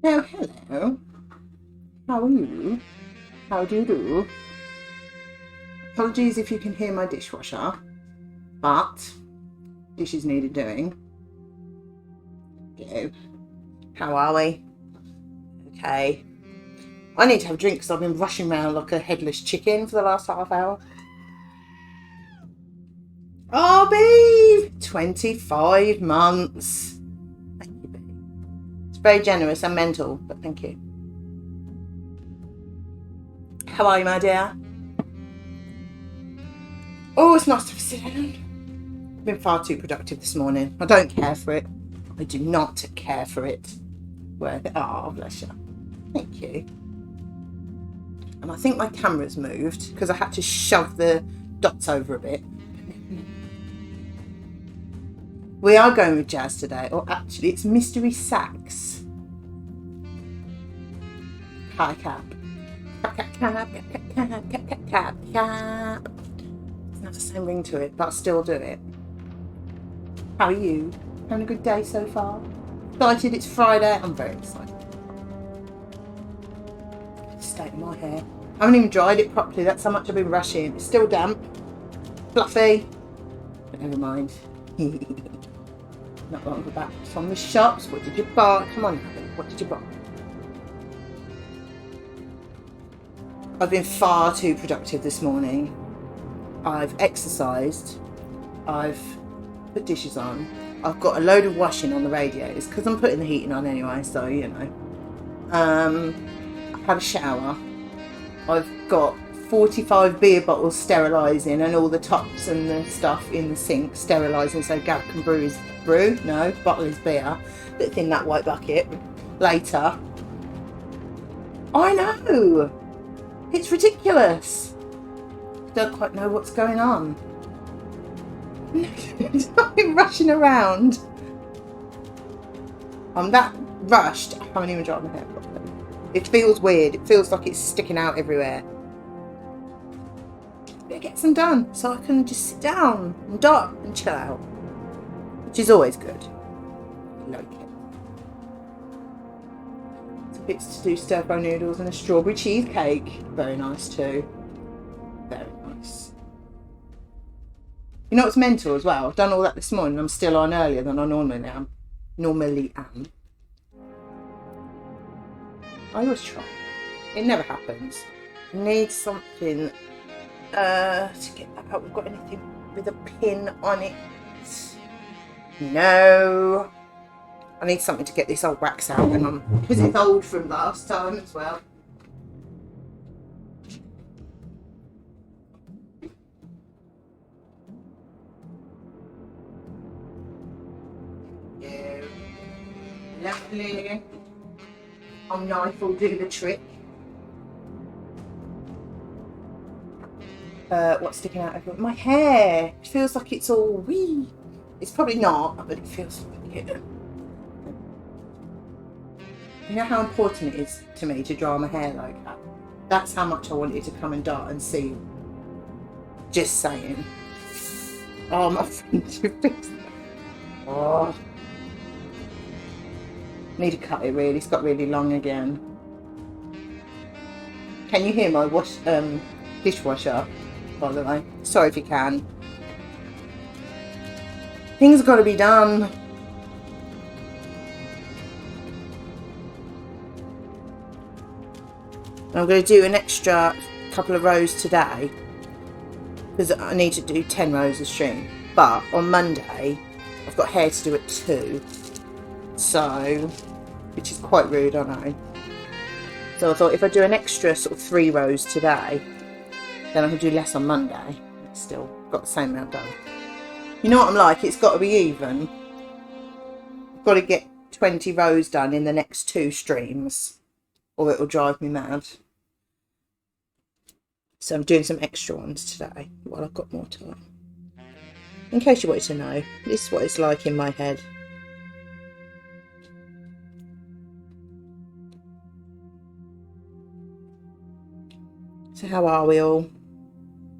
Oh, hello. How are you? How do you do? Apologies if you can hear my dishwasher, but dishes needed doing. Go. How are we? Okay. I need to have a drink because I've been rushing around like a headless chicken for the last half hour. Oh, babe! 25 months. Thank you, babe. It's very generous and mental, but thank you. How are you, my dear? Oh, it's nice to sit down. I've been far too productive this morning. I don't care for it. I do not care for it. Oh, bless you. Thank you. And I think my camera's moved because I had to shove the dots over a bit. We are going with jazz today, or actually it's Mystery Sax. Hi, Cap. Cap. Doesn't have the same ring to it, but I'll still do it. How are you? Having a good day so far? Excited it's Friday? I'm very excited. State of my hair. I haven't even dried it properly. That's how much I've been rushing. It's still damp, fluffy, but never mind. Not long back from the shops. What did you buy? Come on, Abby. What did you buy? I've been far too productive this morning. I've exercised. I've put dishes on. I've got a load of washing on the radiators because I'm putting the heating on anyway, so you know. I've had a shower. I've got 45 beer bottles sterilising and all the tops and the stuff in the sink sterilising so Gab can bottle his beer that's in that white bucket later. I know! It's ridiculous. I don't quite know what's going on. I've been rushing around. I'm that rushed, I haven't even dried my hair properly. It feels weird. It feels like it's sticking out everywhere. But it gets them done so I can just sit down and dot and chill out. Which is always good. I like it. Some bits to do stir-fry noodles and a strawberry cheesecake. Very nice too. Very nice. You know what's mental as well? I've done all that this morning. I'm still on earlier than I normally am. I always try. It never happens. I need something to get that out. We've got anything with a pin on it? No. I need something to get this old wax out because it's old from last time as well. Yeah. Lovely. A knife will do the trick. What's sticking out of my hair? It feels like it's all wee. It's probably not, but it feels like it. You know how important it is to me to dry my hair like that? That's how much I want you to come and dart and see. Just saying. Oh, my fingertips. Oh. Need to cut it really. It's got really long again. Can you hear my dishwasher, by the way? Sorry if you can. Things have got to be done. I'm going to do an extra couple of rows today because I need to do 10 rows of string. But on Monday, I've got hair to do at 2. So, which is quite rude, I know. So I thought if I do an extra sort of 3 rows today, then I can do less on Monday. But still got the same amount done. You know what I'm like? It's got to be even. I've got to get 20 rows done in the next 2 streams, or it'll drive me mad. So I'm doing some extra ones today while I've got more time. In case you wanted to know, this is what it's like in my head. So how are we all?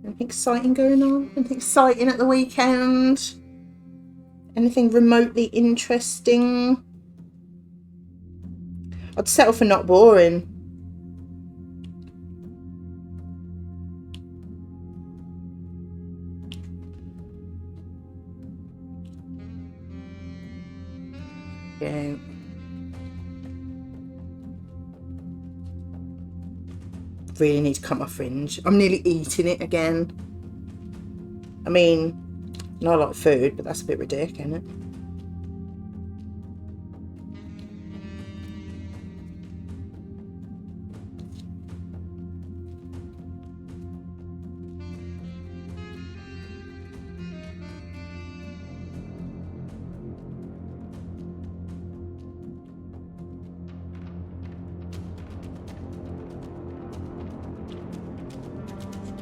Anything exciting going on? Anything exciting at the weekend? Anything remotely interesting? I'd settle for not boring. Yeah. Really need to cut my fringe. I'm nearly eating it again. I mean, I like food, but that's a bit ridiculous, isn't it?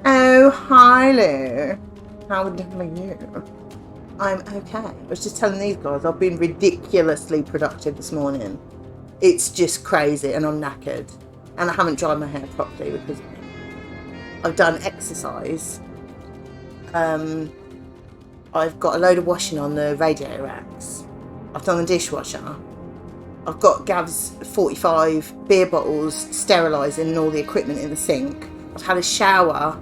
Oh, hi Lou. How are you? I'm okay. I was just telling these guys I've been ridiculously productive this morning. It's just crazy and I'm knackered. And I haven't dried my hair properly because I've done exercise. I've got a load of washing on the radiator racks. I've done the dishwasher. I've got Gav's 45 beer bottles sterilising and all the equipment in the sink. I've had a shower.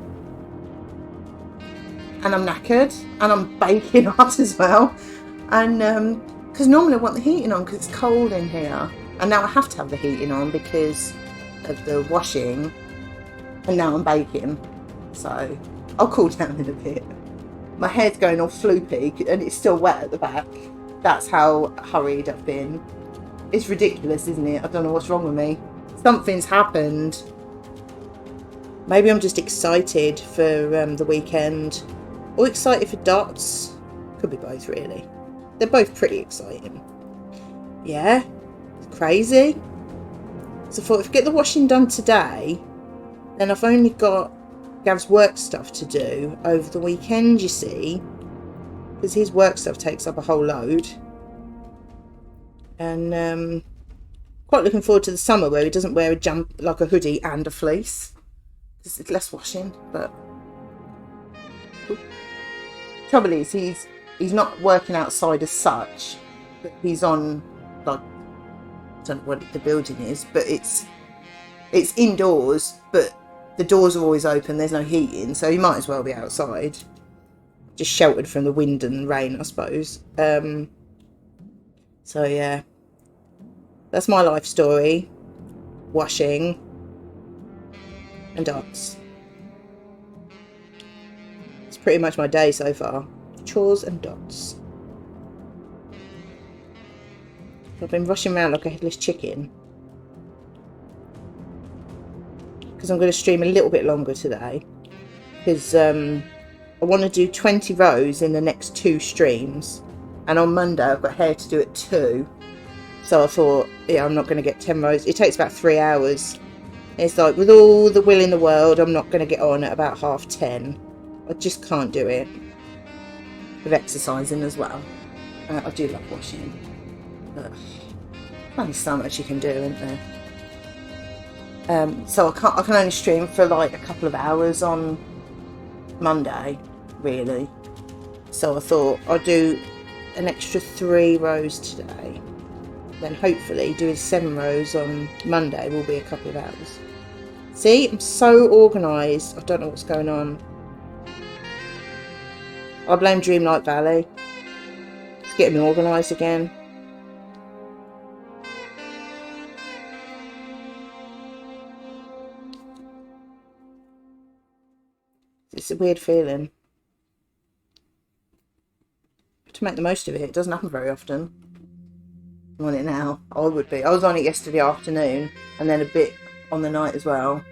And I'm knackered. And I'm baking hot as well. And because normally I want the heating on because it's cold in here. And now I have to have the heating on because of the washing. And now I'm baking. So I'll cool down in a bit. My hair's going all floopy and it's still wet at the back. That's how hurried I've been. It's ridiculous, isn't it? I don't know what's wrong with me. Something's happened. Maybe I'm just excited for the weekend. Or excited for Dots. Could be both, really. They're both pretty exciting. Yeah. It's crazy. So I thought if I get the washing done today, then I've only got Gav's work stuff to do over the weekend, you see. Because his work stuff takes up a whole load. And quite looking forward to the summer where he doesn't wear like a hoodie and a fleece. There's less washing, but trouble is he's not working outside as such, but he's on, like, I don't know what the building is, but it's indoors, but the doors are always open, there's no heating, so he might as well be outside, just sheltered from the wind and rain, I suppose. So yeah, that's my life story. Washing and Dots. It's pretty much my day so far. Chores and Dots. I've been rushing around like a headless chicken. Because I'm going to stream a little bit longer today. Because I want to do 20 rows in the next 2 streams. And on Monday I've got hair to do at 2. So I thought, yeah, I'm not going to get 10 rows. It takes about 3 hours. It's like, with all the will in the world, I'm not going to get on at about 10:30. I just can't do it. With exercising as well. I do love washing. But only so much you can do, isn't there? So I can only stream for like a couple of hours on Monday, really. So I thought I'd do an extra 3 rows today. Then hopefully doing 7 rows on Monday will be a couple of hours. See, I'm so organised. I don't know what's going on. I blame Dreamlight Valley. It's getting me organised again. It's a weird feeling. To make the most of it. It doesn't happen very often. I'm on it now. I would be. I was on it yesterday afternoon and then a bit on the night as well.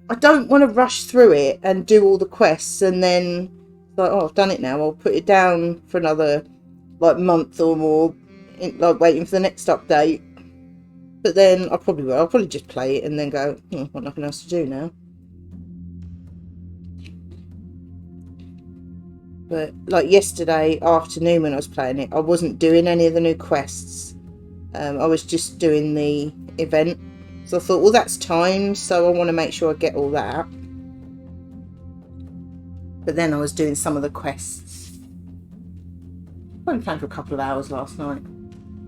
I don't want to rush through it and do all the quests and then like, oh, I've done it now. I'll put it down for another like month or more, like waiting for the next update. But then I probably will. I'll probably just play it and then go, I've got nothing else to do now. But like yesterday afternoon when I was playing it, I wasn't doing any of the new quests. I was just doing the event. So I thought, well, that's timed, so I want to make sure I get all that. But then I was doing some of the quests. I only played for a couple of hours last night.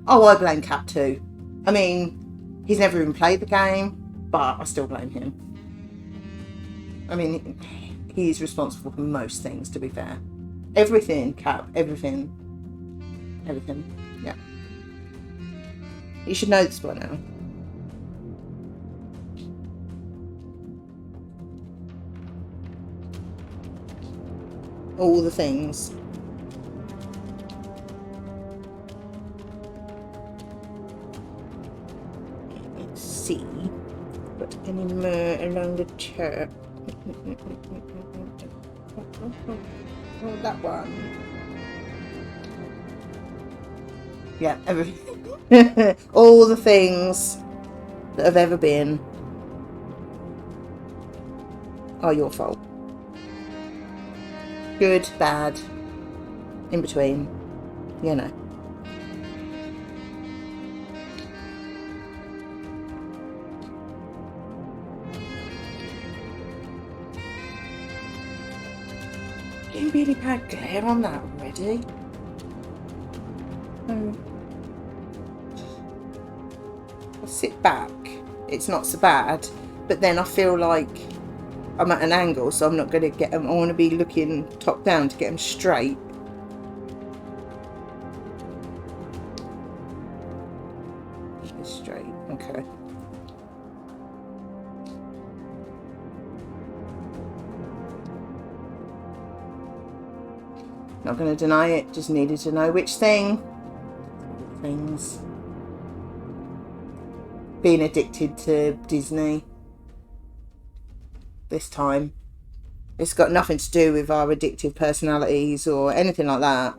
Oh, I blame Cap too. I mean, he's never even played the game, but I still blame him. I mean, he's responsible for most things, to be fair. Everything, Cap, everything. Everything, yeah. You should know this by now. All the things. Let's see. Got any more along the top? Oh, that one. Yeah, everything. All the things that have ever been are your fault. Good, bad, in between, you know. Getting really bad glare on that already. I'll sit back. It's not so bad, but then I feel like I'm at an angle, so I'm not going to get them. I want to be looking top down to get them straight. Straight, okay. Not going to deny it, just needed to know which thing. Things. Being addicted to Disney. This time. It's got nothing to do with our addictive personalities or anything like that.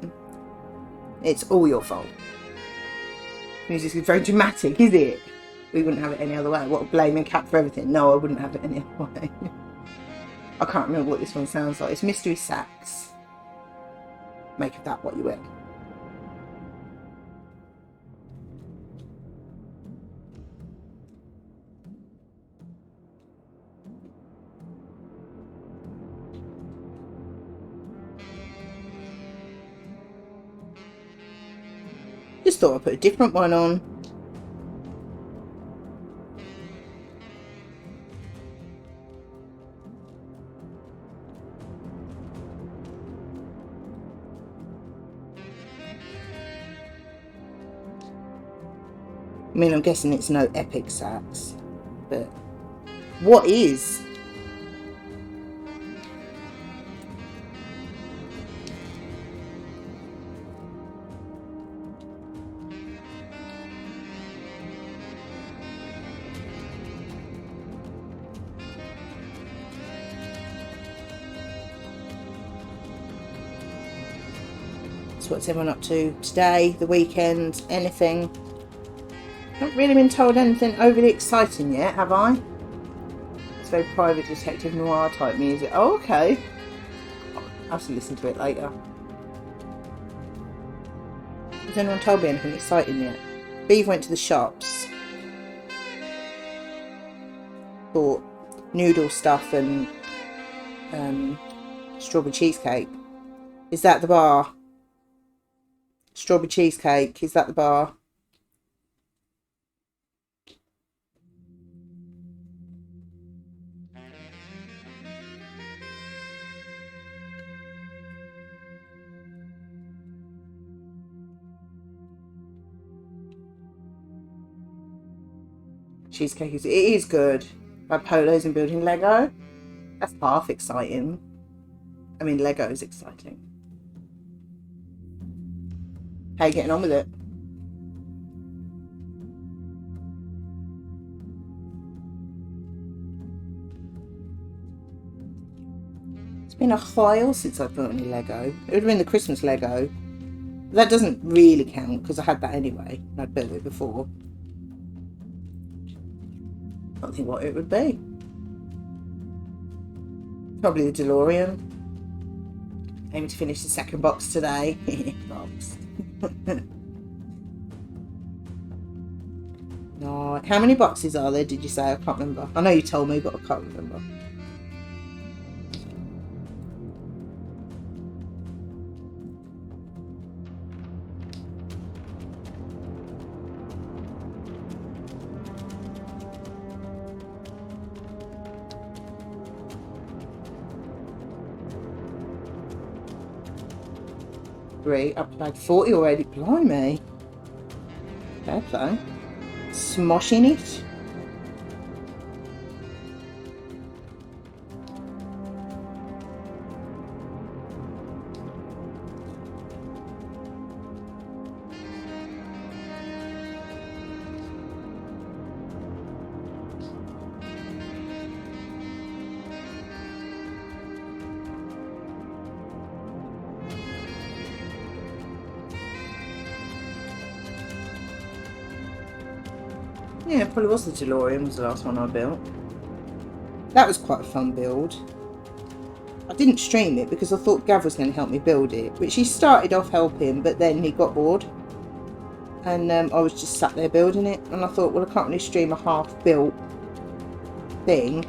It's all your fault. Music is very dramatic, is it? We wouldn't have it any other way. What, a blaming Cap for everything? No, I wouldn't have it any other way. I can't remember what this one sounds like. It's Mystery Sax. Make of that what you will. Just thought I'd put a different one on. I mean, I'm guessing it's no epic sax, but what is? So what's everyone up to today, the weekend, anything? Not really been told anything overly exciting yet, have I? It's very private detective noir type music. Oh, okay. I'll have to listen to it later. Has anyone told me anything exciting yet? Beav went to the shops. Bought noodle stuff and strawberry cheesecake. Is that the bar? Strawberry cheesecake, is that the bar? Cheesecake it is good. By Polos and building Lego. That's half exciting. I mean, Lego is exciting. How are you getting on with it? It's been a while since I bought any Lego. It would have been the Christmas Lego. That doesn't really count because I had that anyway. I'd built it before. I don't think what it would be. Probably the DeLorean. Aiming to finish the second box today. Box. No, how many boxes are there, did you say? I can't remember. I know you told me, but I can't remember. category. Upload 40 already. Blimey. Fair play. Smoshing it. Yeah, it probably was the DeLorean was the last one I built. That was quite a fun build. I didn't stream it because I thought Gav was going to help me build it, which he started off helping, but then he got bored. And I was just sat there building it, and I thought, well, I can't really stream a half-built thing.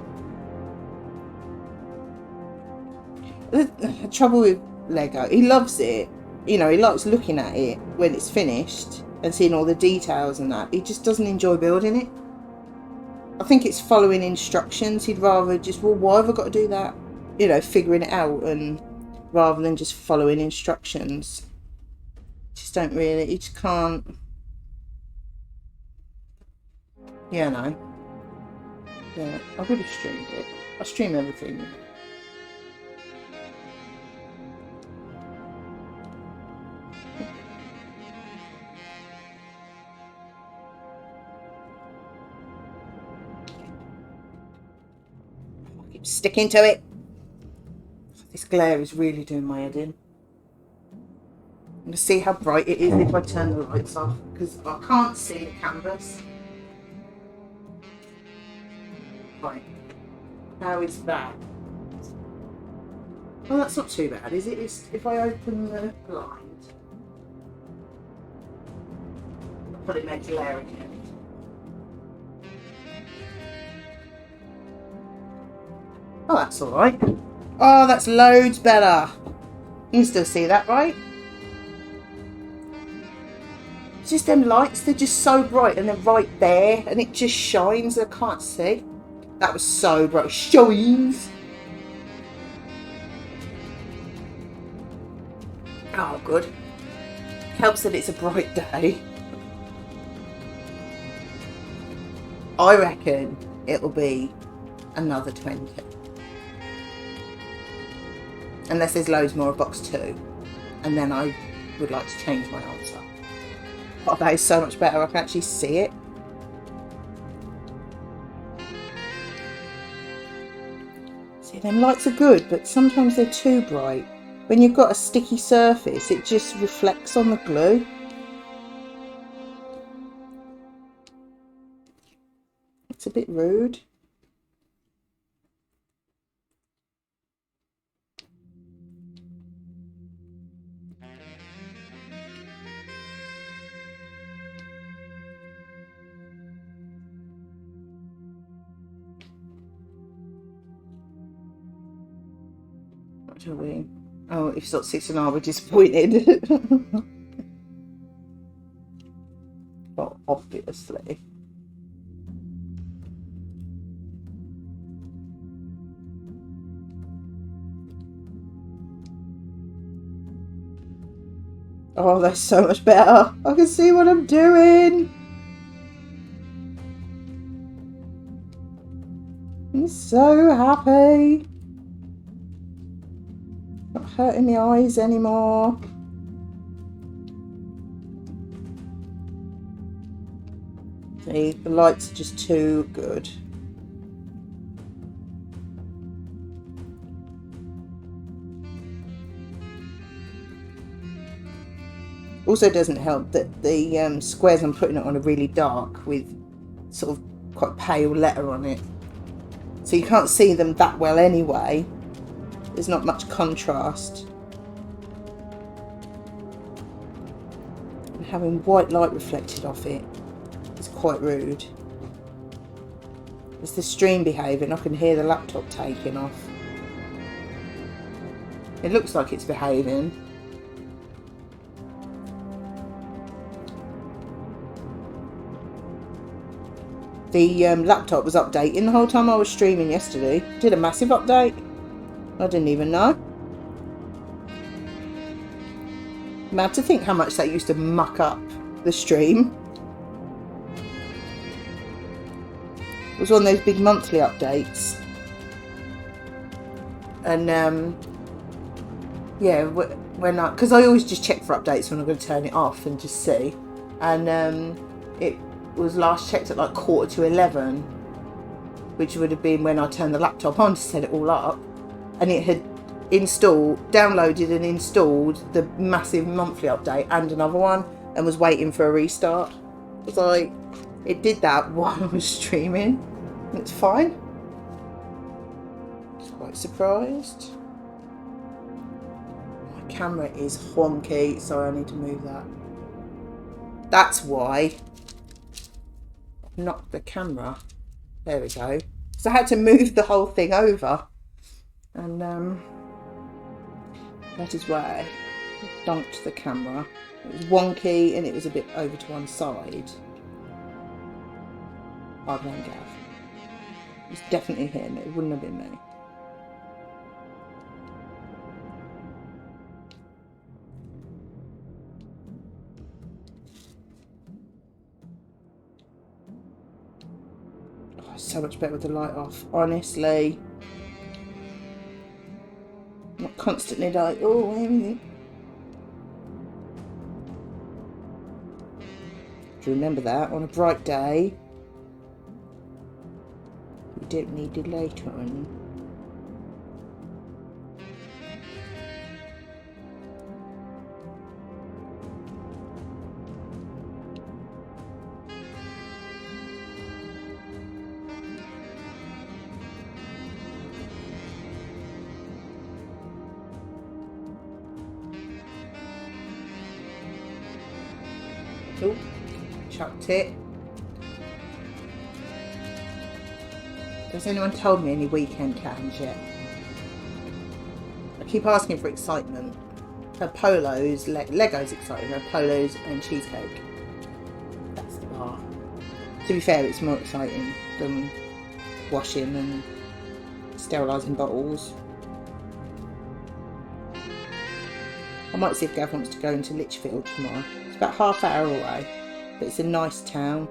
The trouble with Lego, he loves it. You know, he likes looking at it when it's finished and seeing all the details and that. He just doesn't enjoy building it. I think it's following instructions. He'd rather just, well, why have I got to do that? You know, figuring it out, and rather than just following instructions. Just don't really, he just can't. Yeah, no. Yeah, I would have streamed it. I stream everything. Keep sticking to it. This glare is really doing my head in. I'm going to see how bright it is if I turn the lights off, because I can't see the canvas. Right. How is that? Well, that's not too bad, is it? It's, if I open the blind, I'll put it in glare again. Oh, that's alright. Oh, that's loads better. You can still see that, right? It's just them lights, they're just so bright and they're right there and it just shines. I can't see. That was so bright. Shines. Oh, good. Helps that it's a bright day. I reckon it'll be another 20. Unless there's loads more of box 2. And then I would like to change my answer. Oh, that is so much better. I can actually see it. See, them lights are good, but sometimes they're too bright. When you've got a sticky surface, it just reflects on the glue. It's a bit rude. Oh, if it's not 6.5, we're disappointed. Well, obviously. Oh, that's so much better. I can see what I'm doing. I'm so happy. Not hurting my eyes anymore. See, the lights are just too good. Also doesn't help that the squares I'm putting it on are really dark with sort of quite pale letter on it. So you can't see them that well anyway. There's not much contrast. And having white light reflected off it is quite rude. Is the stream behaving? I can hear the laptop taking off. It looks like it's behaving. The laptop was updating the whole time I was streaming yesterday. Did a massive update. I didn't even know. Mad to think how much that used to muck up the stream. It was one of those big monthly updates. And yeah, because I always just check for updates when I'm going to turn it off and just see. And it was last checked at like 11:15, which would have been when I turned the laptop on to set it all up, and it had downloaded and installed the massive monthly update and another one, and was waiting for a restart. It was like, it did that while I was streaming, and it's fine. I was quite surprised. My camera is wonky, so I need to move that. That's why I've knocked the camera. There we go. So I had to move the whole thing over, and that is why I dunked the camera. It was wonky and it was a bit over to one side. I blame Gav. It's definitely him. It wouldn't have been me. Oh, it's so much better with the light off. Honestly. Not constantly like, oh, where is it? Do you remember that? On a bright day, you don't need the light on. Oh, chucked it. Has anyone told me any weekend plans yet? I keep asking for excitement. Her polos, Lego's exciting, her polos and cheesecake. That's the bar. To be fair, it's more exciting than washing and sterilising bottles. I might see if Gav wants to go into Lichfield tomorrow. It's about half an hour away, but it's a nice town.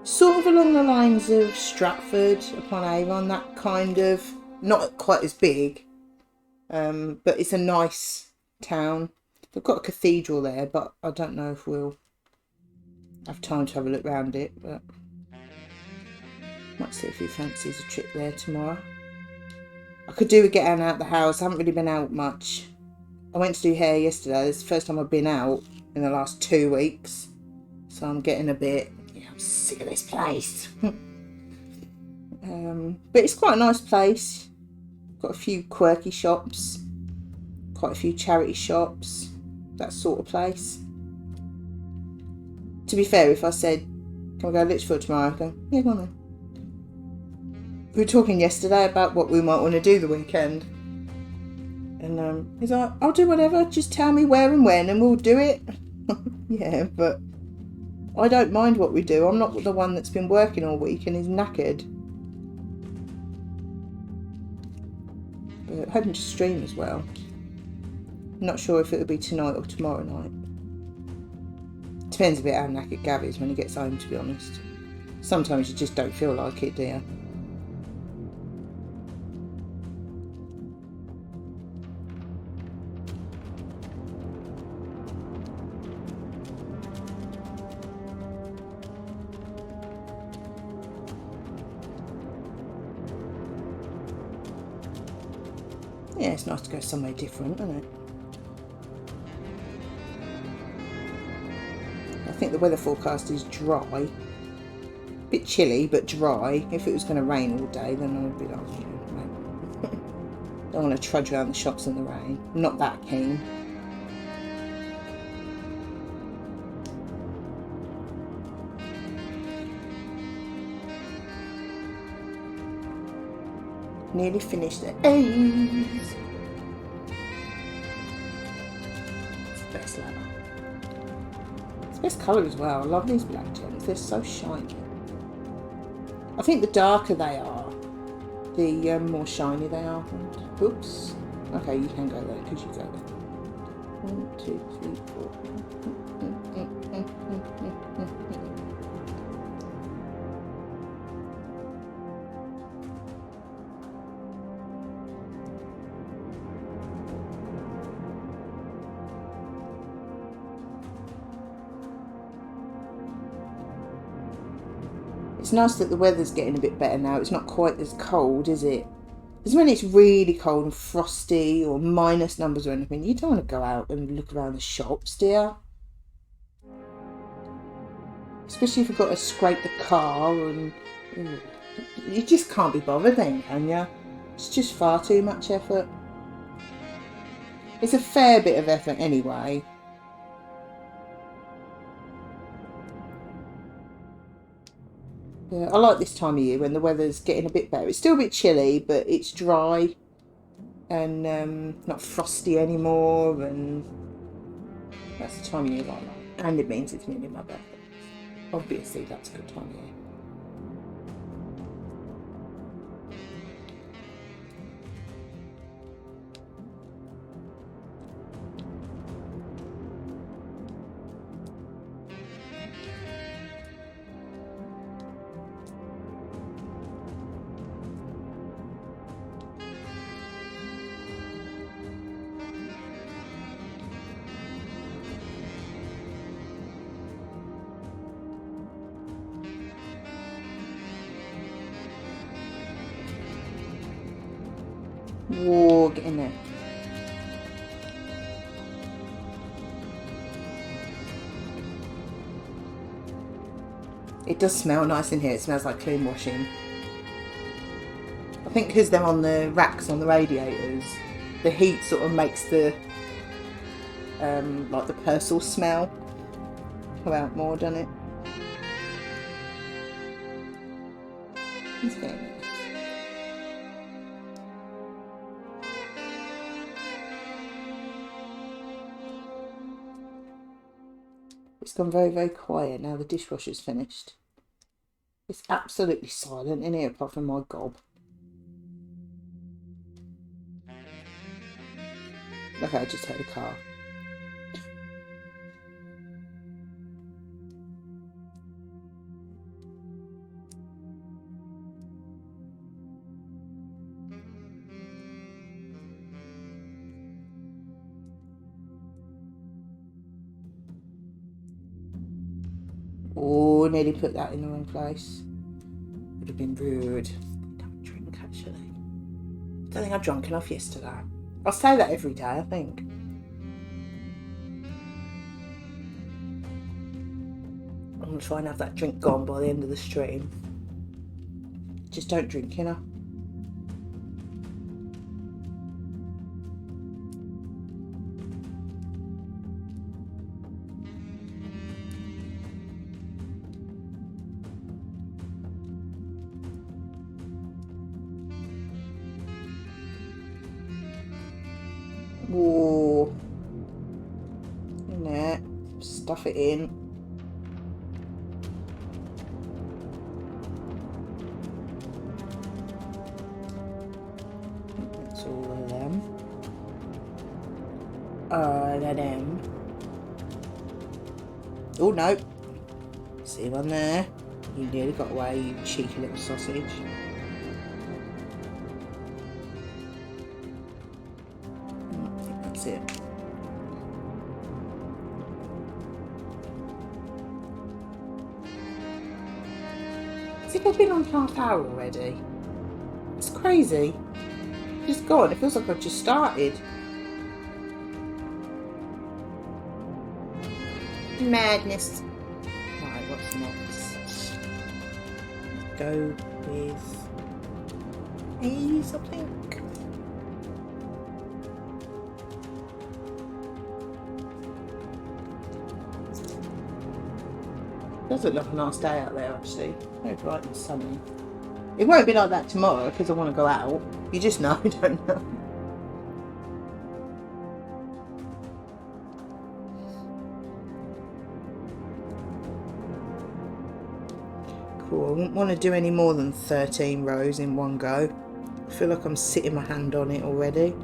Sort of along the lines of Stratford upon Avon, that kind of, not quite as big, but it's a nice town. They've got a cathedral there, but I don't know if we'll have time to have a look around it, but might see if he fancies a trip there tomorrow. I could do with getting out the house. I haven't really been out much. I went to do hair yesterday. It's the first time I've been out in the last 2 weeks. So I'm getting a bit, I'm sick of this place. But it's quite a nice place. Got a few quirky shops. Quite a few charity shops. That sort of place. To be fair, if I said, can we go to Lichfield tomorrow? I'd go, yeah, go on then. We were talking yesterday about what we might want to do the weekend. And he's like, I'll do whatever, just tell me where and when and we'll do it. Yeah, but I don't mind what we do. I'm not the one that's been working all week and is knackered. But hoping to stream as well. I'm not sure if it'll be tonight or tomorrow night. Depends a bit how knackered Gav is when he gets home, to be honest. Sometimes you just don't feel like it, do you? Yeah, it's nice to go somewhere different, isn't it? I think the weather forecast is dry. Bit chilly, but dry. If it was going to rain all day, then I would be like, no. Don't want to trudge around the shops in the rain. I'm not that keen. Nearly finished the A's. It's the best leather. It's the best colour as well. I love these black gems. They're so shiny. I think the darker they are, the more shiny they are. Oops. Okay, you can go there because you go there. 1, 2, 3, 4. It's nice that the weather's getting a bit better now. It's not quite as cold, is it? Because when it's really cold and frosty or minus numbers or anything, you don't want to go out and look around the shops, do you? Especially if you've got to scrape the car and you just can't be bothered then, can you? It's just far too much effort. It's a fair bit of effort anyway. Yeah, I like this time of year when the weather's getting a bit better. It's still a bit chilly, but it's dry and not frosty anymore, and that's the time of year I like. And it means it's nearly my birthday. Obviously, that's a good time of year. Whoa, get in there. It does smell nice in here. It smells like clean washing. I think because they're on the racks on the radiators, the heat sort of makes the like the Persil smell come out more, doesn't it? Okay. It's gone very, very quiet now the dishwasher's finished. It's absolutely silent in here apart from my gob. Okay, I just heard a car. Oh, nearly put that in the wrong place. Would have been rude. Don't drink, actually. I don't think I drank enough yesterday. I'll say that every day, I think. I'm going to try and have that drink gone by the end of the stream. Just don't drink, you know? Whoa. In there. Stuff it in. That's all of them. Them. Oh no. See one there. You nearly got away, you cheeky little sausage. I think that's it. Has it been on half hour already? It's crazy. It's gone. It feels like I've just started. Madness. Right, what's next? Go with these, I think. It does look like a nice day out there, actually. Very bright and sunny. It won't be like that tomorrow because I want to go out. You just know, don't you? Cool. I wouldn't want to do any more than 13 rows in one go. I feel like I'm sitting my hand on it already.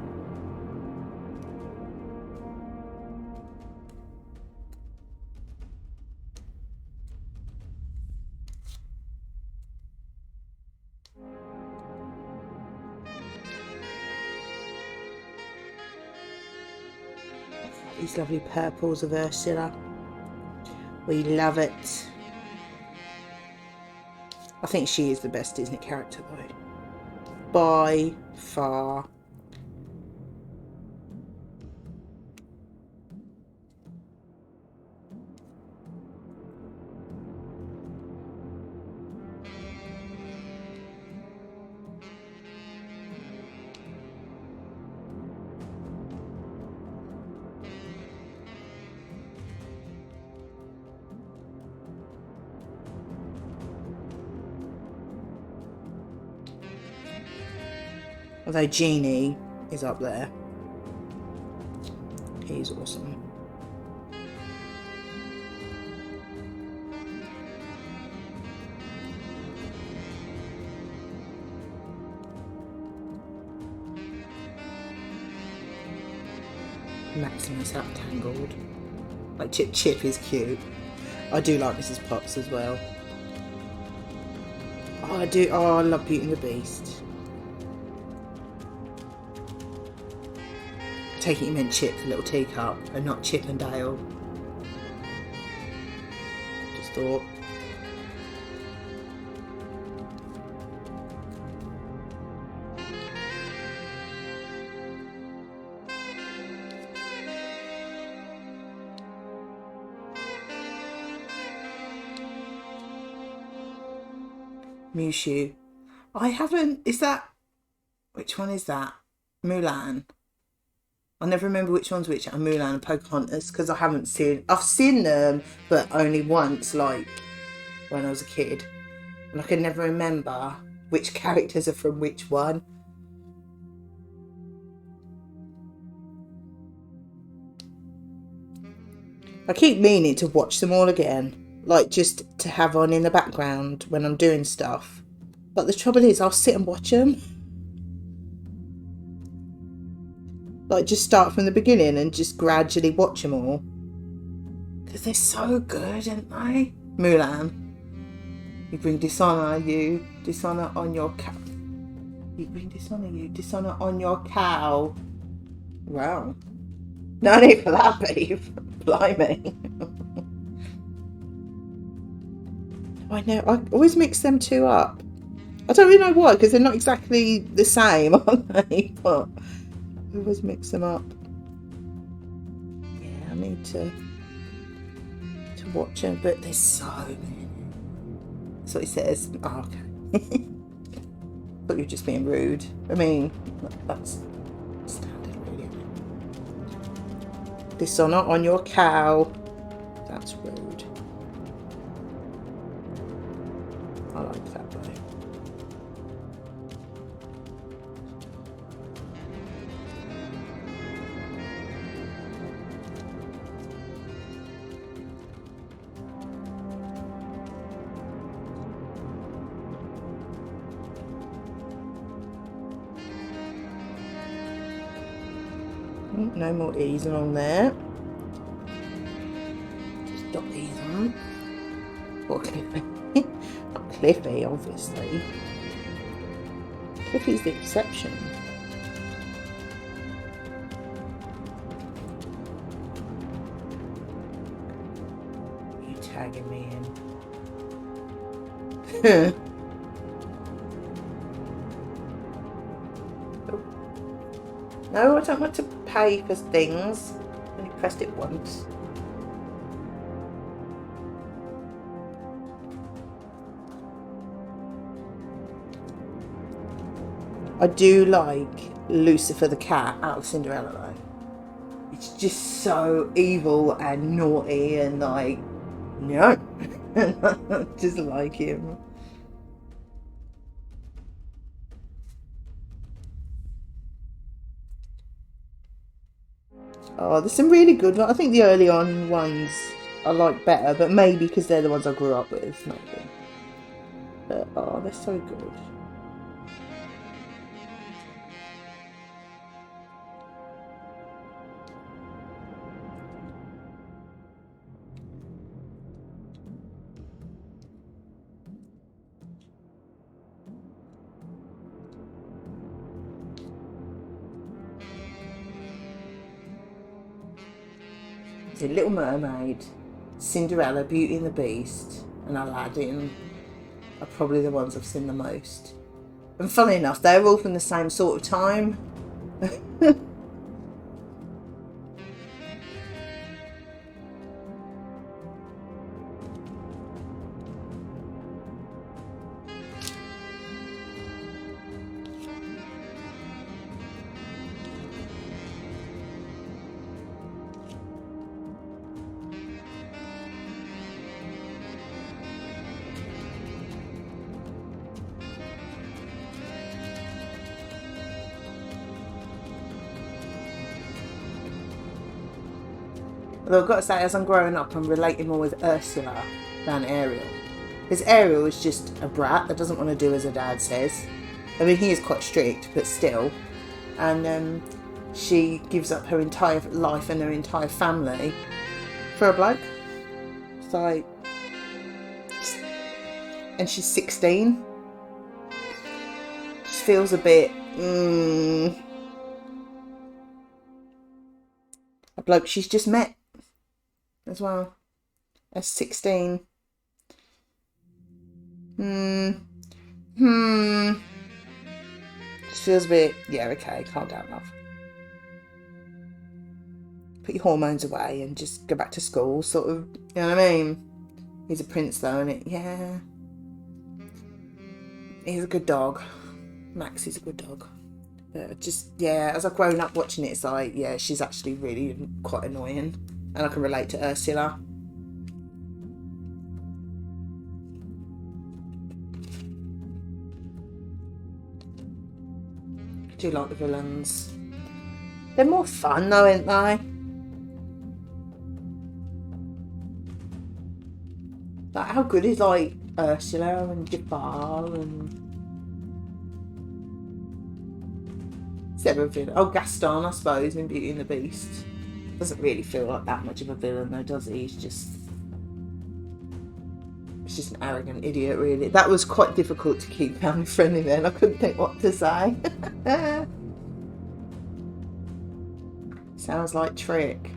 These lovely purples of Ursula. We love it. I think she is the best Disney character though. By far. Although Genie is up there. He's awesome. Maximus out Tangled. Like Chip is cute. I do like Mrs. Potts as well. Oh, I do. Oh, I love Beauty and the Beast. I take it you meant Chip, the little teacup, and not Chip and Dale. Just thought. Mushu. I haven't. Is that. Which one is that? Mulan. I never remember which one's which. Mulan and Pocahontas because I haven't seen. I've seen them, but only once, like when I was a kid, and I can never remember which characters are from which one. I keep meaning to watch them all again. Like just to have on in the background when I'm doing stuff. But the trouble is I'll sit and watch them. Like just start from the beginning and just gradually watch them all. Because they're so good, aren't they? Mulan. You bring dishonour, you dishonour on your cow. You bring dishonour, you dishonour on your cow. Wow. No need for that, babe. Blimey. I know, I always mix them two up. I don't really know why, because they're not exactly the same, aren't they? But I always mix them up. Yeah, I need to watch them, but there's so many. That's what he says. Oh, okay. Thought you were just being rude. I mean, that's standard, really. Dishonour on your cow. That's rude. I like that though. No more E's along there. Just dot these on. Or Cliffy. Not Cliffy, obviously. Cliffy's the exception. You tagging me in. No, I don't want to pay for things. I only pressed it once. I do like Lucifer the cat out of Cinderella though. It's just so evil and naughty and like, no. Just like him. Oh, there's some really good ones. I think the early on ones I like better, but maybe because they're the ones I grew up with, maybe. But oh, they're so good. everything. Little Mermaid, Cinderella, Beauty and the Beast, and Aladdin are probably the ones I've seen the most. And funny enough, they're all from the same sort of time. Although I've got to say, as I'm growing up, I'm relating more with Ursula than Ariel. Because Ariel is just a brat that doesn't want to do as her dad says. I mean, he is quite strict, but still. And she gives up her entire life and her entire family for a bloke. It's like... And she's 16. She feels a bit... a bloke she's just met as well as 16. Just feels a bit, yeah, okay, calm down, love. Put your hormones away and just go back to school, sort of, you know what I mean? He's a prince though, isn't it? Yeah. He's a good dog. Max is a good dog. But just, yeah, as I've grown up watching it, it's like, yeah, she's actually really quite annoying. And I can relate to Ursula. I do like the villains. They're more fun though, aren't they? Like, how good is, like, Ursula and Jafar and... Oh, Gaston, I suppose, in Beauty and the Beast. Doesn't really feel like that much of a villain though, does he? He's just an arrogant idiot, really. That was quite difficult to keep family friendly then. I couldn't think what to say. Sounds like Trick.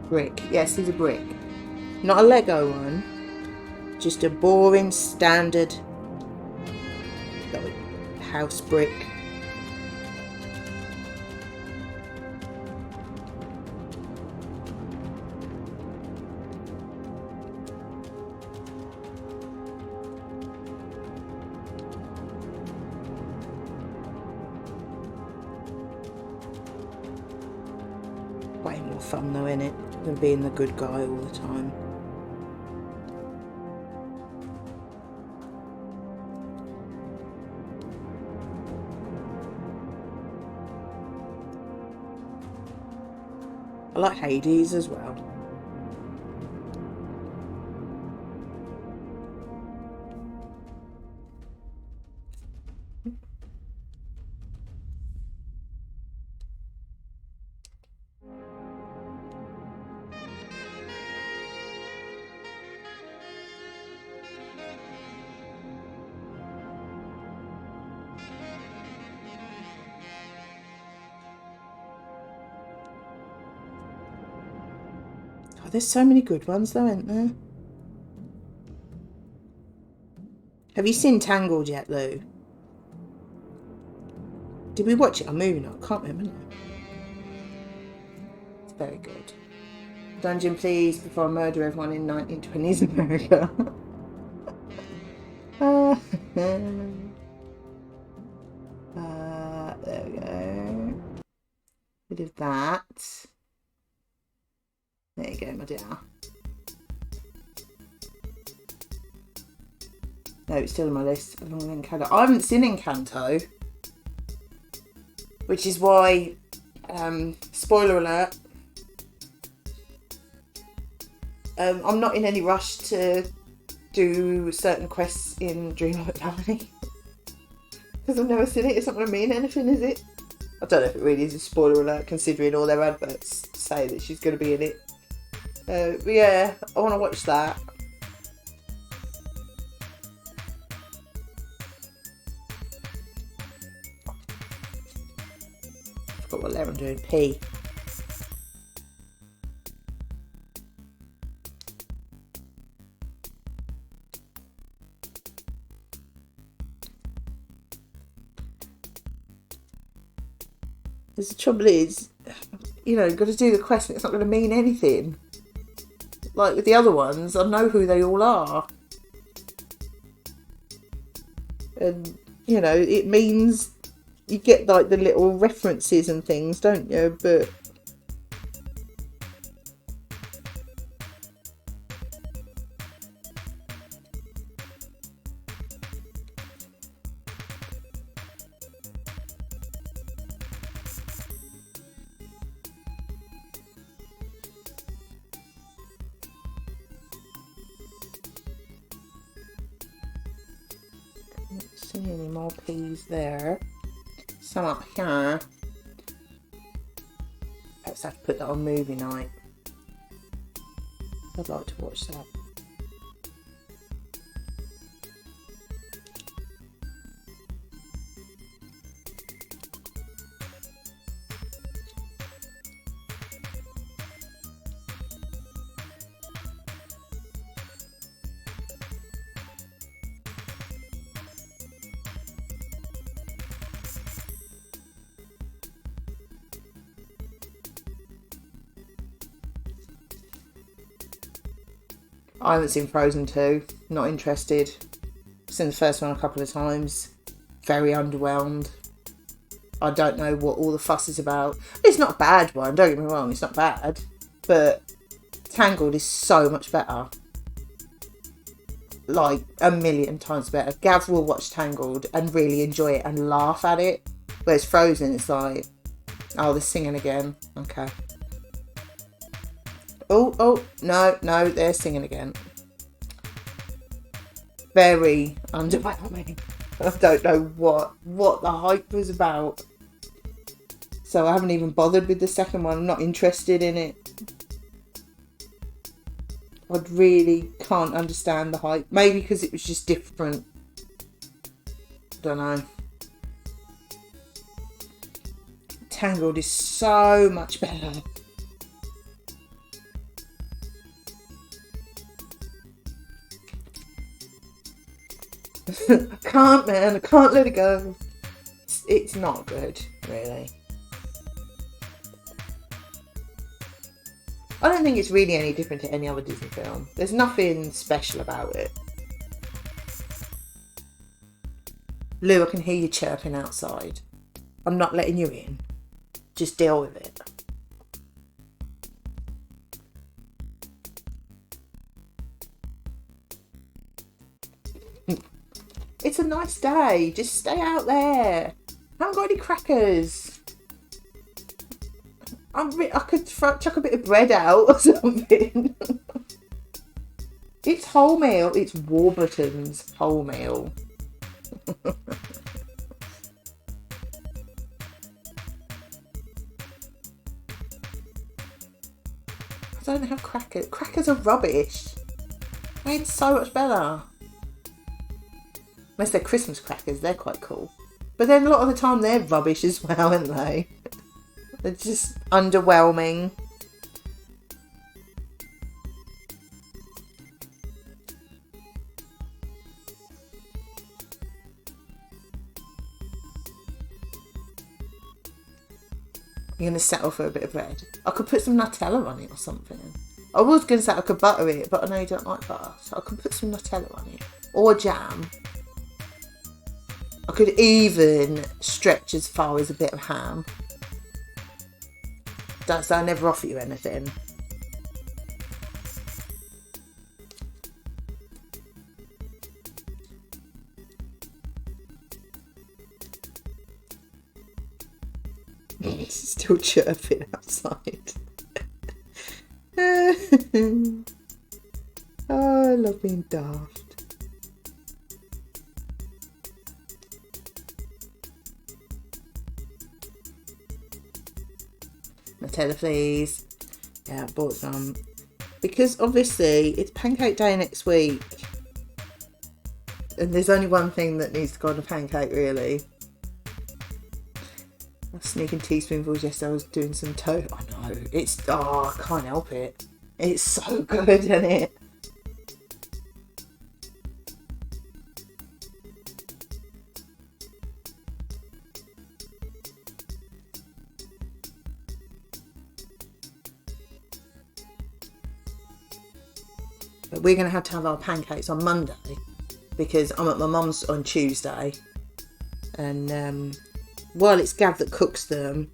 Brick. Yes, he's a brick. Not a Lego one. Just a boring, standard house brick. Way more fun though, innit? Than being the good guy all the time. I like Hades as well. Oh, there's so many good ones though, aren't there? Have you seen Tangled yet, Lou? Did we watch it on movie night? I can't remember now. It's very good. Dungeon, please, before I murder everyone in 1920s America. There we go. Bit of that. There you go, my dear. No, it's still on my list. Along with Encanto. I haven't seen Encanto. Which is why, spoiler alert, I'm not in any rush to do certain quests in Dreamlight Valley. Because I've never seen it. It's not going to mean anything, is it? I don't know if it really is a spoiler alert, considering all their adverts say that she's going to be in it. But yeah, I want to watch that. I forgot what letter I'm doing. P. Because the trouble is, you know, you've got to do the quest and it's not going to mean anything. Like with the other ones, I know who they all are. And, you know, it means you get like the little references and things, don't you? But see any more peas there. Some up here. Perhaps I have to put that on movie night. I'd like to watch that. I haven't seen Frozen 2. Not interested. Seen the first one a couple of times. Very underwhelmed. I don't know what all the fuss is about. It's not a bad one, don't get me wrong, it's not bad. But Tangled is so much better. Like, a million times better. Gav will watch Tangled and really enjoy it and laugh at it. Whereas Frozen, it's like, oh, they're singing again. Okay. Oh, no, they're singing again. Very underwhelming. I don't know what the hype was about. So I haven't even bothered with the second one. I'm not interested in it. I really can't understand the hype. Maybe because it was just different. Don't know. Tangled is so much better. I can't, man. I can't let it go. It's not good, really. I don't think it's really any different to any other Disney film. There's nothing special about it. Lou, I can hear you chirping outside. I'm not letting you in. Just deal with it. It's a nice day. Just stay out there. I haven't got any crackers. I could chuck a bit of bread out or something. It's wholemeal. It's Warburton's wholemeal. I don't have crackers. Crackers are rubbish. Made so much better. Unless they're Christmas crackers, they're quite cool. But then a lot of the time they're rubbish as well, aren't they? They're just underwhelming. You're going to settle for a bit of bread. I could put some Nutella on it or something. I was going to say I could butter it, but I know you don't like butter. So I could put some Nutella on it. Or jam. I could even stretch as far as a bit of ham. So I never offer you anything. Still chirping outside. Oh, I love being daft. Nutella, please. Yeah, I bought some. Because obviously it's pancake day next week. And there's only one thing that needs to go on a pancake, really. I was sneaking teaspoonfuls yesterday. I was doing some toast. I know. I can't help it. It's so good, isn't it? But we're going to have our pancakes on Monday because I'm at my mum's on Tuesday. And while it's Gav that cooks them,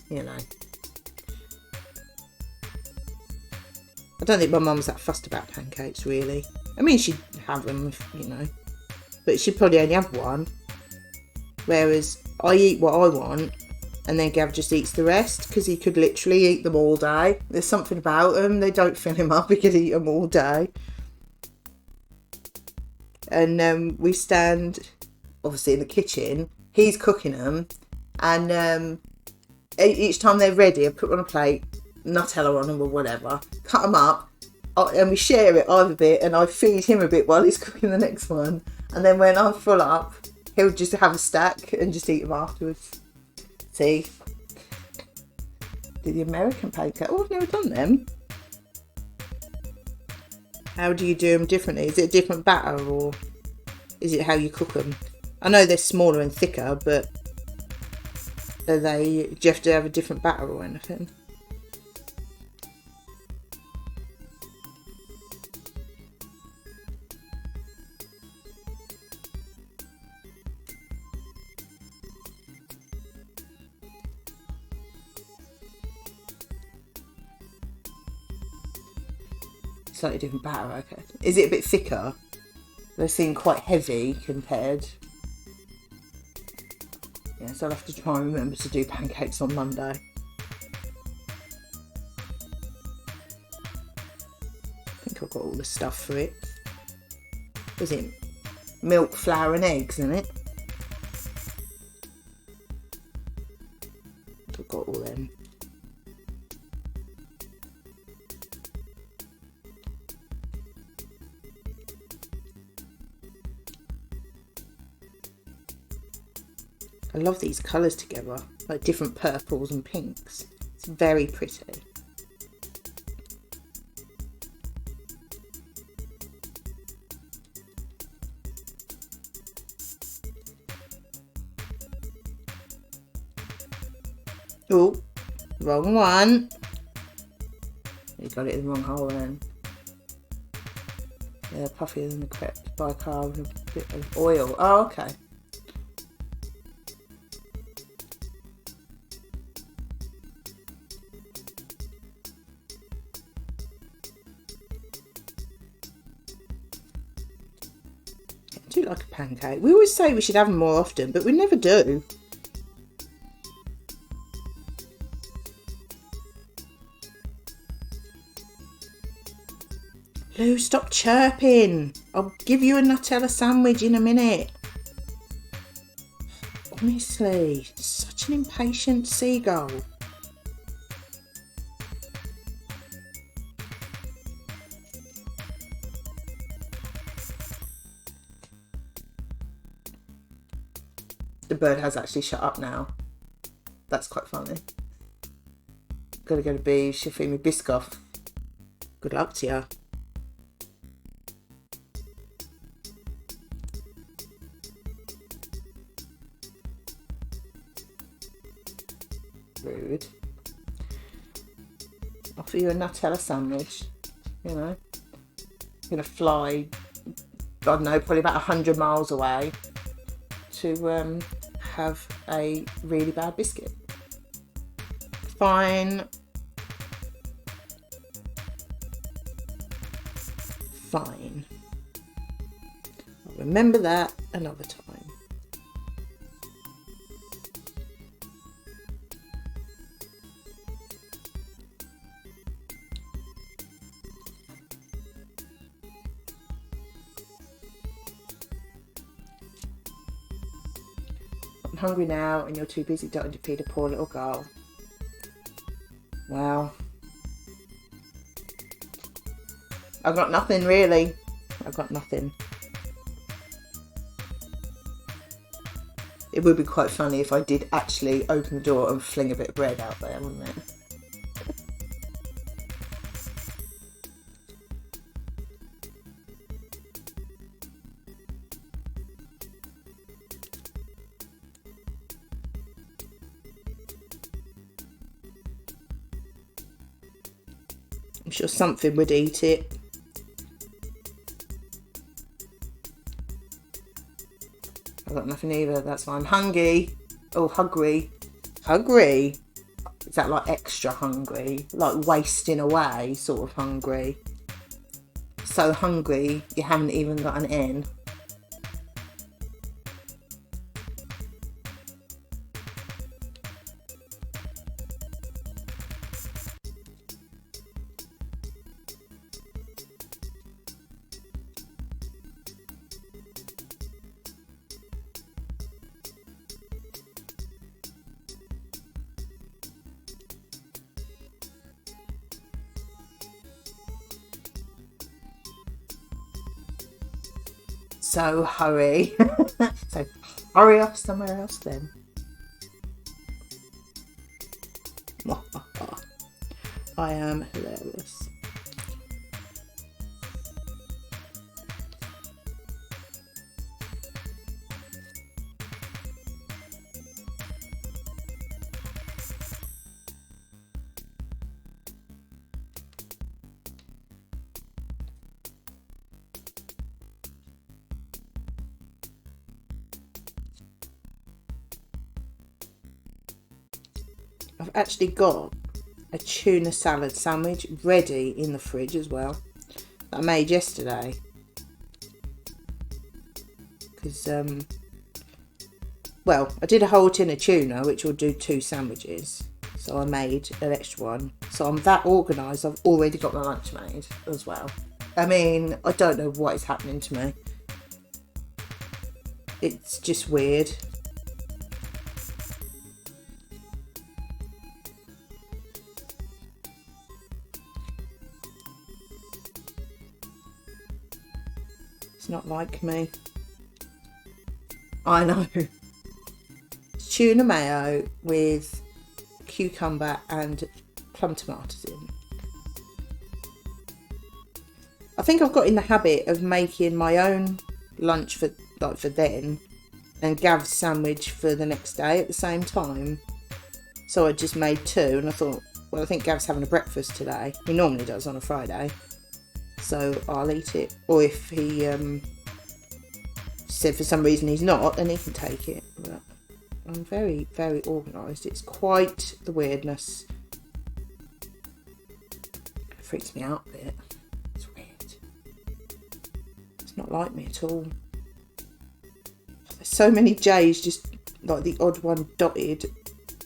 you know. I don't think my mum's that fussed about pancakes, really. I mean, she'd have them, you know. But she'd probably only have one. Whereas I eat what I want and then Gav just eats the rest because he could literally eat them all day. There's something about them. They don't fill him up. He could eat them all day. And we stand, obviously, in the kitchen. He's cooking them. And each time they're ready, I put on a plate, Nutella on them or whatever, cut them up, and we share it either bit, and I feed him a bit while he's cooking the next one. And then when I'm full up, he'll just have a stack and just eat them afterwards. See? Do the American pancake. Oh, I've never done them. How do you do them differently? Is it a different batter or is it how you cook them? I know they're smaller and thicker, but do you have to have a different batter or anything? Slightly different batter, okay. Is it a bit thicker? They seem quite heavy compared. Yeah, so I'll have to try and remember to do pancakes on Monday. I think I've got all the stuff for it. Was it milk, flour and eggs in it? I've got all them. I love these colours together, like different purples and pinks. It's very pretty. Oh, wrong one. You got it in the wrong hole then. Yeah, puffier than the crepe bicarb and a bit of oil. Oh, okay. I do like a pancake. We always say we should have them more often, but we never do. Lou, stop chirping. I'll give you a Nutella sandwich in a minute. Honestly, such an impatient seagull. The bird has actually shut up now. That's quite funny. Gotta go to bed. She'll feed me Biscoff. Good luck to you. Rude. Offer you a Nutella sandwich. You know. I'm gonna fly, I don't know, probably about 100 miles away to have a really bad biscuit. Fine. Fine. I'll remember that another time. I'm hungry now and you're too busy dying to feed a poor little girl. Well, I've got nothing really. I've got nothing. It would be quite funny if I did actually open the door and fling a bit of bread out there, wouldn't it? I'm sure something would eat it. I've got nothing either, that's why I'm hungry. Oh, hungry. Hungry? Is that like extra hungry? Like wasting away sort of hungry? So hungry you haven't even got an N. So hurry. So hurry off somewhere else then. I am hilarious. I've actually got a tuna salad sandwich ready in the fridge as well that I made yesterday because well, I did a whole tin of tuna which will do 2 sandwiches, so I made an extra one. So I'm that organised, I've already got my lunch made as well. I mean, I don't know what is happening to me. It's just weird. It's not like me. I know. Tuna mayo with cucumber and plum tomatoes in. I think I've got in the habit of making my own lunch for then and Gav's sandwich for the next day at the same time. So I just made 2 and I thought, well, I think Gav's having a breakfast today. He normally does on a Friday. So I'll eat it. Or if he said for some reason he's not, then he can take it. But I'm very, very organised. It's quite the weirdness. It freaks me out a bit. It's weird. It's not like me at all. There's so many J's, just like the odd one dotted.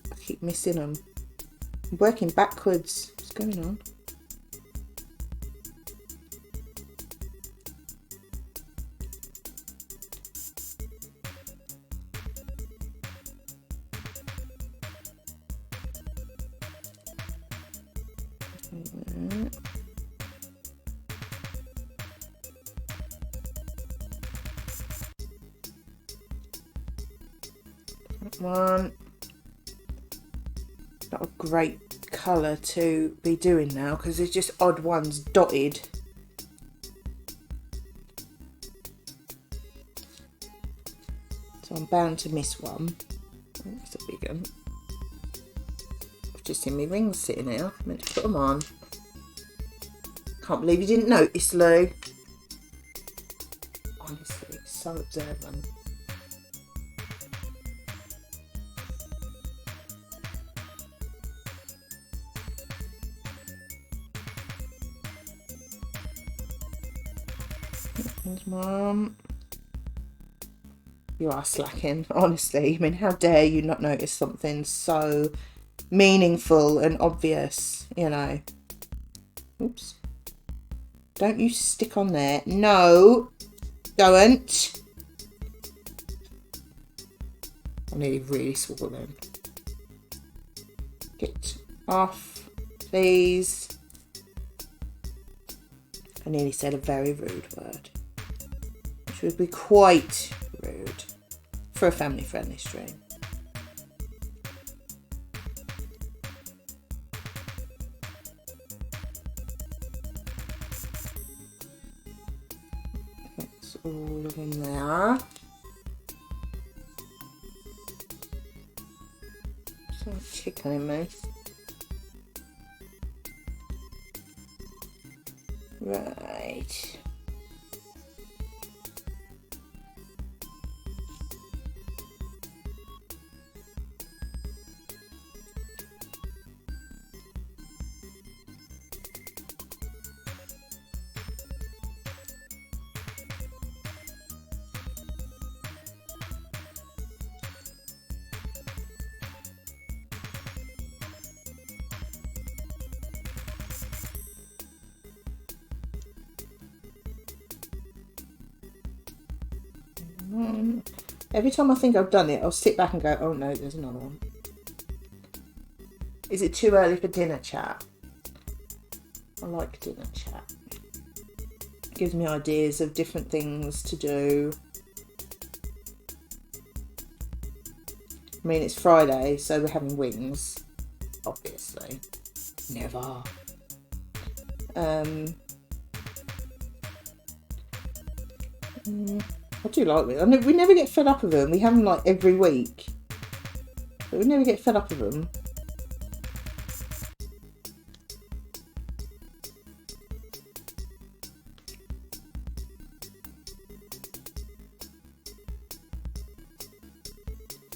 I keep missing them. I'm working backwards. What's going on? One. Not a great colour to be doing now because there's just odd ones dotted. So I'm bound to miss one. Oh, it's a big one. I've just seen my rings sitting here. I meant to put them on. Can't believe you didn't notice, Lou. Honestly, so observant. Mum, you are slacking, honestly. I mean, how dare you not notice something so meaningful and obvious, you know. Oops. Don't you stick on there. No, don't. nearly really swollen. Get off, please. I nearly said a very rude word, which would be quite rude for a family-friendly stream. That's all of them there. Some chicken in me. Right. Every time I think I've done it, I'll sit back and go, oh no, there's another one. Is it too early for dinner chat? I like dinner chat. It gives me ideas of different things to do. I mean, it's Friday, so we're having wings, obviously. Never. I do like them. We never get fed up of them. We have them like every week, but we never get fed up of them.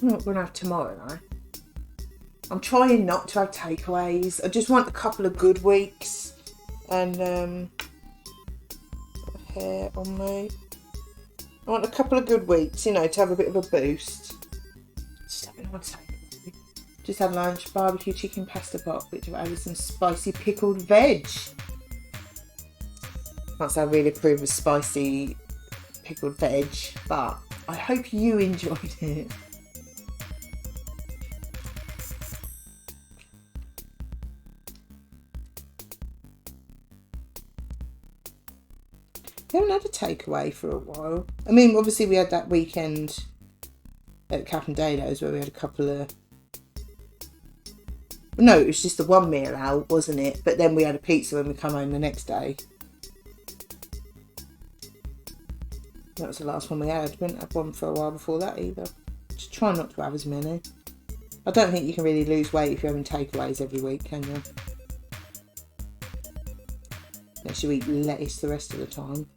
I'm not going to have tomorrow though. I'm trying not to have takeaways. I just want a couple of good weeks, and hair on me. I want a couple of good weeks, you know, to have a bit of a boost. Just had lunch, barbecue chicken pasta pot, which I've added some spicy pickled veg. Can't say I really approve of spicy pickled veg, but I hope you enjoyed it. We haven't had a takeaway for a while. I mean, obviously we had that weekend at Cap and Dado's where we had a couple of... No, it was just the one meal out, wasn't it? But then we had a pizza when we come home the next day. That was the last one we had. We didn't have one for a while before that either. Just try not to have as many. I don't think you can really lose weight if you're having takeaways every week, can you? Unless you eat lettuce the rest of the time.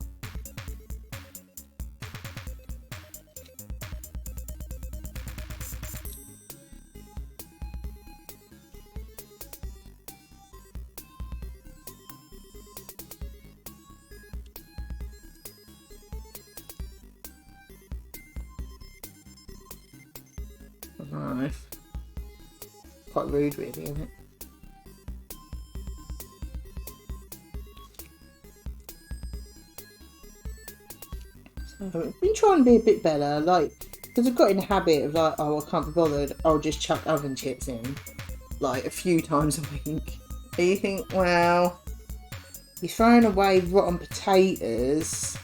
No. Quite rude really, isn't it? So I've been trying to be a bit better, like, because I've got in the habit of like, oh, I can't be bothered, I'll just chuck oven chips in, like, a few times a week. And you think, well, you're throwing away rotten potatoes,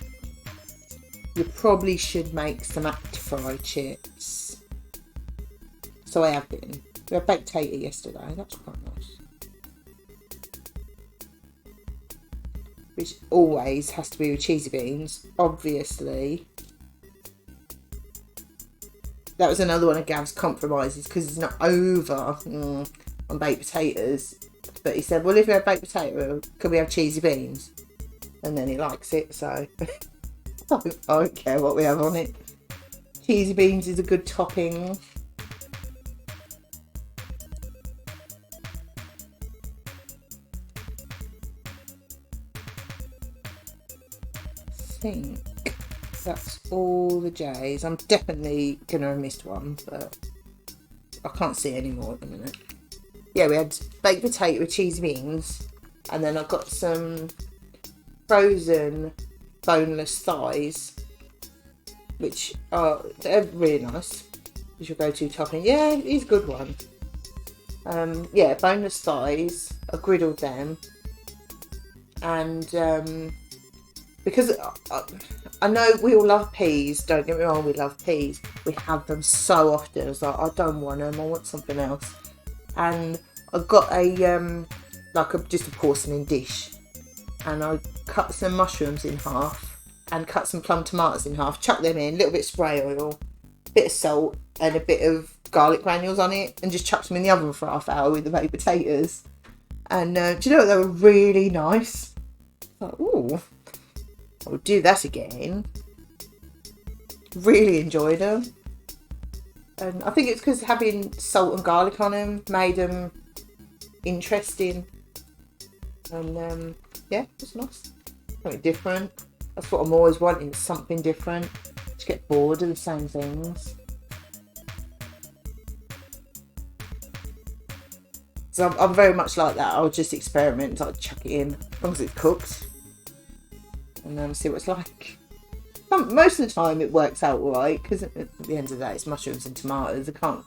you probably should make some Actifry chips. So I have been. We had baked potato yesterday, that's quite nice. Which always has to be with cheesy beans, obviously. That was another one of Gav's compromises, because he's not over on baked potatoes. But he said, well, if we have baked potato, can we have cheesy beans? And then he likes it, so I don't care what we have on it. Cheesy beans is a good topping. I think that's all the J's. I'm definitely gonna have missed one, but I can't see any more at the minute. Yeah, we had baked potato with cheesy beans, and then I've got some frozen boneless thighs, which are really nice. is your go-to topping. Yeah, he's a good one. Yeah, boneless thighs. I griddled them, and because I know we all love peas. Don't get me wrong, we love peas. We have them so often. I was like, I don't want them. I want something else. And I got a just a porcelain dish, and I cut some mushrooms in half and cut some plum tomatoes in half. Chuck them in, a little bit of spray oil, bit of salt, and a bit of garlic granules on it, and just chucked them in the oven for half hour with the baked potatoes. And do you know what? They were really nice. I thought, ooh, I would do that again. Really enjoyed them. And I think it's because having salt and garlic on them made them interesting. And yeah, it's nice. Something different. That's what I'm always wanting, something different. To get bored of the same things. So I'm very much like that. I'll just experiment. I'll chuck it in as long as it's cooked, and then see what it's like. Most of the time it works out alright, because at the end of the day it's mushrooms and tomatoes. It can't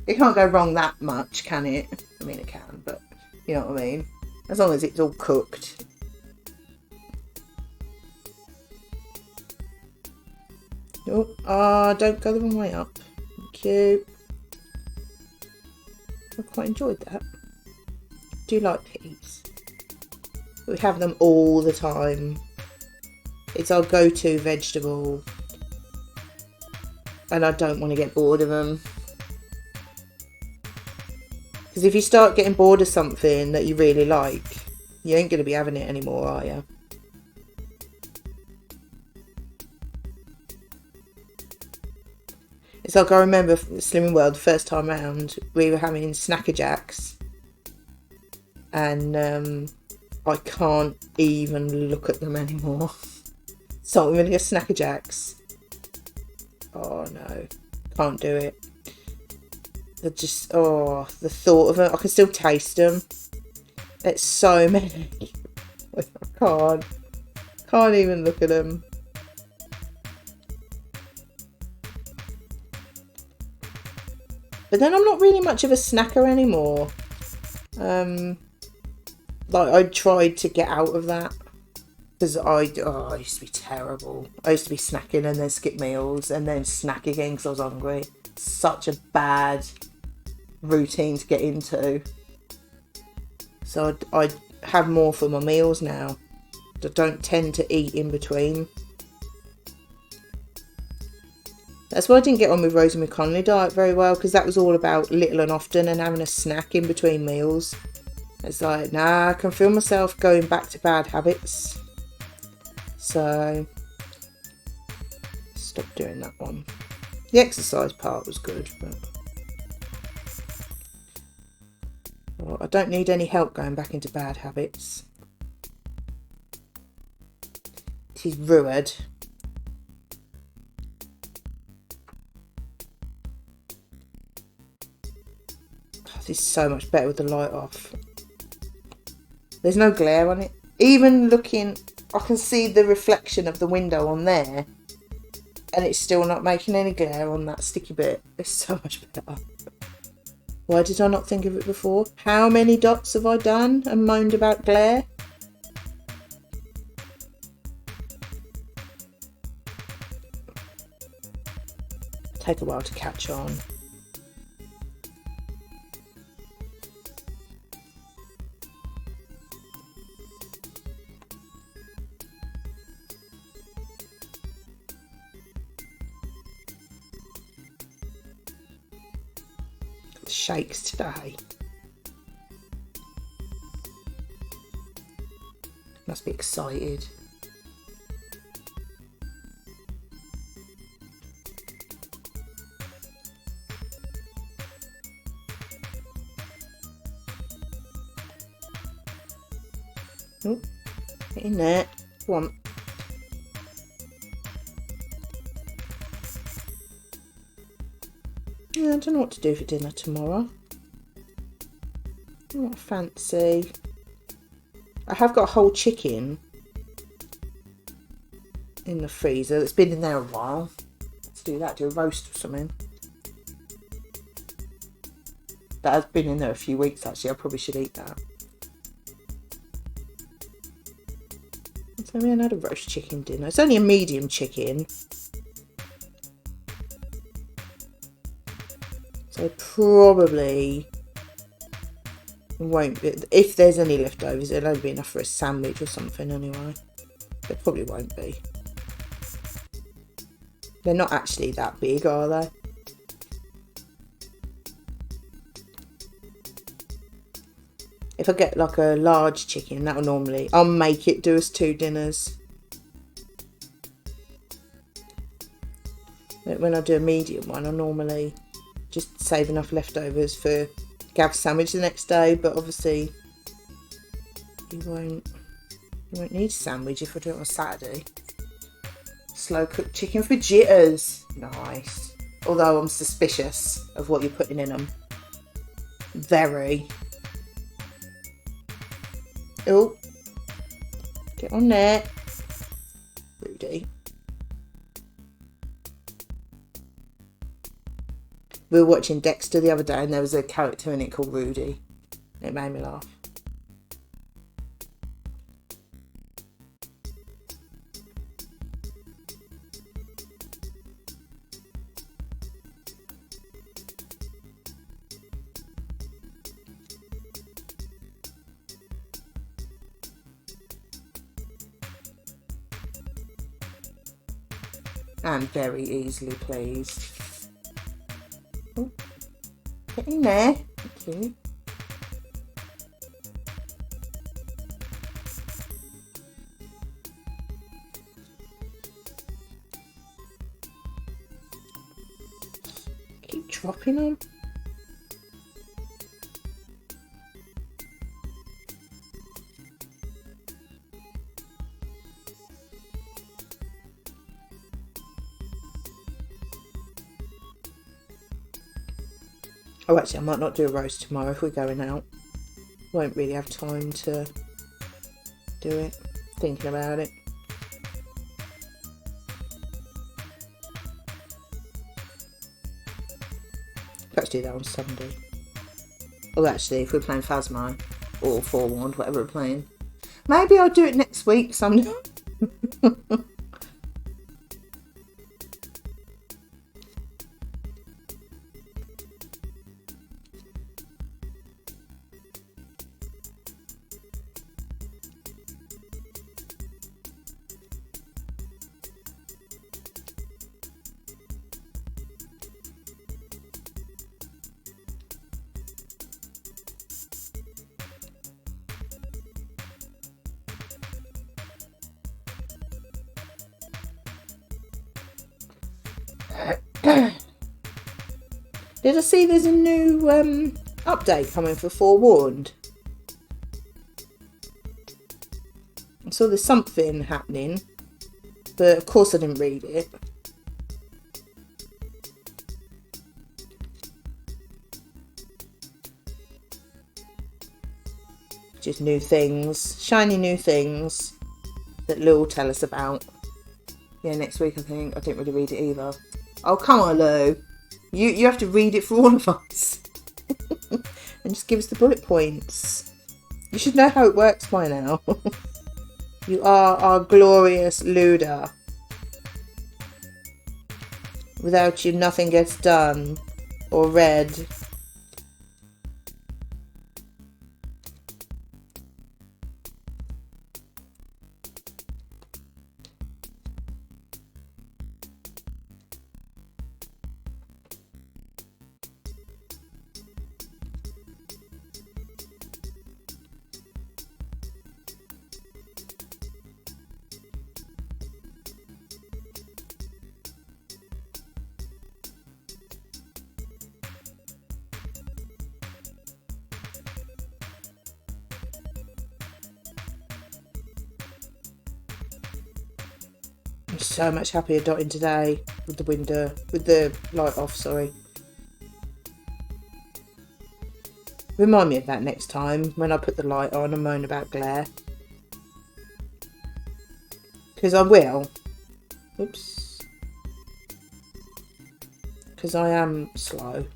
go wrong that much, can it? I mean, it can, but you know what I mean. As long as it's all cooked. Oh, don't go the wrong way up. Thank you. I quite enjoyed that. Do you like peas? We have them all the time. It's our go-to vegetable. And I don't want to get bored of them. Because if you start getting bored of something that you really like, you ain't going to be having it anymore, are you? It's like, I remember Slimming World, the first time round, we were having Snacker Jacks. And I can't even look at them anymore. So I'm going to get Snacker Jacks. Oh no, can't do it. They're just, oh, the thought of it. I can still taste them. It's so many. I can't even look at them. But then I'm not really much of a snacker anymore. Like, I tried to get out of that. Because I used to be terrible. I used to be snacking and then skip meals and then snack again because I was hungry. Such a bad routine to get into. So I have more for my meals now. I don't tend to eat in between. That's why I didn't get on with Rosemary Conley diet very well, because that was all about little and often and having a snack in between meals. It's like, nah, I can feel myself going back to bad habits. So, stop doing that one. The exercise part was good, but well, I don't need any help going back into bad habits. It is ruined. This is so much better with the light off. There's no glare on it. Even looking, I can see the reflection of the window on there, and it's still not making any glare on that sticky bit. It's so much better. Why did I not think of it before? How many dots have I done and moaned about glare? Take a while to catch on. Shakes today. Must be excited. Oh, get in there. Go on. Yeah, I don't know what to do for dinner tomorrow. Not fancy. I have got a whole chicken in the freezer that's been in there a while. Let's do that, do a roast or something. That has been in there a few weeks actually. I probably should eat that. So we had a roast chicken dinner. It's only a medium chicken. So probably won't be, if there's any leftovers, it'll only be enough for a sandwich or something anyway. It probably won't be. They're not actually that big, are they? If I get like a large chicken, that'll normally, I'll make it do us 2 dinners. But when I do a medium one, I normally just save enough leftovers for Gav's sandwich the next day. But obviously, you won't need a sandwich if I do it on Saturday. Slow cooked chicken for jitters. Nice. Although I'm suspicious of what you're putting in them. Very. Oh, get on there, Rudy. We were watching Dexter the other day and there was a character in it called Rudy. It made me laugh. And very easily, please. Oh, get in there. Thank you. Keep dropping them. Oh, actually, I might not do a roast tomorrow if we're going out. Won't really have time to do it. Thinking about it. Perhaps do that on Sunday. Oh, actually, if we're playing Phasmo or Forewarned, whatever we're playing, maybe I'll do it next week sometime. Did I see there's a new update coming for Forewarned? I saw there's something happening, but of course I didn't read it. Just new things, shiny new things that Lou will tell us about. Yeah, next week I think. I didn't really read it either. Oh, come on, Lou. You have to read it for all of us. And just give us the bullet points. You should know how it works by now. You are our glorious Luda. Without you, nothing gets done or read. So much happier dotting today with the light off, sorry. Remind me of that next time when I put the light on and moan about glare. Because I will. Oops. Because I am slow.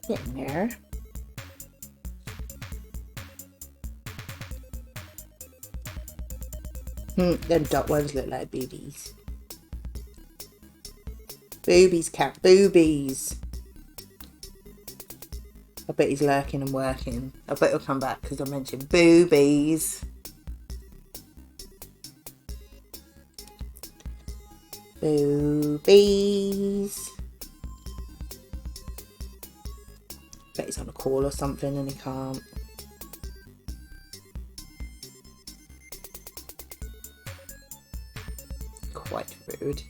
Getting there. Them dot ones look like boobies. Boobies, cat, boobies. I bet he's lurking and working. I bet he'll come back because I mentioned boobies. Boobies. Bet he's on a call or something and he can't. Quite rude.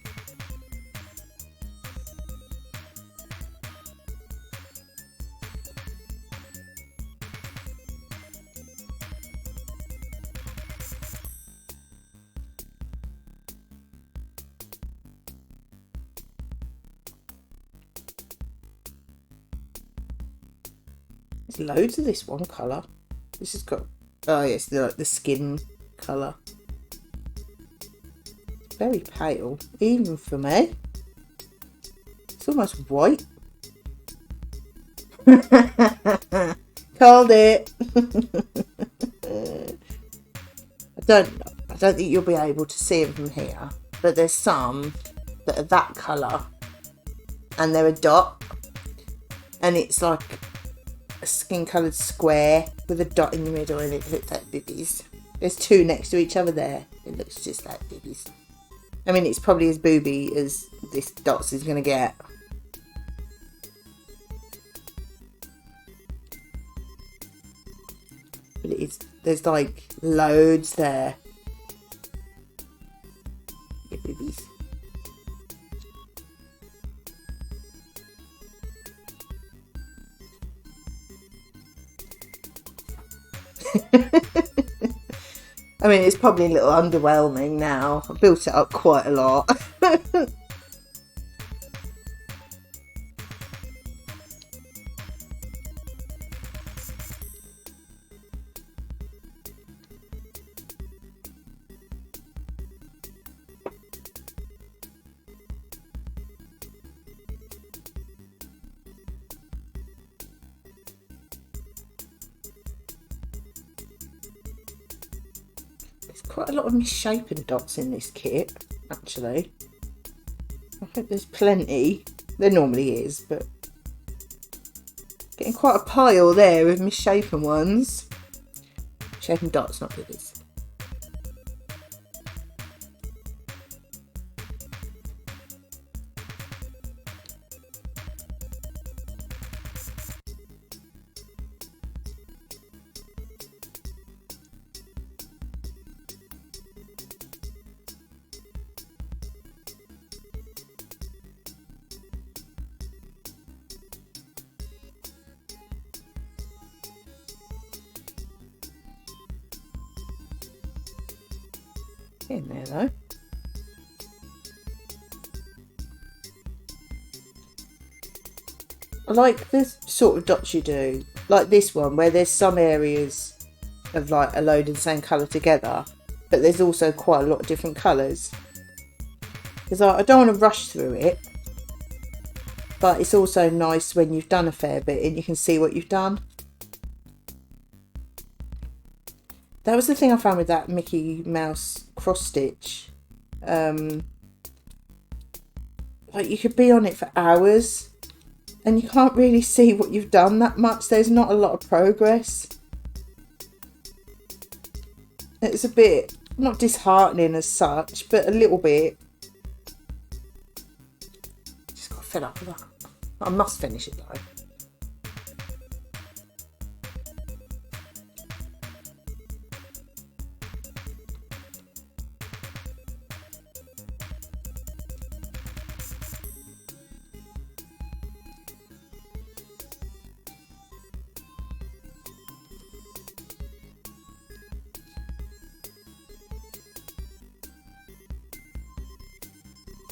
There's loads of this one colour. This has got, oh yes, the skin colour. Very pale, even for me. It's almost white. Called it. I don't think you'll be able to see them from here, but there's some that are that colour and they're a dot, and it's like a skin coloured square with a dot in the middle and it looks like boobies. There's two next to each other there. It looks just like boobies. I mean, it's probably as booby as this dots is going to get. But it is, there's like loads there. Get boobies. I mean, it's probably a little underwhelming now. I built it up quite a lot. Quite a lot of misshapen dots in this kit, actually. I think there's plenty. There normally is, but getting quite a pile there of misshapen ones. Misshapen dots, not boobies. In there though. I like this sort of dots you do, like this one where there's some areas of like a load of the same colour together, but there's also quite a lot of different colours. Because I don't want to rush through it, but it's also nice when you've done a fair bit and you can see what you've done. That was the thing I found with that Mickey Mouse cross stitch. Like you could be on it for hours and you can't really see what you've done that much. There's not a lot of progress. It's a bit, not disheartening as such, but a little bit. Just got fed up with that. I must finish it though.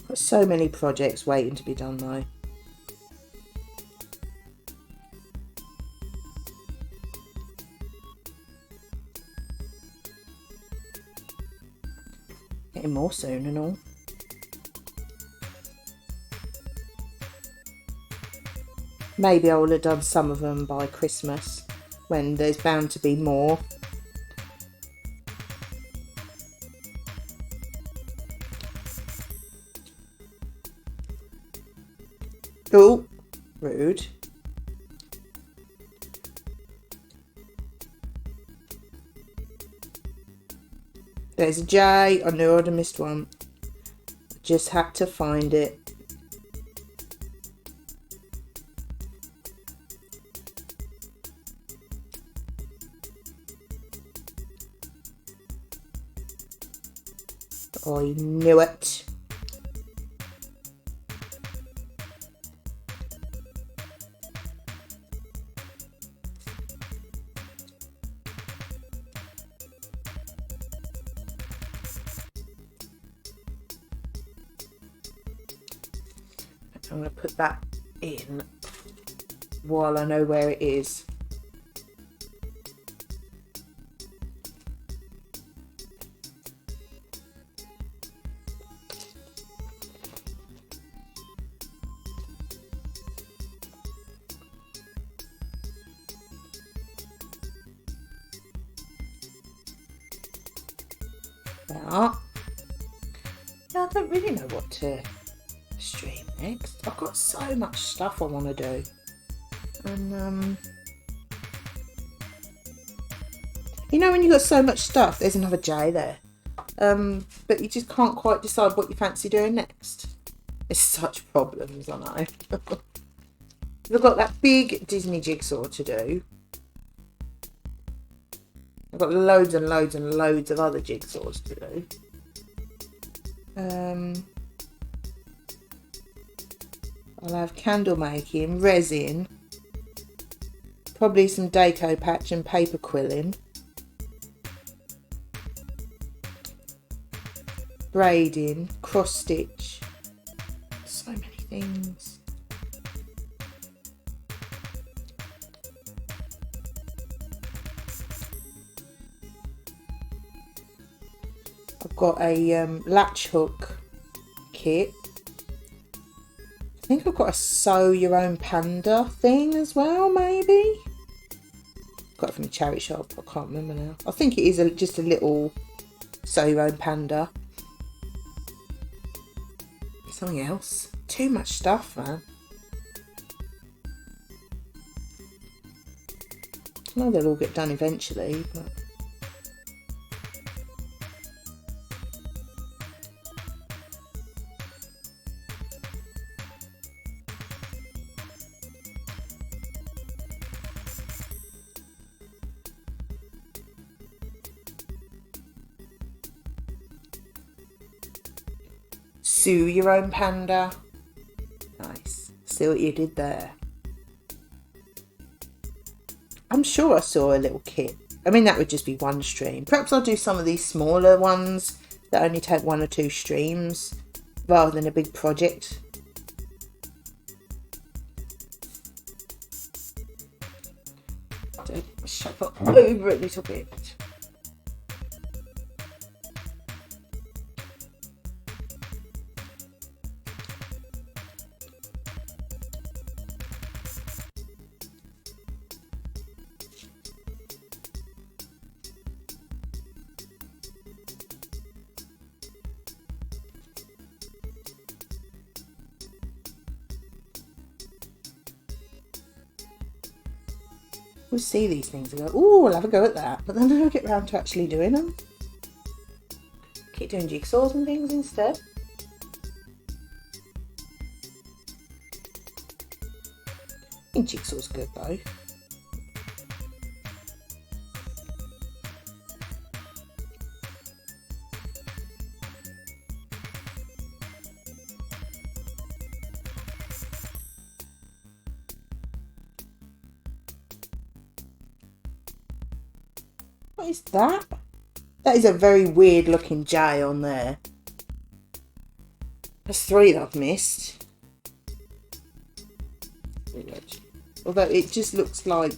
Got so many projects waiting to be done though. Getting more soon and all. Maybe I will have done some of them by Christmas, when there's bound to be more. Oh, rude. There's a J. I knew I'd have missed one. Just had to find it. I knew it. I'm going to put that in while I know where it is. Yeah, I don't really know what to stream next. I've got so much stuff I want to do, and you know when you've got so much stuff, there's another J there, but you just can't quite decide what you fancy doing next. It's such problems, I know. I've got that big Disney jigsaw to do. I've got loads and loads and loads of other jigsaws to do. I'll have candle making, resin, probably some deco patch and paper quilling, braiding, cross stitch, so many things. I've got a latch hook kit. I think I've got a sew your own panda thing as well, maybe. Got it from the charity shop, I can't remember now. I think it is just a little sew your own panda. Something else. Too much stuff, man. I know they'll all get done eventually, but... Sew your own panda. Nice. See what you did there. I'm sure I saw a little kit. I mean, that would just be one stream. Perhaps I'll do some of these smaller ones that only take 1 or 2 streams rather than a big project. Shove up over a little bit. We'll see these things and go, oh, I'll have a go at that. But then I'll get round to actually doing them. Keep doing jigsaws and things instead. I think jigsaw's good though. What is that? That is a very weird looking J on there. That's 3 that I've missed. Although it just looks like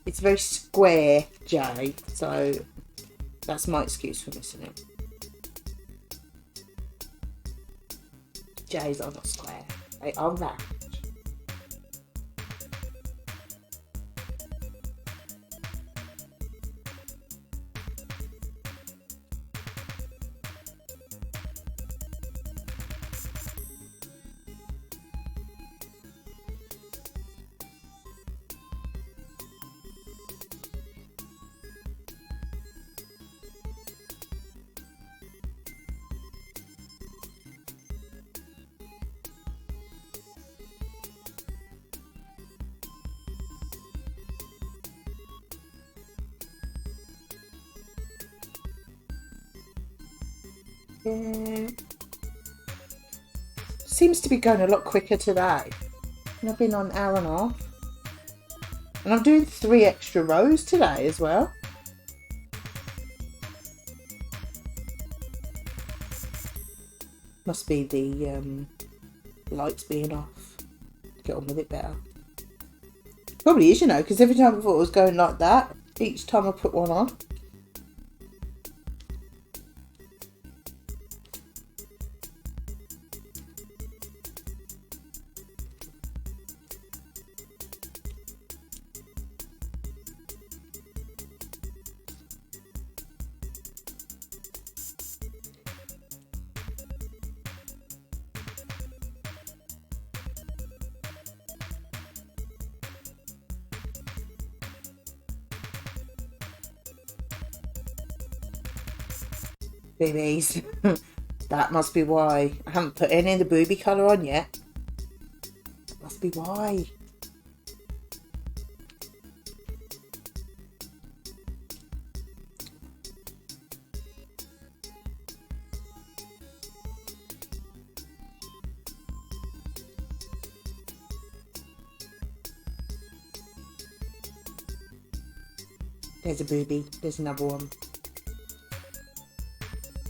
it's a very square J, so that's my excuse for missing it. J's are not square, they are round. Yeah. Seems to be going a lot quicker today. And I've been on an hour and a half. And I'm doing 3 extra rows today as well. Must be the lights being off. Get on with it better. Probably is, you know, because every time I thought it was going like that, each time I put one on. Boobies. That must be why. I haven't put any of the booby colour on yet. That must be why. There's a booby. There's another one.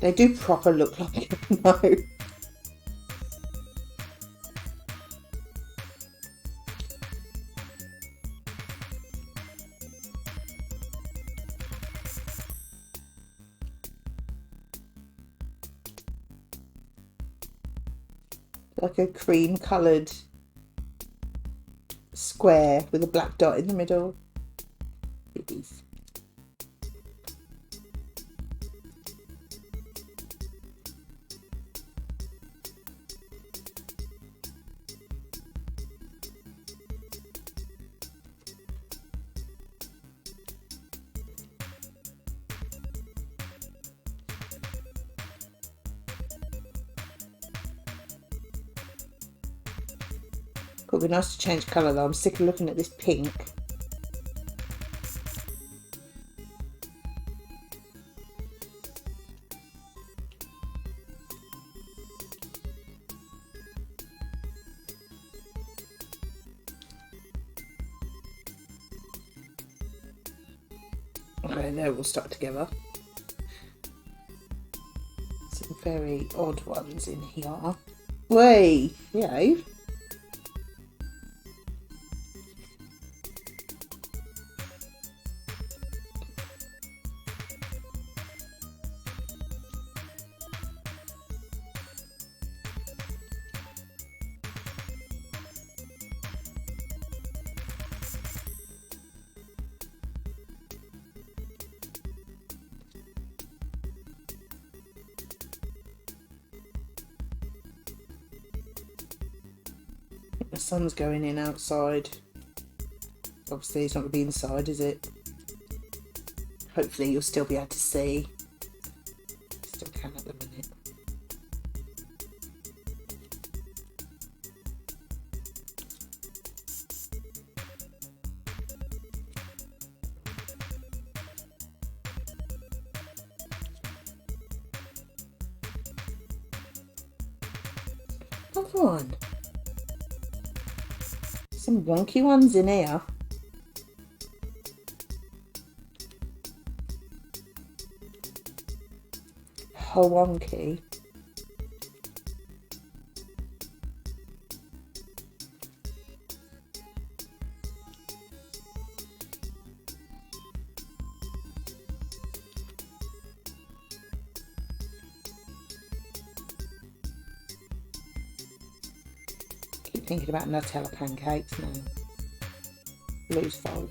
They do proper look like it, no. Like a cream coloured square with a black dot in the middle. Boobies. Could be nice to change colour though. I'm sick of looking at this pink. Okay, there we'll start together. Some very odd ones in here. Way, behave. The sun's going in outside. Obviously it's not going to be inside, is it? Hopefully you'll still be able to see. Still can at the minute. Come on. Some wonky ones in here. How wonky. Keep thinking about Nutella pancakes now. Loose fold.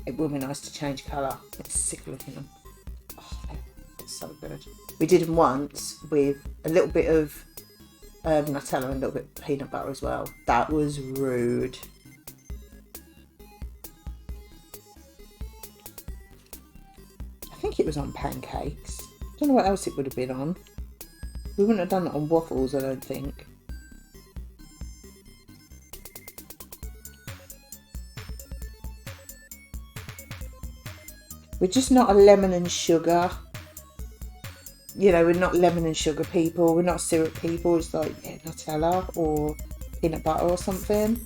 It will be nice to change colour. It's sick looking them. Oh, it's so good. We did them once with a little bit of Nutella and a little bit of peanut butter as well. That was rude. I think it was on pancakes. I don't know what else it would have been on. We wouldn't have done it on waffles, I don't think. We're just not a lemon and sugar. You know, we're not lemon and sugar people. We're not syrup people. It's like Nutella or peanut butter or something.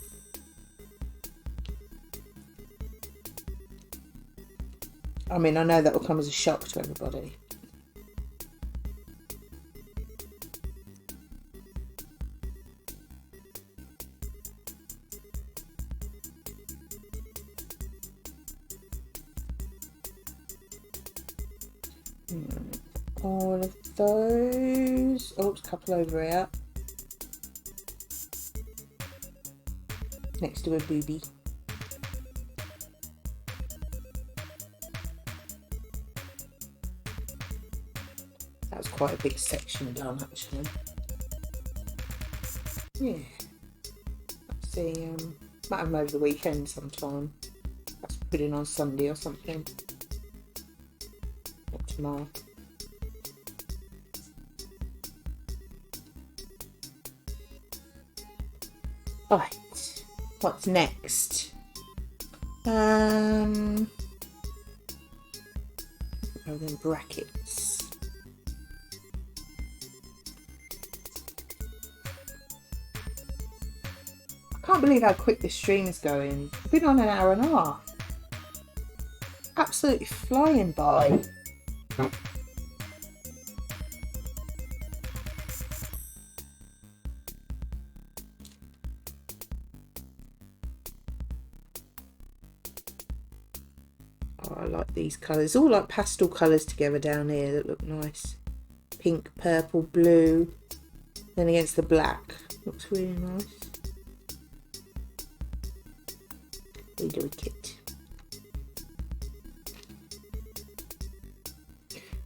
I mean, I know that will come as a shock to everybody. All of those. Oh, there's a couple over here. Next to a booby. That was quite a big section done, actually. Yeah. Let's see. Might have them over the weekend sometime. That's put in on Sunday or something. Or tomorrow. Right, what's next? Oh, then brackets. I can't believe how quick this stream is going. I've been on an hour and a half. Absolutely flying by. I like these colours. All like pastel colours together down here that look nice. Pink, purple, blue. Then against the black. Looks really nice. Really delicate.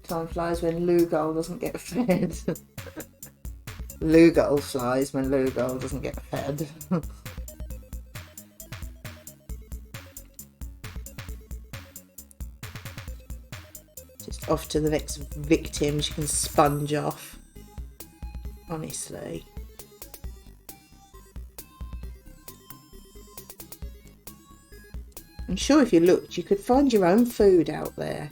Time flies when Lugal doesn't get fed. Lugal flies when Lugal doesn't get fed. Off to the next victim she can sponge off. Honestly. I'm sure if you looked you could find your own food out there.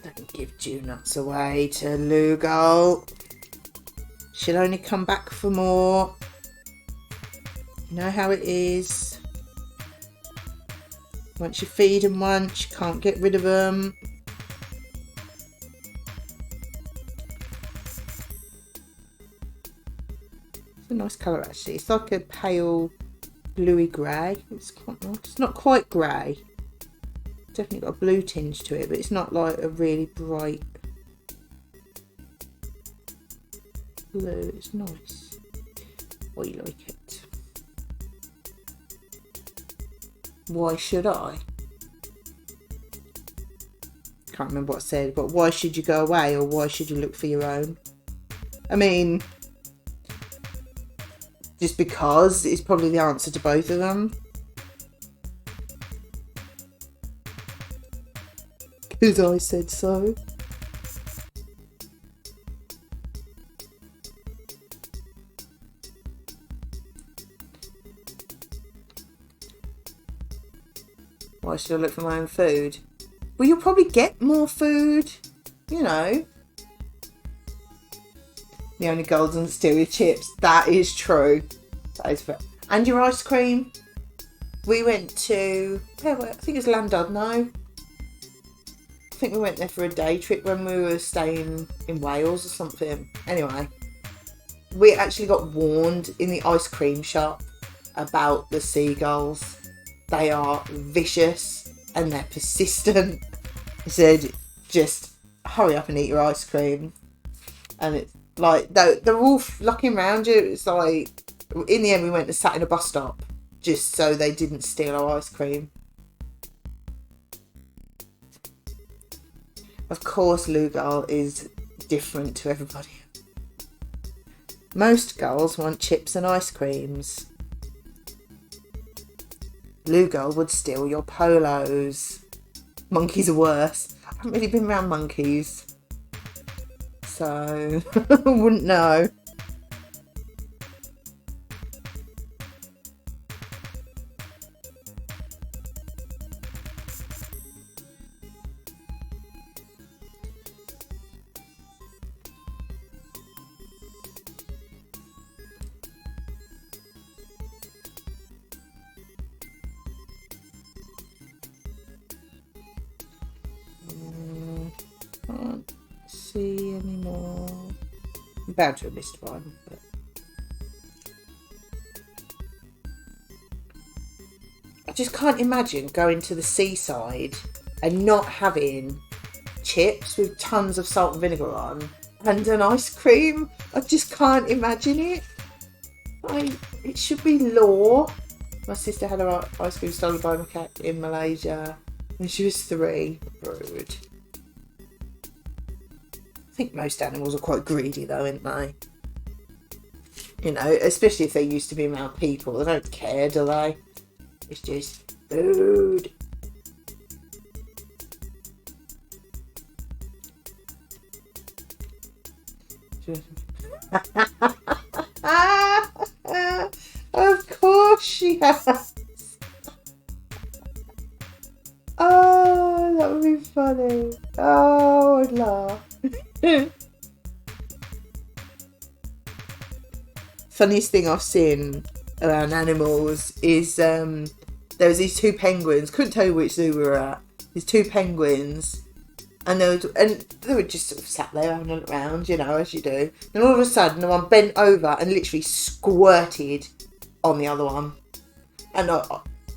Don't give Dew nuts away to Lugal. She'll only come back for more. You know how it is. Once you feed them once, you can't get rid of them. It's a nice colour actually. It's like a pale bluey grey. It's quite nice. It's not quite grey. Definitely got a blue tinge to it, but it's not like a really bright blue. It's nice. I like it. Why should I? Can't remember what I said, but why should you go away or why should you look for your own? I mean, just because is probably the answer to both of them. Because I said so. Why should I look for my own food? Well, you'll probably get more food, you know. The only golden still with chips. That is true. That is fair. And your ice cream. We went to, I think it's Llandudno. I think we went there for a day trip when we were staying in Wales or something. Anyway, we actually got warned in the ice cream shop about the seagulls. They are vicious and they're persistent. I said, just hurry up and eat your ice cream. And it's like, they're all flocking around you. It's like, in the end, we went and sat in a bus stop just so they didn't steal our ice cream. Of course, Lou Girl is different to everybody. Most girls want chips and ice creams. Lou Girl would steal your polos. Monkeys are worse. I haven't really been around monkeys, so I wouldn't know. Can't see anymore. I'm bound to have missed one, but I just can't imagine going to the seaside and not having chips with tons of salt and vinegar on and an ice cream. I just can't imagine it. Like, it should be law. My sister had her ice cream stolen by a cat in Malaysia when she was 3. Rude. I think most animals are quite greedy though, aren't they? You know, especially if they're used to being around people. They don't care, do they? It's just food. Of course she has. Oh, that would be funny. Oh, I'd laugh. Funniest thing I've seen around animals is there was these 2 penguins. Couldn't tell you which zoo we were at. These 2 penguins, and they were just sort of sat there having a look around, you know, as you do. Then all of a sudden, the one bent over and literally squirted on the other one. And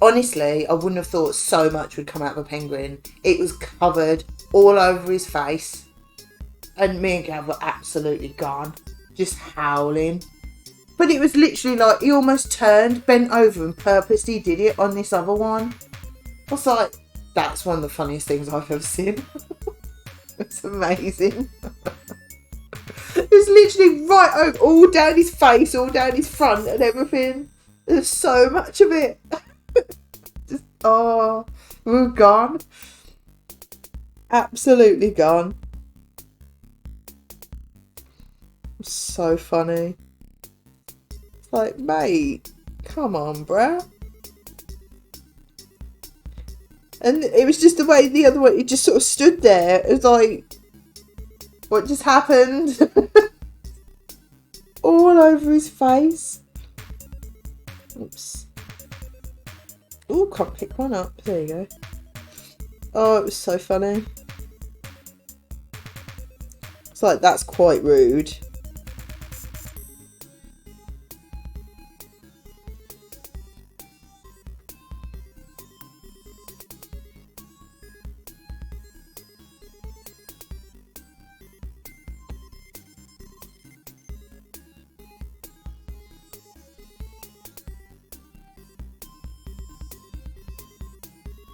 honestly, I wouldn't have thought so much would come out of a penguin. It was covered all over his face. And me and Gav were absolutely gone. Just howling. But it was literally like, he almost turned, bent over and purposely did it on this other one. I was like, that's one of the funniest things I've ever seen. It's amazing. It was literally right over, all down his face, all down his front and everything. There's so much of it. Just, oh, we were gone. Absolutely gone. So funny. It's like, mate, come on, bruh. And it was just the way the other one, he just sort of stood there. It was like, what just happened? All over his face. Oops. Oh, can't pick one up. There you go. Oh, it was so funny. It's like, that's quite rude.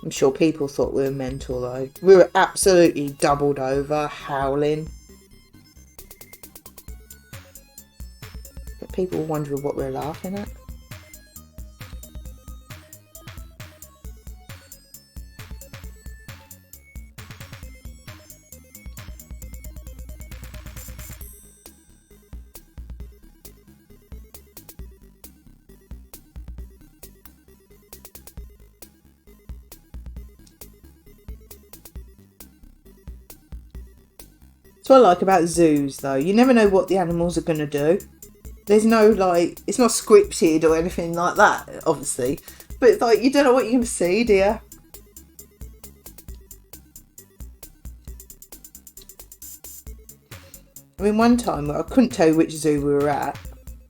I'm sure people thought we were mental though. We were absolutely doubled over, howling. But people were wondering what we were laughing at. That's what I like about zoos though. You never know what the animals are going to do. There's no like, it's not scripted or anything like that, obviously. But it's like, you don't know what you're going to see, do you? I mean, one time, I couldn't tell you which zoo we were at.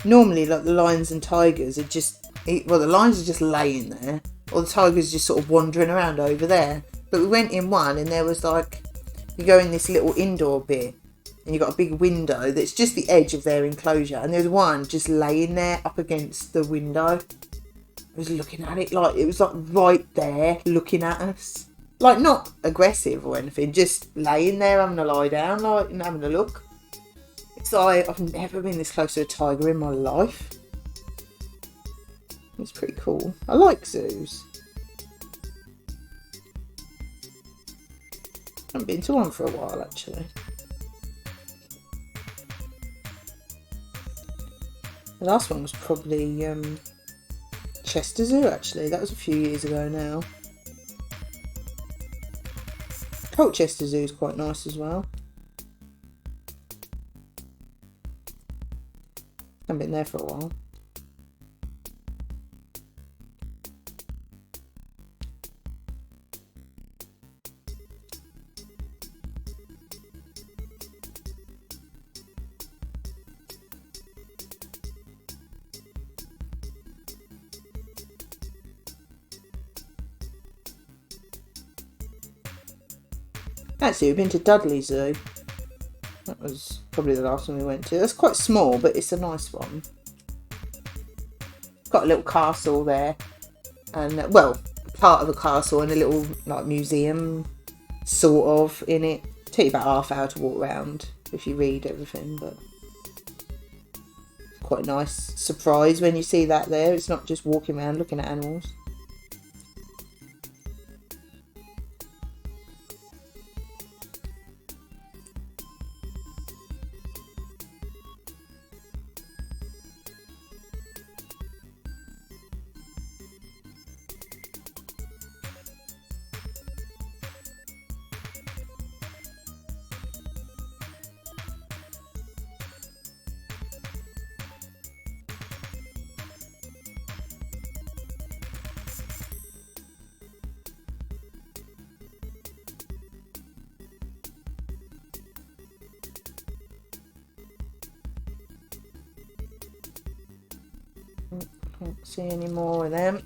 Normally, like the lions and tigers are just, well, the lions are just laying there. Or the tigers just sort of wandering around over there. But we went in one and there was like You go in this little indoor bit and you've got a big window that's just the edge of their enclosure, and there's one just laying there up against the window. I was looking at it like it was like right there looking at us. Like not aggressive or anything, just laying there having a lie down, like, and having a look. It's like I've never been this close to a tiger in my life. It's pretty cool. I like zoos. I haven't been to one for a while actually. The last one was probably Chester Zoo actually. That was a few years ago now. Colchester Zoo is quite nice as well. Haven't been there for a while. Actually, we've been to Dudley Zoo. That was probably the last one we went to. That's quite small, but it's a nice one. Got a little castle there. And, well, part of a castle and a little, like, museum, sort of, in it. Take you about half an hour to walk around if you read everything, but quite a nice surprise when you see that there. It's not just walking around looking at animals. Can't see any more of them.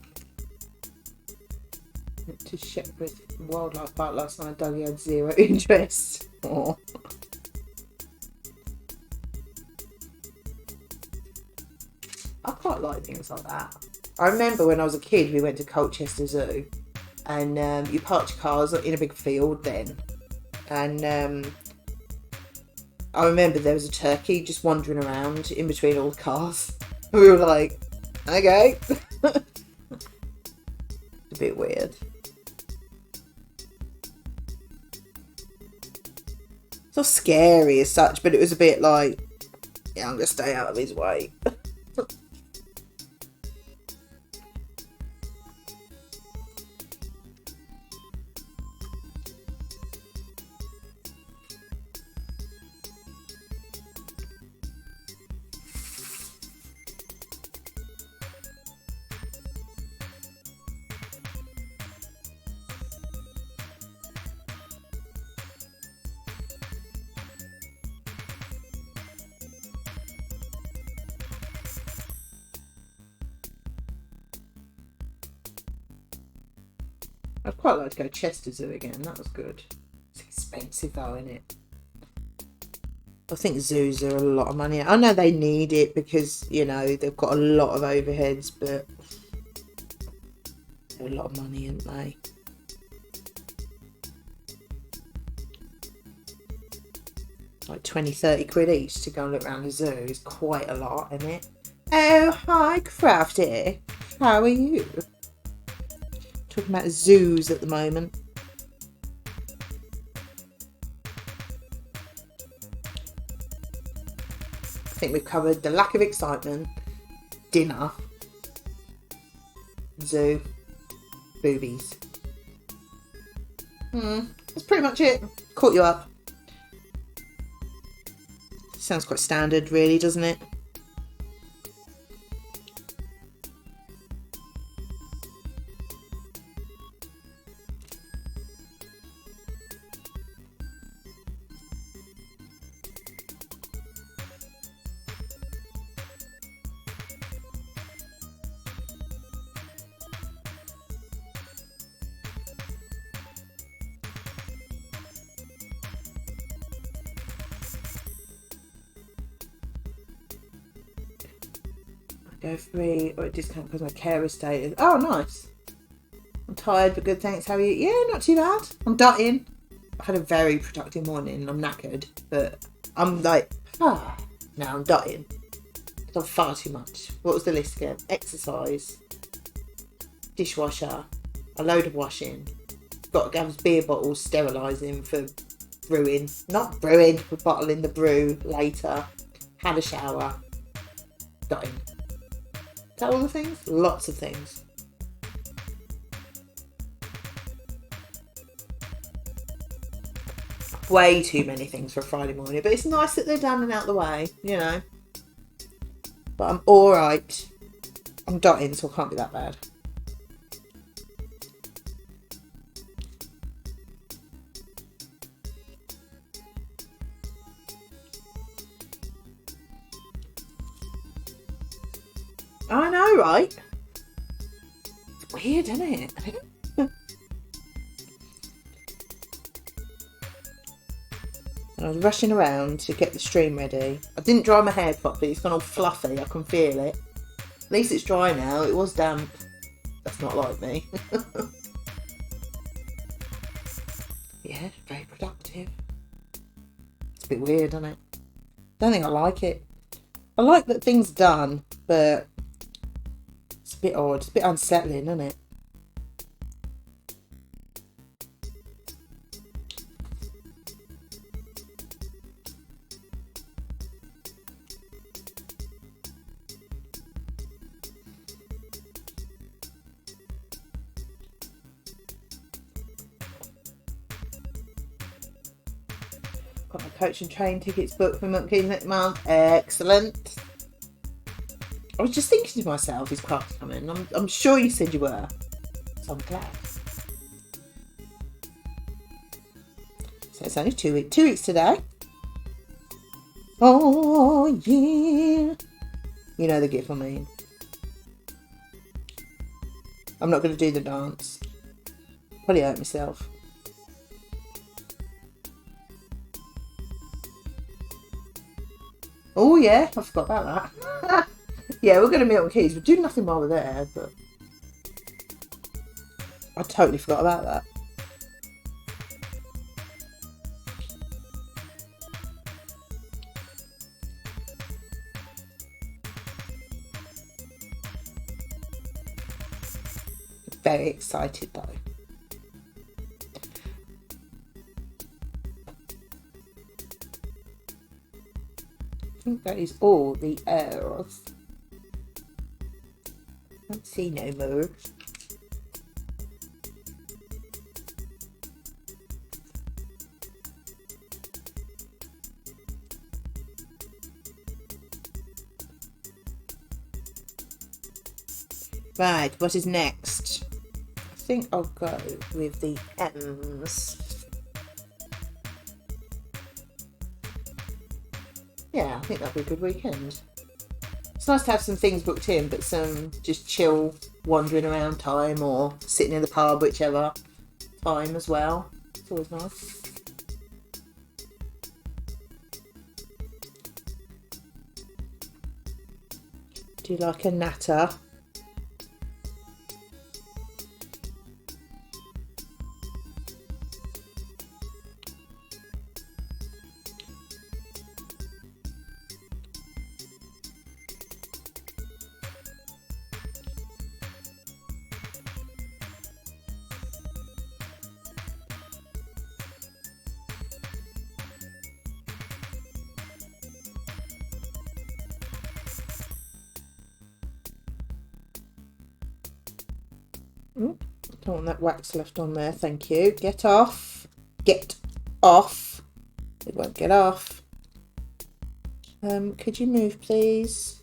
Went to Shepherd Wildlife Park last night. Dougie had zero interest. Oh. I quite like things like that. I remember when I was a kid, we went to Colchester Zoo, and you parked your cars in a big field then, and I remember there was a turkey just wandering around in between all the cars. We were like, okay. It's a bit weird. It's not scary as such, but it was a bit like, yeah, I'm going to stay out of his way. I'd quite like to go to Chester Zoo again. That was good. It's expensive though, isn't it? I think zoos are a lot of money. I know they need it because, you know, they've got a lot of overheads, but they're a lot of money, aren't they? Like 20-30 quid each to go and look around the zoo is quite a lot, isn't it? Oh, hi, Crafty. How are you? Talking about zoos at the moment. I think we've covered the lack of excitement, dinner, zoo, boobies. That's pretty much it. Caught you up. Sounds quite standard, really, doesn't it? Go free or a discount because my carer status. Oh, nice. I'm tired but good, thanks. How are you? Yeah, not too bad. I'm dying. I had a very productive morning and I'm knackered, but I'm like, now I'm dying. I've done far too much. What was the list again? Exercise, dishwasher, a load of washing. Got Gav's beer bottles sterilising for brewing. Not brewing, for bottling the brew later. Had a shower. Dying. Is that all the things? Lots of things. Way too many things for a Friday morning, but it's nice that they're done and out the way, you know. But I'm alright. I'm dying, so I can't be that bad. I know, right? It's weird, isn't it? And I was rushing around to get the stream ready. I didn't dry my hair properly. It's gone all fluffy. I can feel it. At least it's dry now. It was damp. That's not like me. Yeah, very productive. It's a bit weird, isn't it? Don't think I like it. I like that things are done, but it's a bit odd. It's a bit unsettling, isn't it? Got my coach and train tickets booked for Milton Keynes next month. Excellent. I was just thinking to myself, is Clark's coming? I'm sure you said you were. So I'm glad. So it's only 2 weeks. 2 weeks today. Oh, yeah. You know the gif I mean. I'm not going to do the dance. Probably hurt myself. Oh yeah, I forgot about that. Yeah, we're going to Milton Keynes. We're doing nothing while we're there, but I totally forgot about that. Very excited though. I think that is all the errors. Can't see no more. Right, what is next? I think I'll go with the M's. Yeah, I think that'll be a good weekend. It's nice to have some things booked in, but some just chill wandering around time or sitting in the pub, whichever time as well. It's always nice. Do you like a natter? Don't want that wax left on there, thank you. Get off. Get off. It won't get off. Could you move, please?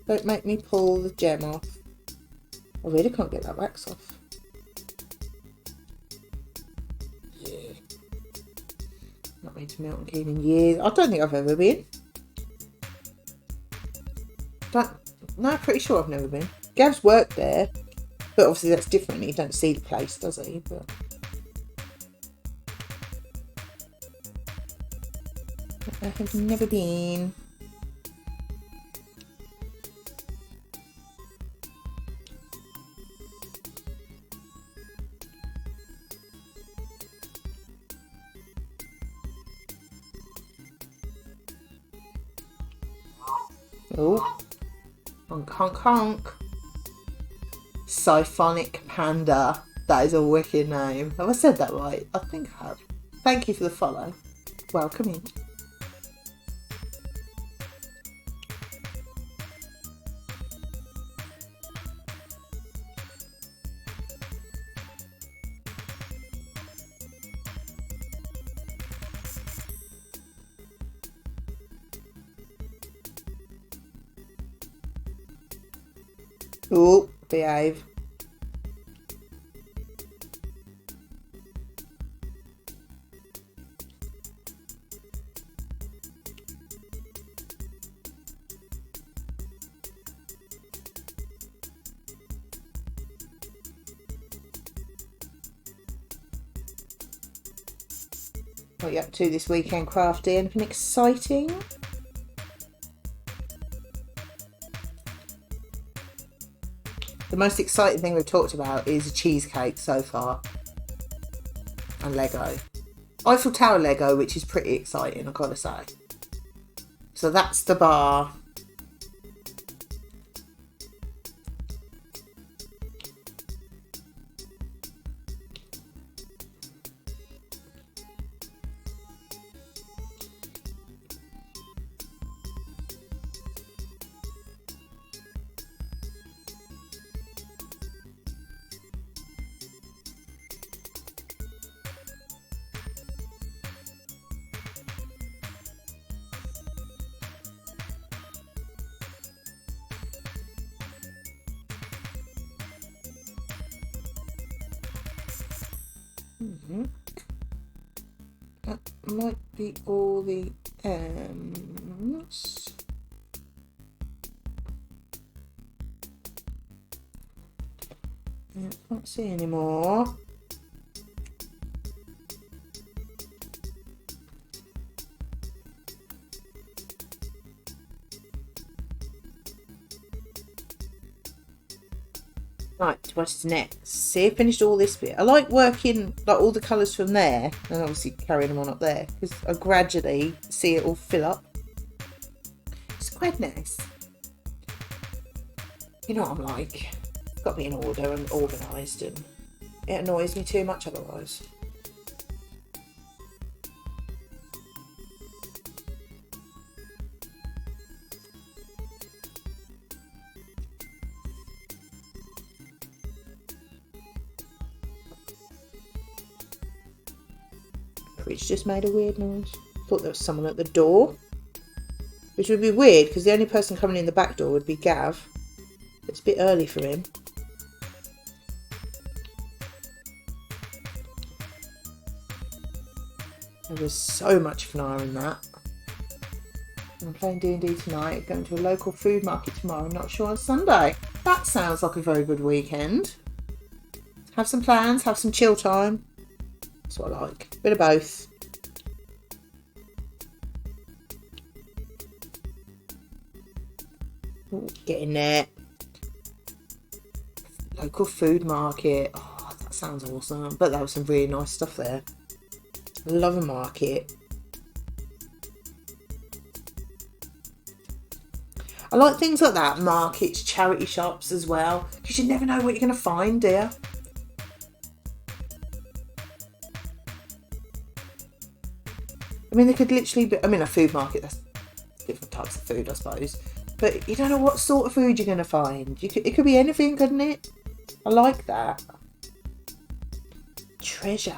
Don't make me pull the gem off. I really can't get that wax off. Yeah. Not been to Milton Keynes in years. I don't think I've ever been. No, pretty sure I've never been. Gav's worked there. But obviously that's different. You don't see the place, does he? But I have never been. Oh, honk, honk, honk. Siphonik Panda. That is a wicked name. Have I said that right? I think I have. Thank you for the follow. Welcome in. Oh, behave. What are you up to this weekend, Crafty? Anything exciting? The most exciting thing we've talked about is a cheesecake so far. And Lego. Eiffel Tower Lego, which is pretty exciting, I've got to say. So that's the bar. That might be all the M's. I can't see any more. Right, what is next? See, I finished all this bit. I like working like all the colours from there and obviously carrying them on up there because I gradually see it all fill up. It's quite nice. You know what I'm like. It's got to be in order and organised, and it annoys me too much otherwise. Fridge just made a weird noise. Thought there was someone at the door, which would be weird because the only person coming in the back door would be Gav. It's a bit early for him. There was so much fun in that. I'm playing D&D tonight, going to a local food market tomorrow, not sure on Sunday. That sounds like a very good weekend. Have some plans, have some chill time. That's what I like. Bit of both. Ooh, get in there. Local food market. Oh, that sounds awesome. But there was some really nice stuff there. Love a market. I like things like that. Markets, charity shops as well. Because you never know what you're going to find, dear. I mean, they could literally be... I mean, a food market, that's different types of food, I suppose. But you don't know what sort of food you're going to find. It could be anything, couldn't it? I like that. Treasure.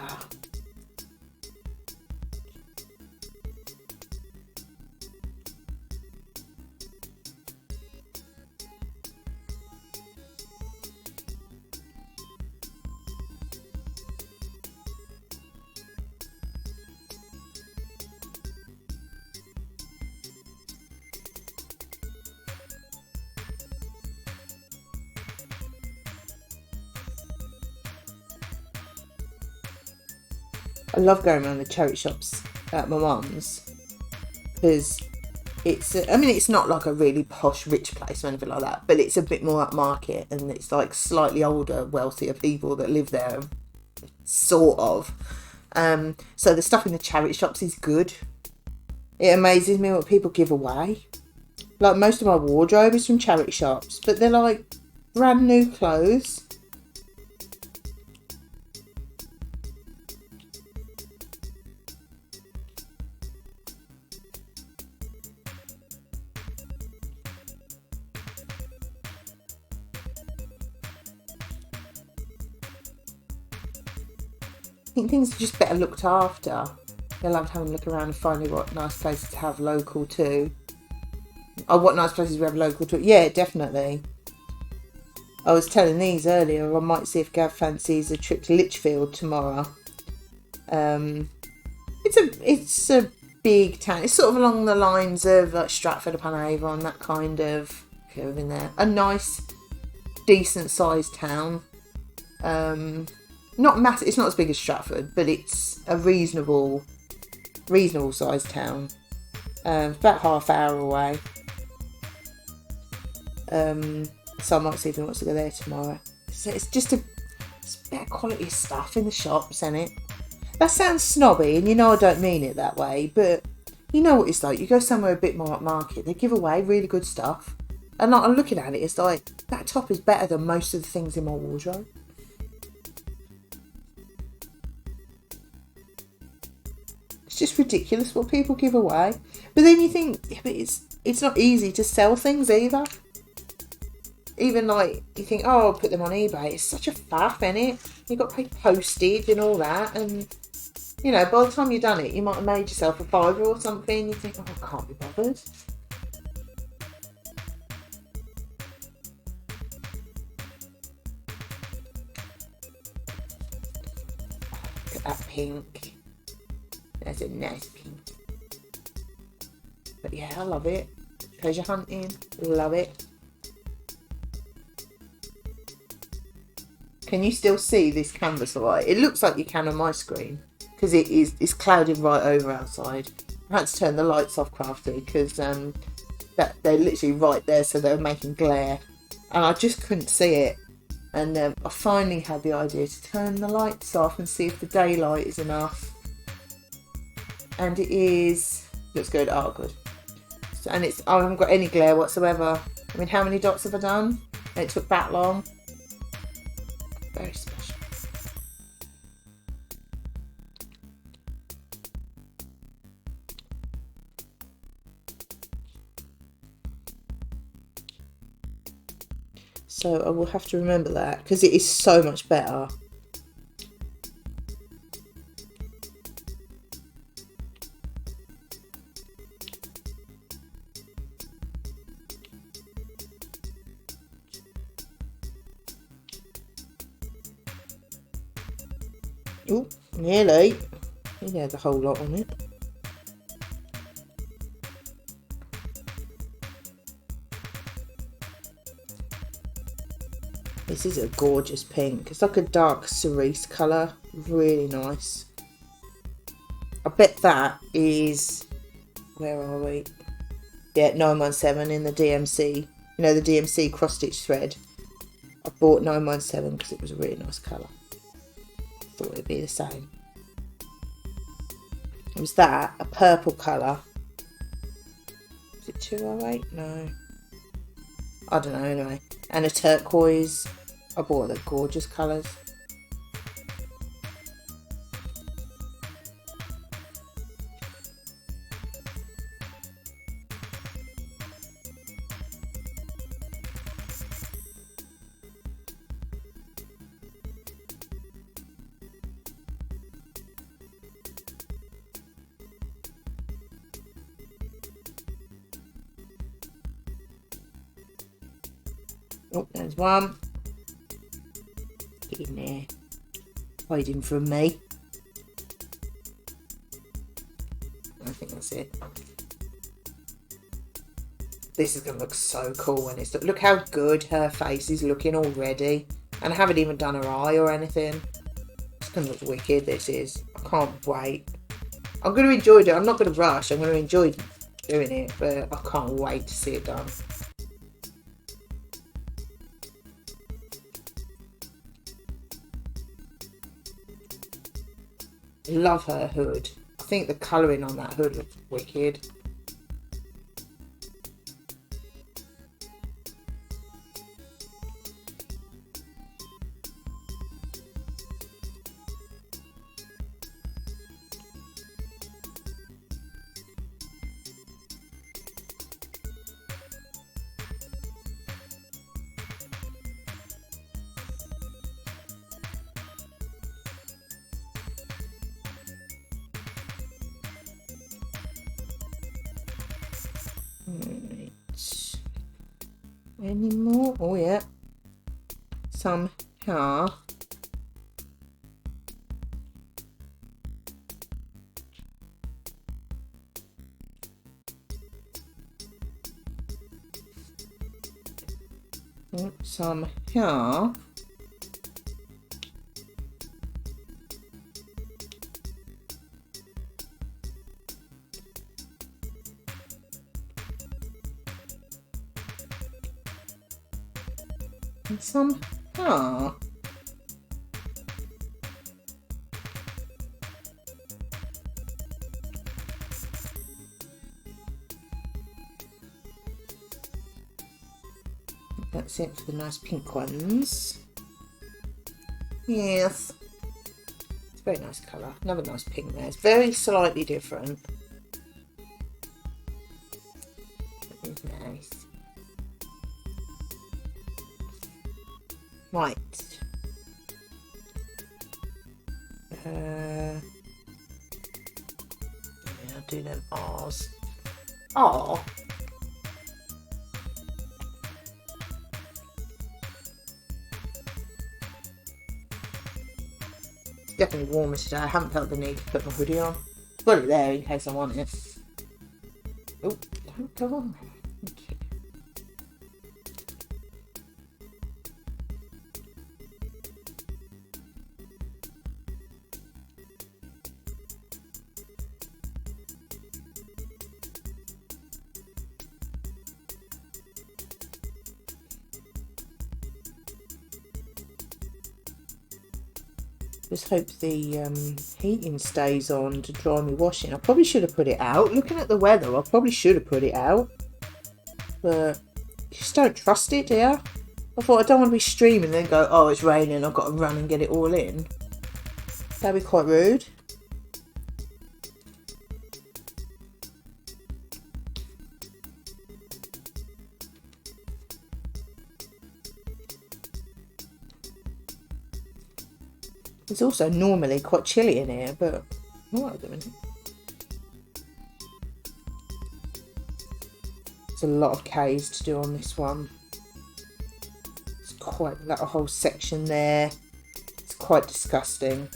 I love going around the charity shops at my mum's because it's, I mean, it's not like a really posh, rich place or anything like that, but it's a bit more upmarket and it's like slightly older, wealthier people that live there, sort of. So the stuff in the charity shops is good. It amazes me what people give away. Like, most of my wardrobe is from charity shops, but they're like brand new clothes. I think things are just better looked after. I love having a look around and finding what nice places to have local too. Oh, what nice places we have local too. Yeah, definitely. I was telling these earlier, I might see if Gav fancies a trip to Lichfield tomorrow. It's a big town. It's sort of along the lines of like Stratford upon Avon, that kind of curve in there. A nice, decent sized town. Not massive. It's not as big as Stratford, but it's a reasonable sized town. About half hour away. So I might see if he wants to go there tomorrow. So it's just it's better quality stuff in the shops, isn't it? That sounds snobby, and you know I don't mean it that way, but you know what it's like. You go somewhere a bit more upmarket, they give away really good stuff. And like, I'm looking at it, it's like, that top is better than most of the things in my wardrobe. It's just ridiculous what people give away. But then you think, yeah, but it's not easy to sell things either. Even like, you think, oh, I'll put them on eBay. It's such a faff, innit? You've got to pay postage and all that. And, you know, by the time you've done it, you might have made yourself a £5 or something. You think, oh, I can't be bothered. Look at that pink. That's a nice pink. But yeah, I love it. Treasure hunting. Love it. Can you still see this canvas light? It looks like you can on my screen because it's clouded right over outside. I had to turn the lights off, Crafty, because that they're literally right there, so they were making glare, and I just couldn't see it. And I finally had the idea to turn the lights off and see if the daylight is enough. And it is. Looks good. Oh, good. So, and I haven't got any glare whatsoever. I mean, how many dots have I done? And it took that long. Very special. So I will have to remember that because it is so much better. Oh, nearly. Nearly had the whole lot on it. This is a gorgeous pink. It's like a dark cerise colour. Really nice. I bet that is... Where are we? Yeah, 917 in the DMC. You know, the DMC cross-stitch thread. I bought 917 because it was a really nice colour. Thought it'd be the same. It was that, a purple colour. Is it 208? No. I don't know, anyway. And a turquoise. I bought the gorgeous colours. Oh, there's one. Get in there. Hiding from me. I think that's it. This is going to look so cool when it's... Look how good her face is looking already. And I haven't even done her eye or anything. It's going to look wicked, this is. I can't wait. I'm going to enjoy it. I'm not going to rush. I'm going to enjoy doing it. But I can't wait to see it done. Love her hood. I think the colouring on that hood looks wicked. Right. Any more? Oh yeah. Some here. Some here. And some here. That's it for the nice pink ones. Yes. It's a very nice colour. Another nice pink there. It's very slightly different. It's nice. Right. Yeah, I'll do them R's. Oh. Definitely warmer today. I haven't felt the need to put my hoodie on. Got it there in case I want it. Oh, don't go on there. Thank you. Just hope the heating stays on to dry me washing. I probably should have put it out. Looking at the weather, I probably should have put it out. But you just don't trust it, do you? I thought I don't want to be streaming and then go, oh, it's raining, I've got to run and get it all in. That'd be quite rude. It's also normally quite chilly in here, but not at the minute. There's a lot of K's to do on this one. It's quite like a whole section there. It's quite disgusting.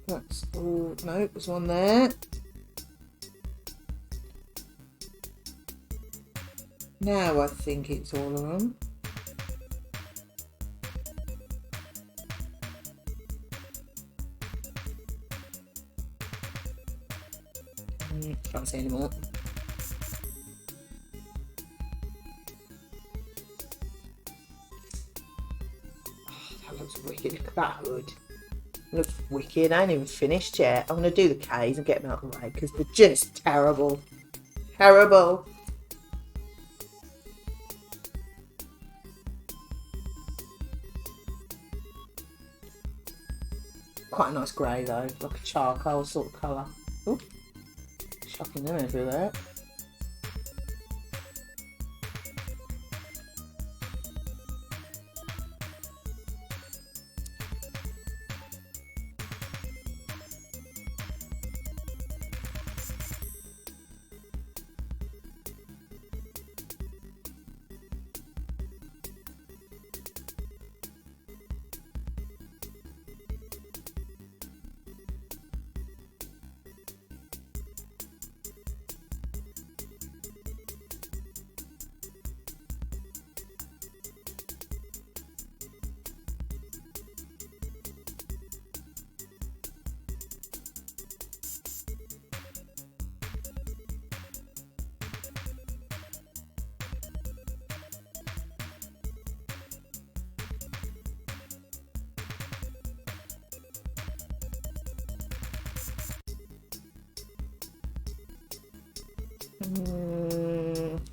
That's all. No, there's one there. Now I think it's all of them. Can't see anymore. Oh, that looks wicked. Look at that hood. Looks wicked. I ain't even finished yet. I'm going to do the K's and get them out of the way because they're just terrible. Terrible. Quite a nice grey though, like a charcoal sort of colour. Ooh, shocking them everywhere.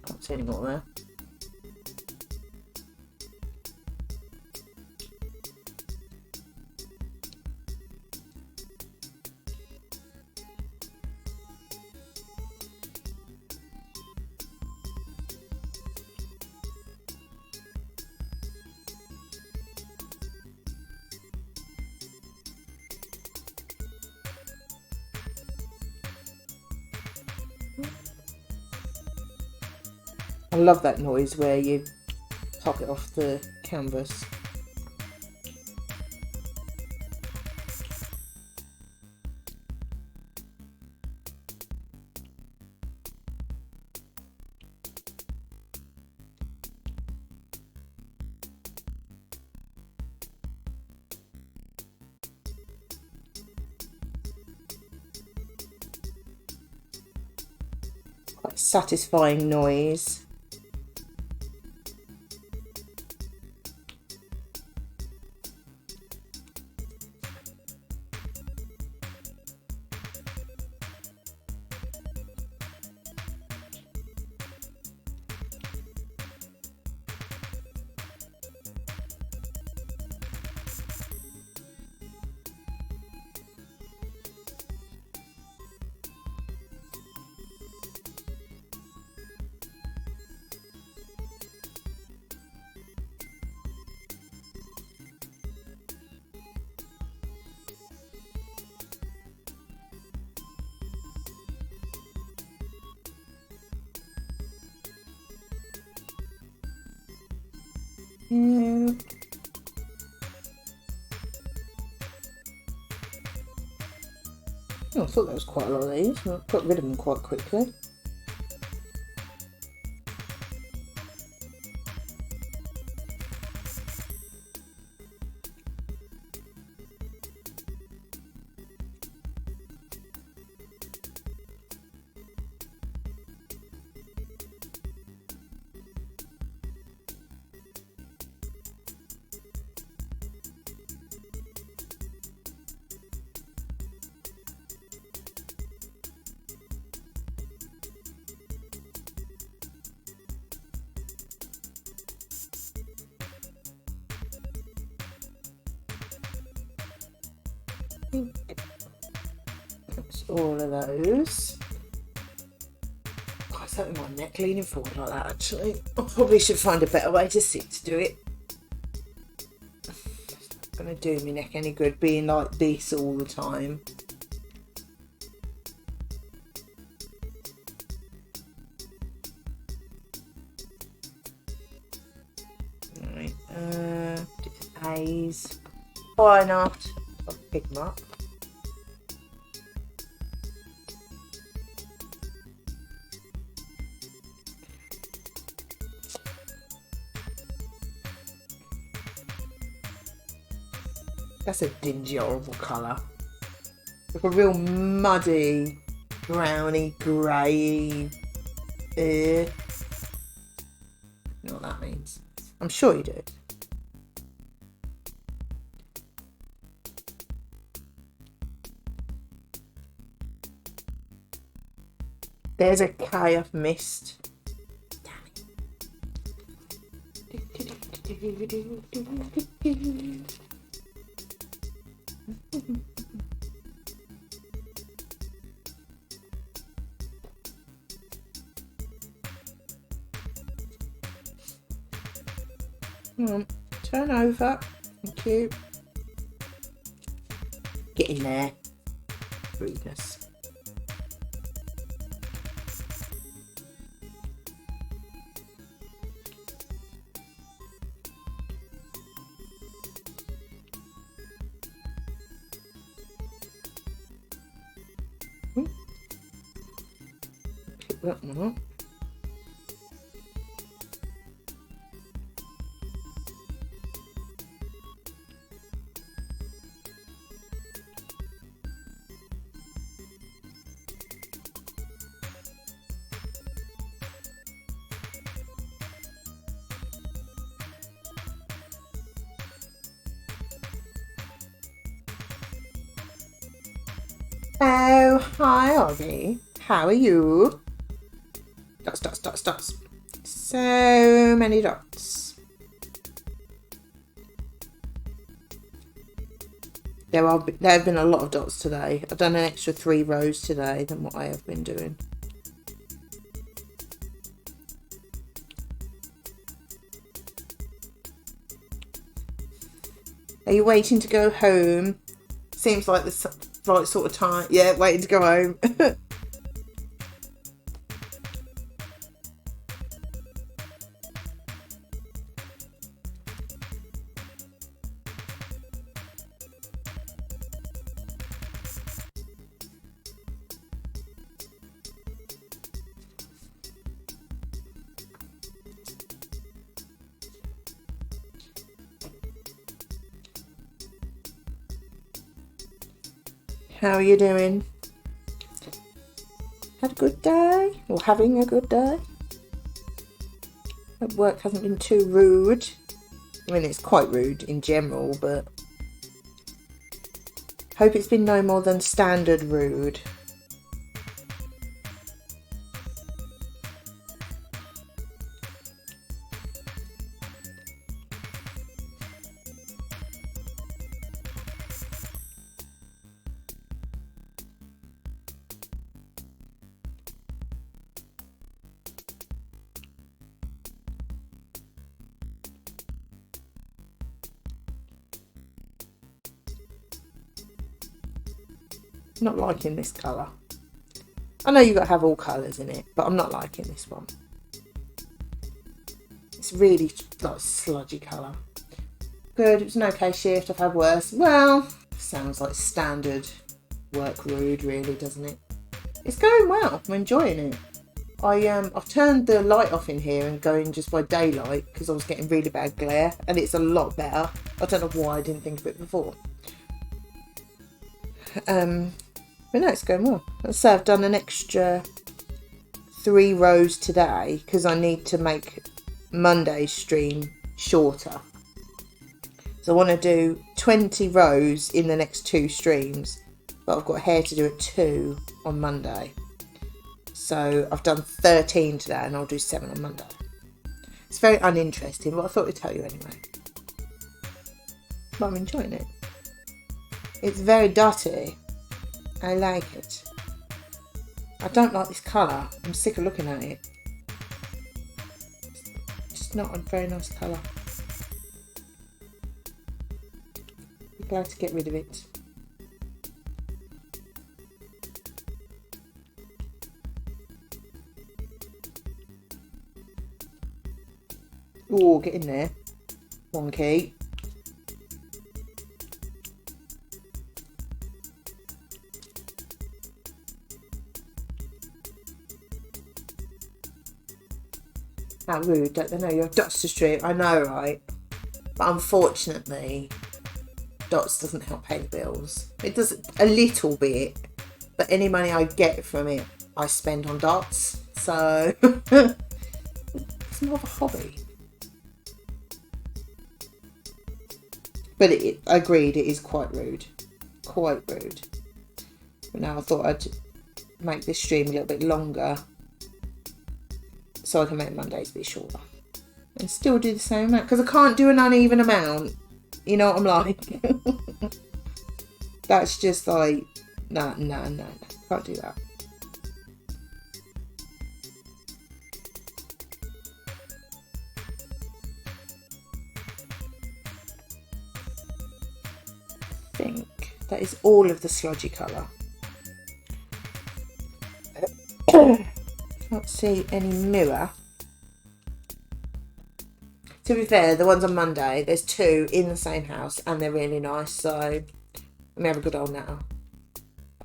Can't see any more there. I love that noise where you pop it off the canvas. Quite satisfying noise. Yeah. Oh, I thought that was quite a lot of these. I got rid of them quite quickly. That's all of those. What's that with my neck leaning forward like that actually? I probably should find a better way to sit to do it. It's not going to do my neck any good being like this all the time. Alright, A's. Why not? I'll pick them up. That's a dingy, horrible colour. Like a real muddy, browny, grey. You know what that means? I'm sure you do. There's a K I've missed. Turn over. Thank you. Get in there. Rudeness. Pick that one up. Oh, hi Ollie. How are you? dots, dots. So many dots. There have been a lot of dots today. I've done an extra 3 rows today than what I have been doing. Are you waiting to go home? Seems like the right sort of time. Yeah, waiting to go home. How are you doing? Had a good day? Or having a good day? Hope work hasn't been too rude. I mean, it's quite rude in general, but hope it's been no more than standard rude. Not liking this colour. I know you've got to have all colours in it, but I'm not liking this one. It's really like sludgy colour. Good, it was an okay shift. I've had worse. Well, sounds like standard work rude, really, doesn't it? It's going well. I'm enjoying it. I've turned the light off in here and going just by daylight because I was getting really bad glare, and it's a lot better. I don't know why I didn't think of it before. But no, it's going well. Let's say I've done an extra 3 rows today because I need to make Monday's stream shorter. So I want to do 20 rows in the next 2 streams, but I've got hair to do at 2 on Monday. So I've done 13 today and I'll do 7 on Monday. It's very uninteresting, but I thought I'd tell you anyway. But I'm enjoying it. It's very dotty. I like it. I don't like this colour. I'm sick of looking at it. It's not a very nice colour. I'm glad to get rid of it. Oh, get in there. Wonky. How rude, don't they know you're Dots to stream? I know, right? But unfortunately, Dots doesn't help pay the bills. It does a little bit, but any money I get from it, I spend on Dots. So, it's more of a hobby. But I agreed, it is quite rude. Quite rude. But now I thought I'd make this stream a little bit longer, so I can make Mondays a bit shorter and still do the same amount, because I can't do an uneven amount. You know what I'm like? That's just like, no, can't do that. I think that is all of the sludgy colour. Can't see any mirror. To be fair, the ones on Monday, there's 2 in the same house and they're really nice, so let me have a good old natter.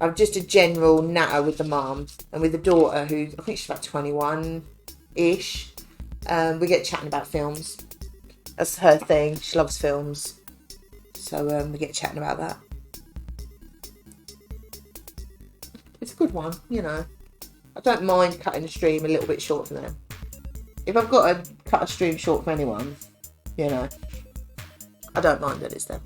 I'm just a general natter with the mum and with the daughter, who I think she's about 21-ish. We get chatting about films. That's her thing. She loves films. So we get chatting about that. It's a good one, you know. I don't mind cutting the stream a little bit short for them. If I've got to cut a stream short for anyone, you know, I don't mind that it's them.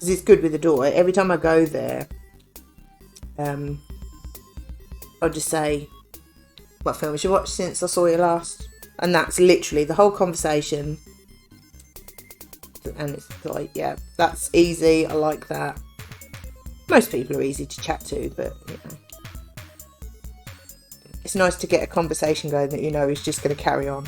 because it's good with the door. Every time I go there, I'll just say, what film have you watched since I saw you last? And that's literally the whole conversation. And it's like, yeah, that's easy. I like that. Most people are easy to chat to, but you know, it's nice to get a conversation going that you know is just going to carry on.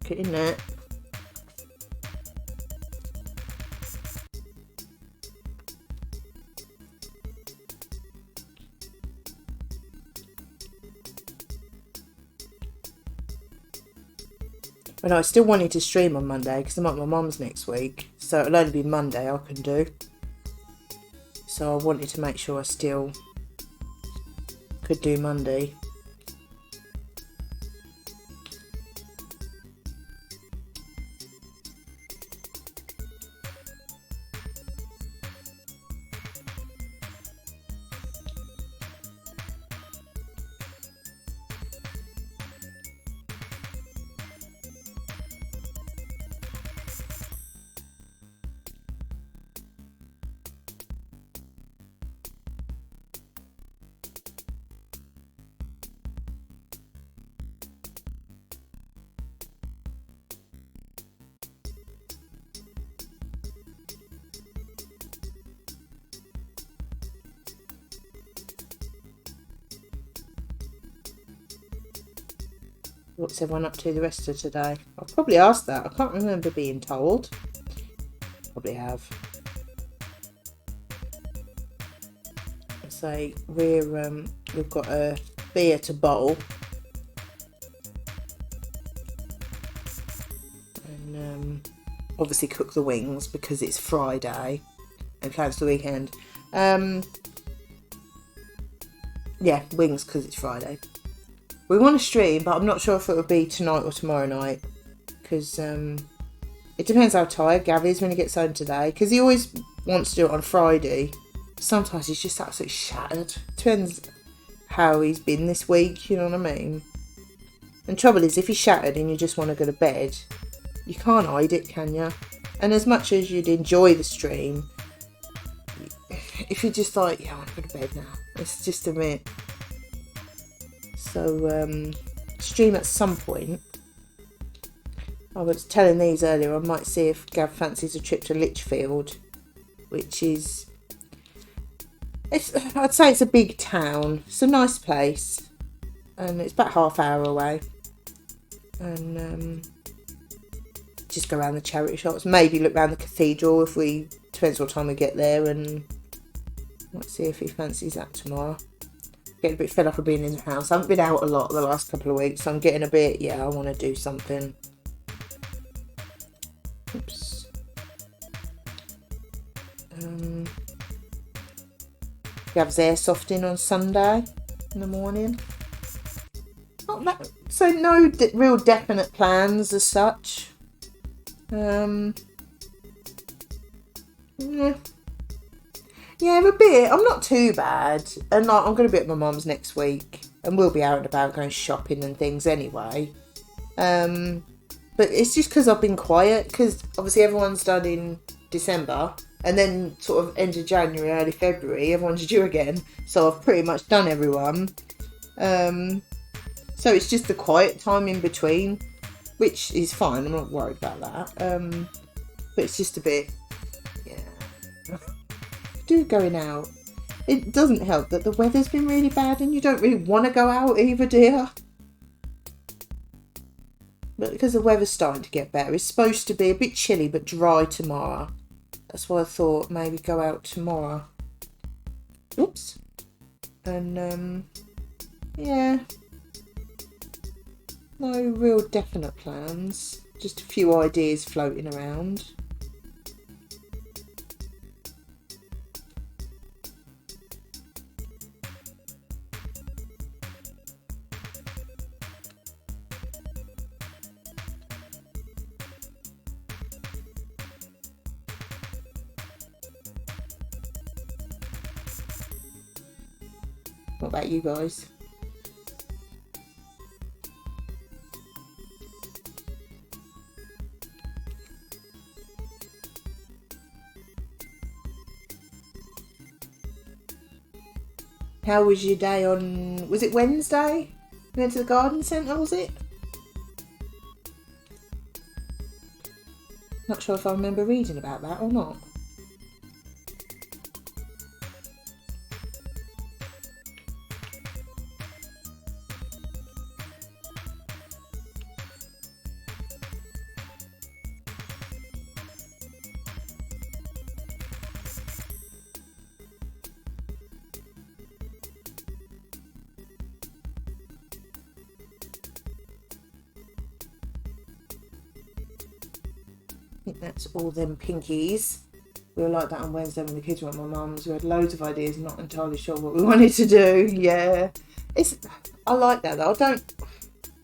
Get in there. But I still wanted to stream on Monday because I'm at my mum's next week, so it'll only be Monday I can do. So I wanted to make sure I still could do Monday. What's everyone up to the rest of today? I'll probably ask that. I can't remember being told. Probably have. So we've got a beer to bowl, and obviously cook the wings because it's Friday and plans for the weekend. Yeah, wings because it's Friday. We want to stream, but I'm not sure if it would be tonight or tomorrow night. Because it depends how tired Gav is when he gets home today. Because he always wants to do it on Friday. Sometimes he's just absolutely shattered. Depends how he's been this week, you know what I mean? And trouble is, if he's shattered and you just want to go to bed, you can't hide it, can you? And as much as you'd enjoy the stream, if you're just like, yeah, I want to go to bed now. It's just a bit... So, stream at some point. I was telling these earlier, I might see if Gav fancies a trip to Lichfield, which is, I'd say it's a big town. It's a nice place, and it's about half-hour away. And just go around the charity shops, maybe look around the cathedral if we, depends what time we get there, and might see if he fancies that tomorrow. Getting a bit fed up of being in the house. I haven't been out a lot the last couple of weeks, so I'm getting a bit, yeah, I want to do something. Oops. Gav's airsofting on Sunday in the morning. Not that, so no real definite plans as such. Yeah. Yeah, a bit. I'm not too bad. And like, I'm going to be at my mum's next week. And we'll be out and about going shopping and things anyway. But it's just because I've been quiet. Because obviously everyone's done in December. And then sort of end of January, early February, everyone's due again. So I've pretty much done everyone. So it's just the quiet time in between. Which is fine. I'm not worried about that. But it's just a bit... Yeah... going out. It doesn't help that the weather's been really bad and you don't really want to go out either, dear. But because the weather's starting to get better, it's supposed to be a bit chilly but dry tomorrow. That's why I thought maybe go out tomorrow. Oops. And yeah, no real definite plans, just a few ideas floating around. What about you guys? How was your day on, was it Wednesday? You went to the garden centre, was it? Not sure if I remember reading about that or not. I think that's all them pinkies. We were like that on Wednesday when the kids were at my mum's. We had loads of ideas, not entirely sure what we wanted to do. Yeah, I like that though.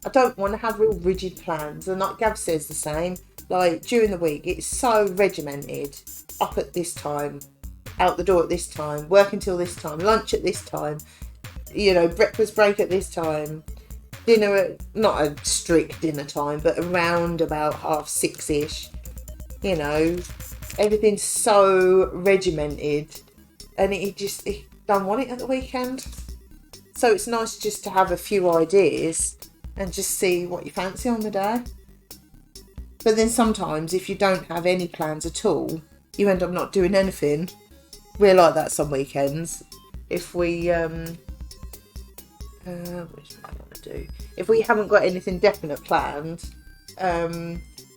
I don't want to have real rigid plans, and like Gav says the same. Like during the week, it's so regimented. Up at this time, out the door at this time, work until this time, lunch at this time. You know, breakfast break at this time. Dinner at, not a strict dinner time, but around about 6:30ish. You know, everything's so regimented, and it don't want it at the weekend. So it's nice just to have a few ideas and just see what you fancy on the day. But then sometimes if you don't have any plans at all, you end up not doing anything. We're like that some weekends. If we what do I want to do? If we haven't got anything definite planned,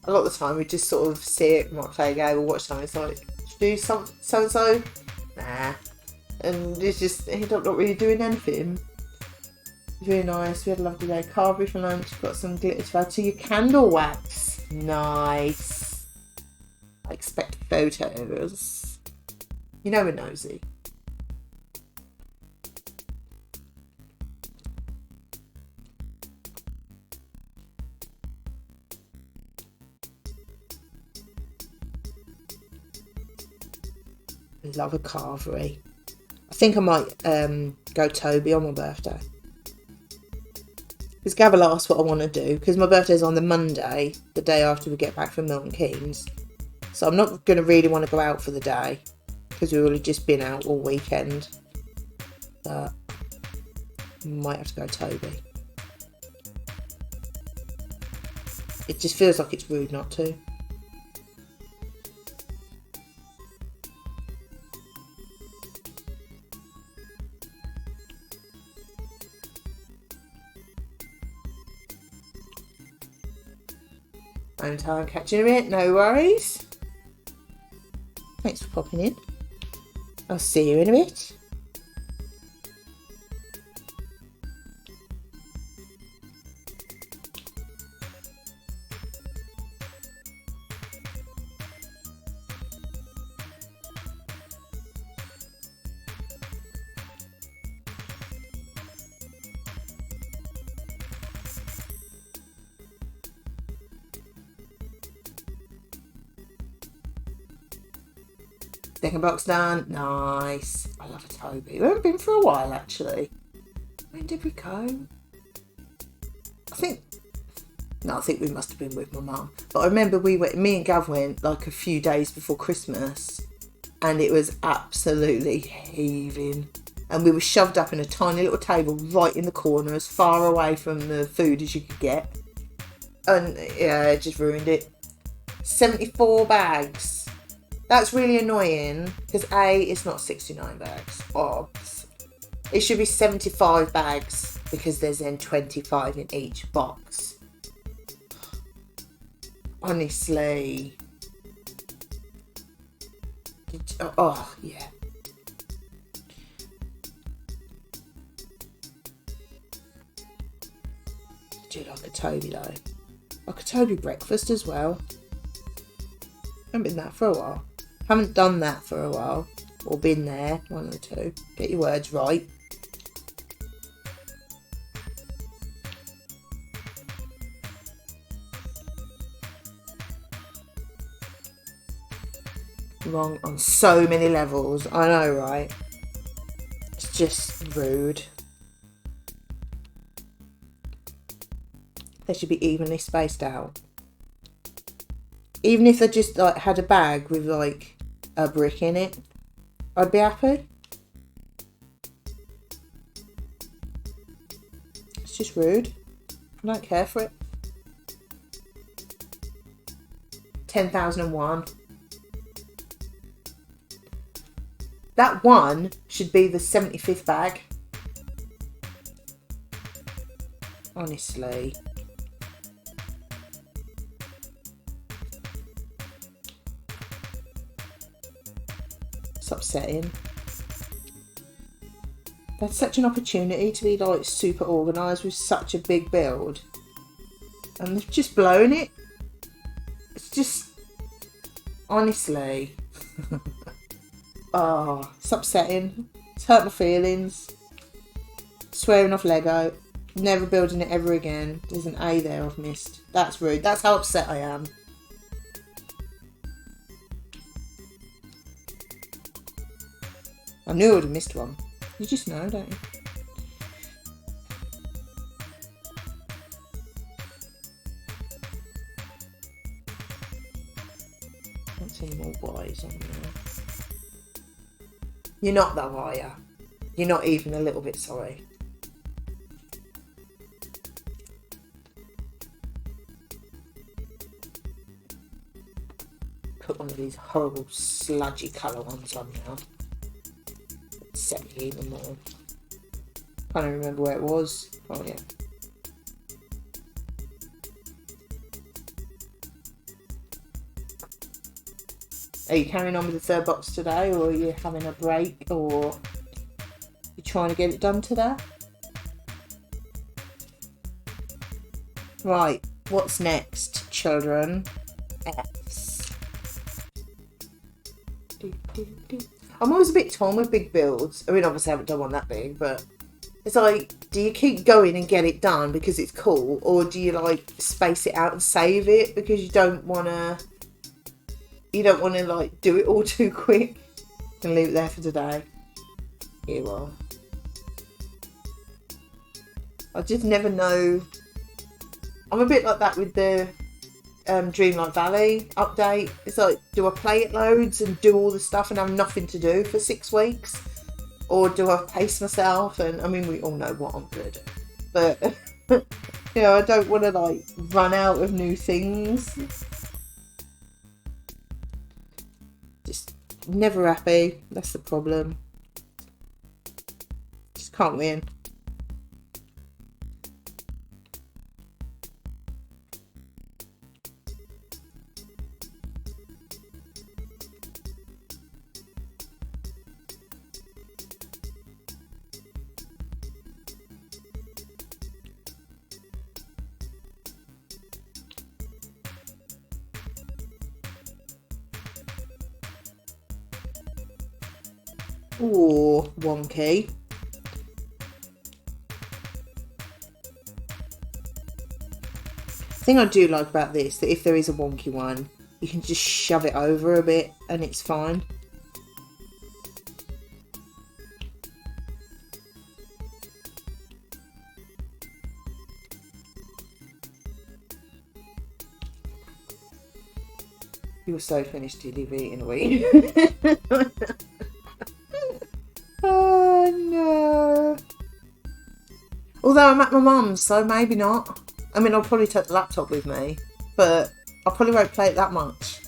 a lot of the time we just sort of sit, might play a game or watch something. It's like, do so and so, nah, and it's just end up not really doing anything. It's really nice. We had a lovely day. Carvery for lunch. Got some glitter to add to your candle wax. Nice. I expect photos. You know we're nosy. Love a carvery. I think I might go Toby on my birthday. Because Gavin asked what I want to do. Because my birthday's on the Monday, the day after we get back from Milton Keynes. So I'm not going to really want to go out for the day. Because we've already just been out all weekend. But might have to go Toby. It just feels like it's rude not to. Same time, catching you in a bit, no worries. Thanks for popping in. I'll see you in a bit. Second box done. Nice. I love a Toby. We haven't been for a while, actually. When did we go? I think we must have been with my mum. But I remember me and Gav went like a few days before Christmas, and it was absolutely heaving. And we were shoved up in a tiny little table right in the corner, as far away from the food as you could get. And yeah, it just ruined it. 74 bags. That's really annoying because A, it's not 69 bags. Obs. It should be 75 bags because there's then 25 in each box. Honestly. Oh, yeah. a Toby though. Like a Toby breakfast as well. Haven't been that for a while. Haven't done that for a while. Or been there, one of the two. Get your words right. Wrong on so many levels. I know, right? It's just rude. They should be evenly spaced out. Even if they just like had a bag with like a brick in it, I'd be happy. It's just rude. I don't care for it. 10,001. That one should be the 75th bag. Honestly. It's upsetting. That's such an opportunity to be like super organised with such a big build. And they've just blown it. It's just... Honestly. Oh, it's upsetting. It's hurt my feelings. Swearing off Lego. Never building it ever again. There's an A there I've missed. That's rude. That's how upset I am. I knew I would have missed one. You just know, don't you? Can't see any more Y's on there. You're not though, are you? You're not even a little bit sorry. Put one of these horrible sludgy colour ones on now. Set me even more. Can't even remember where it was. Oh yeah. Are you carrying on with the third box today, or are you having a break, or you trying to get it done today? Right, what's next, children? F's. I'm always a bit torn with big builds. I mean, obviously I haven't done one that big, but it's like, do you keep going and get it done because it's cool, or do you like space it out and save it because you don't want to like do it all too quick and leave it there for today? Here you are. I just never know. I'm a bit like that with the Dreamlight Valley update. It's like, do I play it loads and do all the stuff and have nothing to do for 6 weeks? Or do I pace myself? And I mean, we all know what I'm going to do. But, you know, I don't want to like run out of new things. Just never happy. That's the problem. Just can't win. Ooh, wonky. The thing I do like about this, that if there is a wonky one, you can just shove it over a bit and it's fine. You were so finished TDV in a week. Oh no. Although I'm at my mum's, so maybe not. I mean, I'll probably take the laptop with me, but I probably won't play it that much.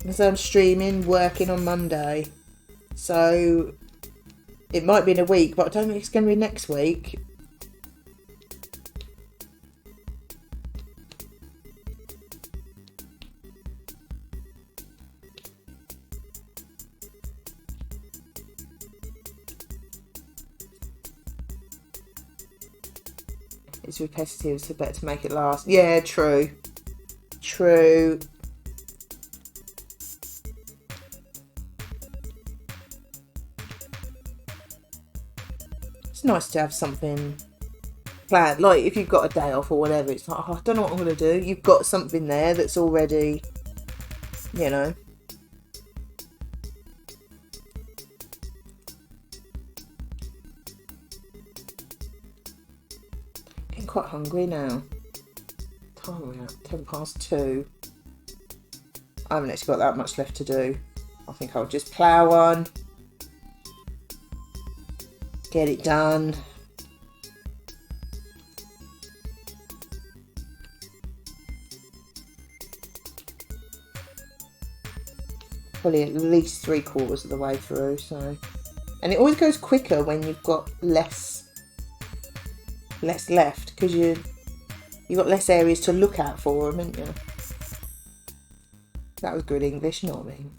Because I'm streaming, working on Monday. So it might be in a week, but I don't think it's going to be next week. It's repetitive, so better to make it last. Yeah, true. True. It's nice to have something planned. Like if you've got a day off or whatever, it's like, oh, I don't know what I'm going to do. You've got something there that's already, you know. Getting quite hungry now. Time are we at? 2:10. I haven't actually got that much left to do. I think I'll just plough on. Get it done. Probably at least 3/4 of the way through, so. And it always goes quicker when you've got less left, because you've got less areas to look out for them, haven't you? That was good English, you know what I mean?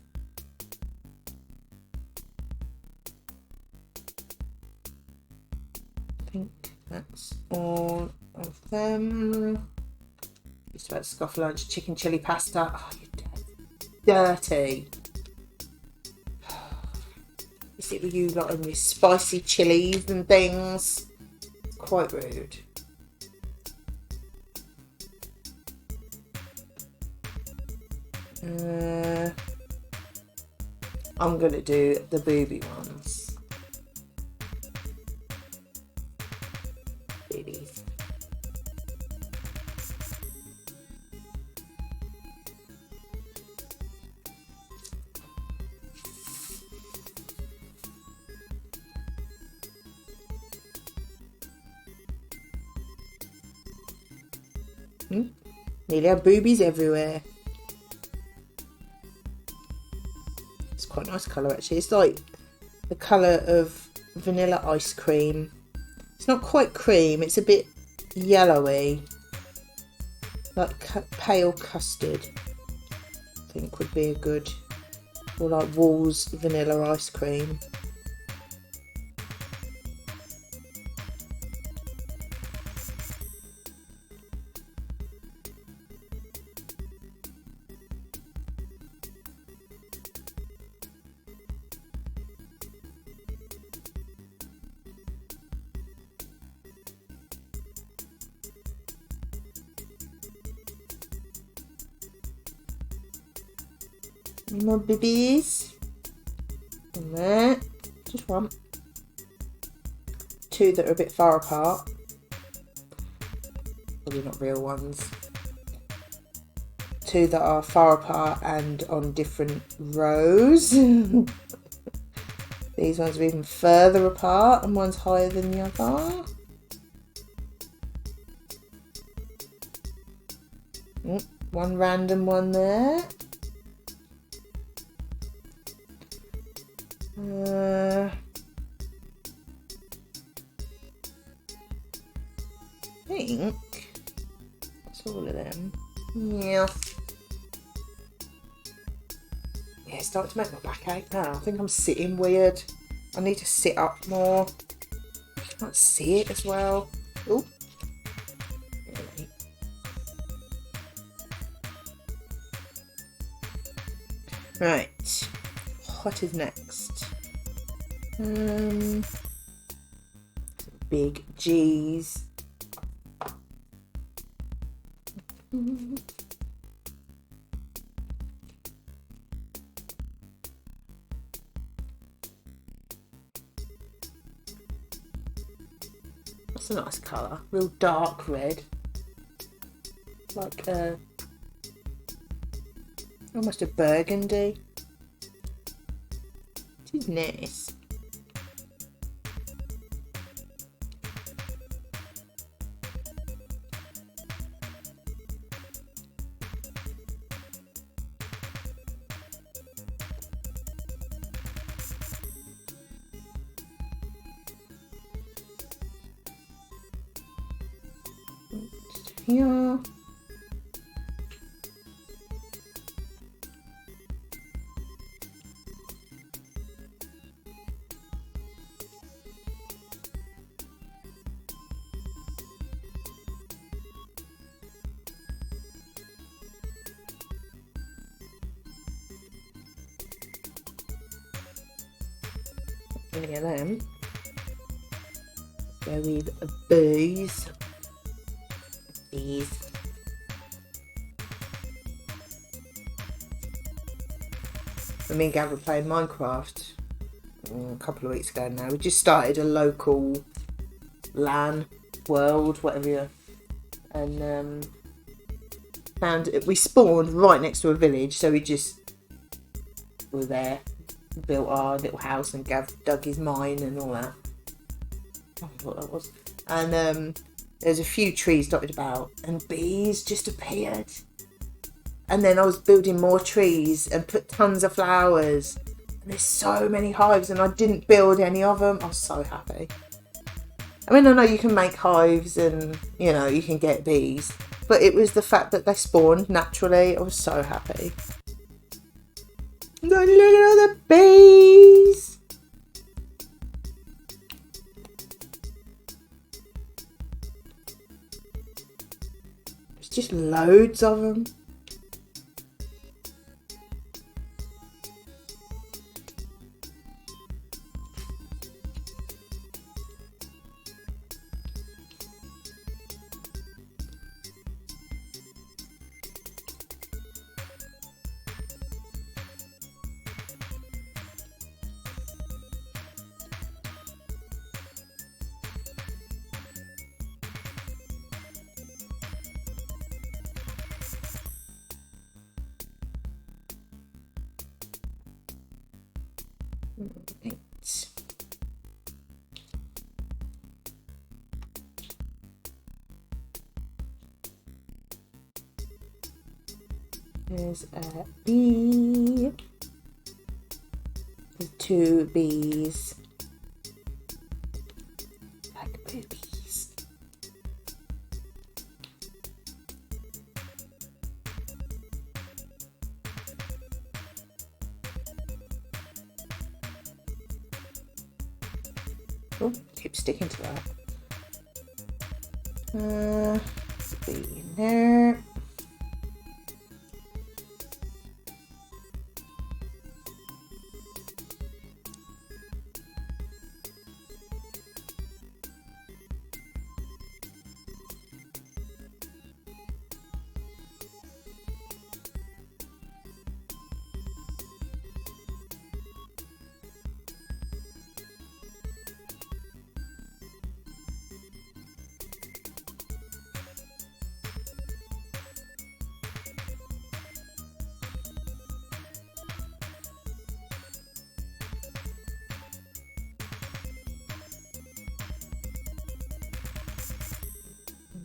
I think that's all of them. Just about to scoff lunch, chicken chili pasta. Oh, you're dirty. Is it with you lot and your spicy chilies and things? It's quite rude. I'm going to do the booby ones. Boobies. Nearly have boobies everywhere. It's quite a nice colour actually. It's like the colour of vanilla ice cream. It's not quite cream, it's a bit yellowy. Like pale custard, I think would be a good, or like Wall's vanilla ice cream. Any more bibbies? And there. Just one. Two that are a bit far apart. Probably not real ones. Two that are far apart and on different rows. These ones are even further apart and one's higher than the other. One random one there. I think that's all of them. Yeah. Yeah, it's starting to make my back ache now. I think I'm sitting weird. I need to sit up more. I can't see it as well. Oh. Right. What is next? Big G's. That's a nice colour. Real dark red. Like almost a burgundy. It is nice. Here. any of them. Go with bees. Bees. Me and Gav were playing Minecraft a couple of weeks ago now. We just started a local LAN world, whatever you, and we spawned right next to a village, so we just were there, built our little house, and Gav dug his mine and all that. I don't know what that was. And there's a few trees dotted about, and bees just appeared. And then I was building more trees and put tons of flowers. And there's so many hives, and I didn't build any of them. I was so happy. I mean, I know you can make hives and, you know, you can get bees. But it was the fact that they spawned naturally. I was so happy. Look at all the bees. There's just loads of them. Right. There's a bee. There's 2 bees. Like boobies. Oh, keep sticking to that. Be in there.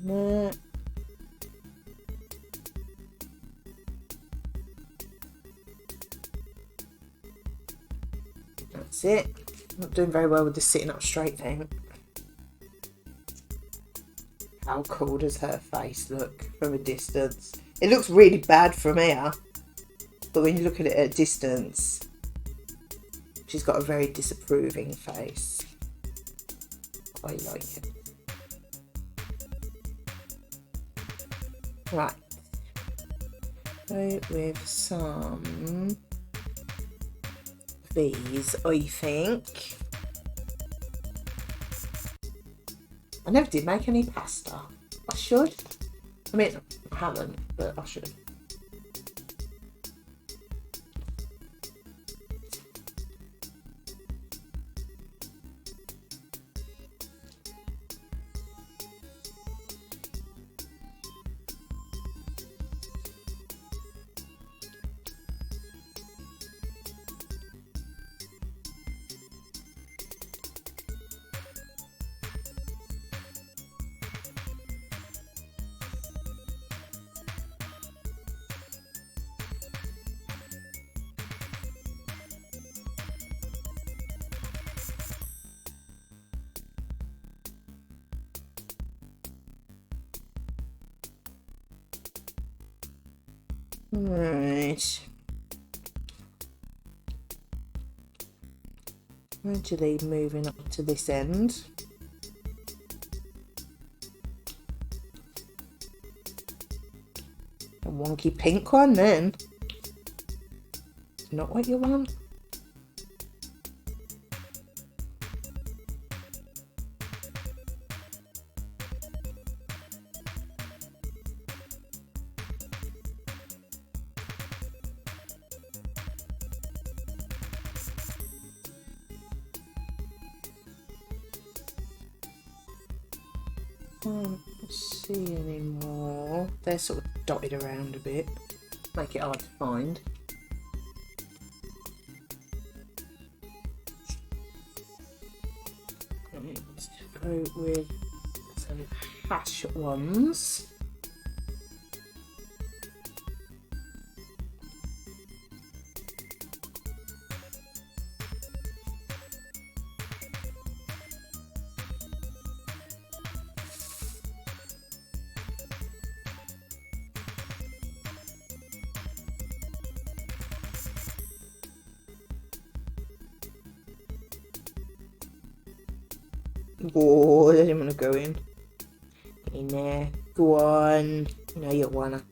No. That's it. I'm not doing very well with the sitting up straight thing. How cool does her face look from a distance? It looks really bad from here, but when you look at it at a distance, she's got a very disapproving face. I like it. Right, go with some bees, I think. I never did make any pasta. I should. I mean, I haven't, but I should. Right. Gradually moving up to this end. A wonky pink one then. Not what you want. Can't see anymore. They're sort of dotted around a bit. Make it hard to find. Let's go with some hash ones. Oh, I didn't want to go in there. Go on. No, you wanna.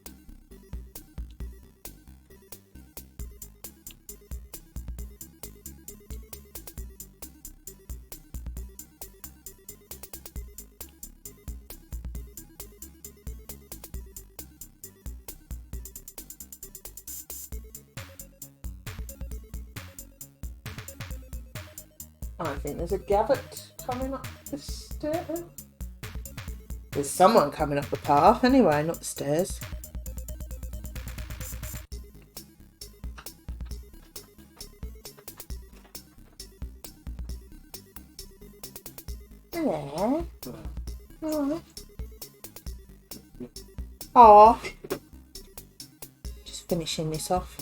I think there's a Gavet coming up the stairs. There's someone coming up the path anyway, not the stairs. Hello. Alright. Aw. Just finishing this off.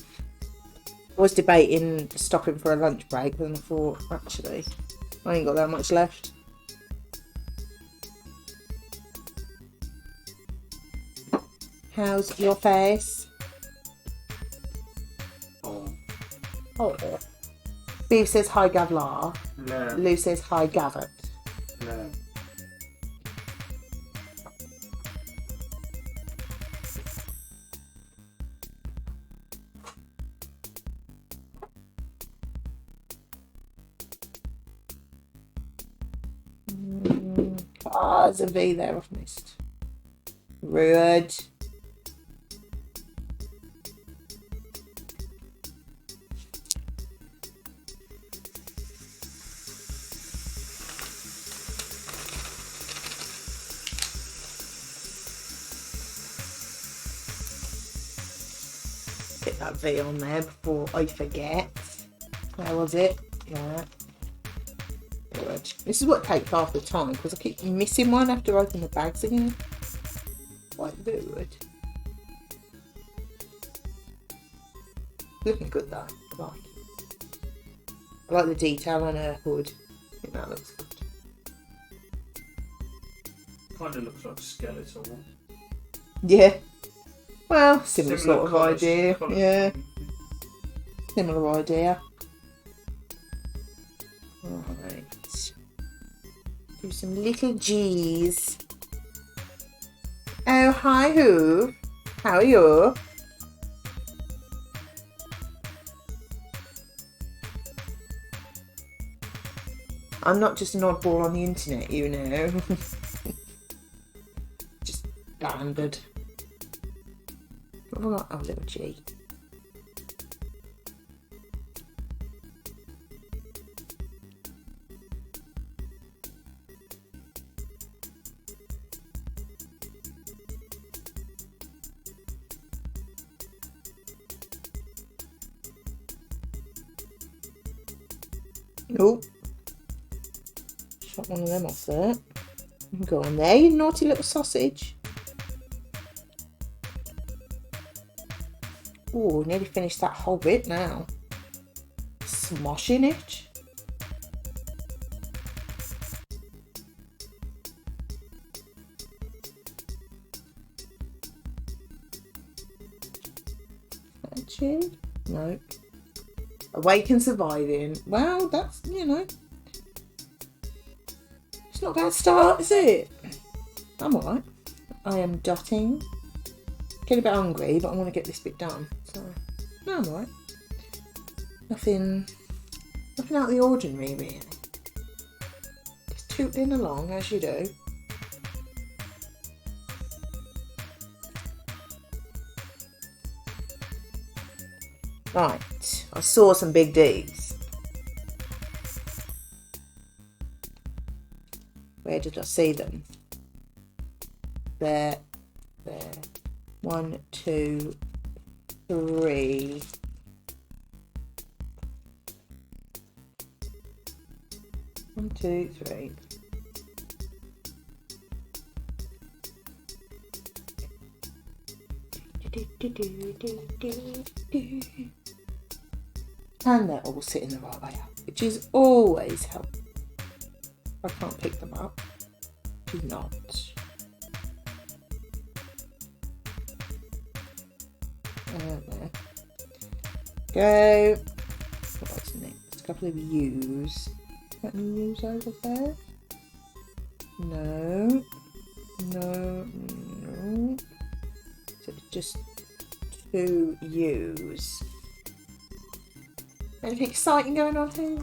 I was debating stopping for a lunch break, but then I thought, actually, I ain't got that much left. How's your face? Oh. Oh. Beef says hi Gavlar. No. Lou says hi Gavet. No. Ah, there's a V there I've missed. Rude. Get that V on there before I forget. Where was it? Yeah. Good. This is what takes half the time because I keep missing one after I open the bags again. Quite good. Looking good though. I like the detail on her hood. I think that looks good. Kind of looks like a skeletal. Yeah. Well, similar sort of colours, idea. colours. Yeah. Similar idea. Right. Do some little G's. Oh, hi, who? How are you? I'm not just an oddball on the internet, you know. Just standard. What have I got? Oh, little G. Oh. Shot one of them off there. Go on there, you naughty little sausage. Oh, nearly finished that whole bit now. Smoshing it. Actually, no. Awake and surviving. Well, that's, you know. It's not a bad start, is it? I'm alright. I am dotting. Getting a bit hungry, but I want to get this bit done. So, no, I'm alright. Nothing out of the ordinary, really. Just tootling along, as you do. Right, I saw some big D's. Where did I see them? there. 1, 2, 3. One, two, three. And they're all sitting the right way up, which is always helpful. I can't pick them up. Do not. There. Go. What's next? A couple of U's. Got any U's over there? No. No. No. So it's just 2 U's. Anything exciting going on here?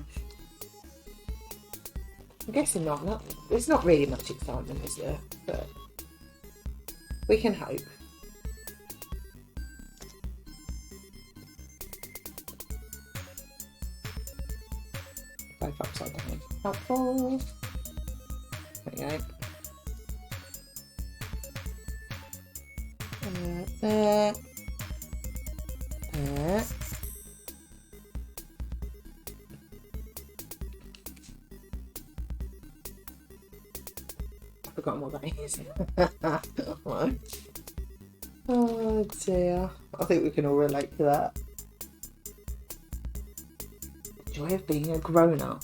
I'm guessing not. There's not really much excitement, is there? But we can hope. Both upside down. Helpful. There we go. There. There. I've forgotten what that is. Oh dear. I think we can all relate to that. The joy of being a grown-up.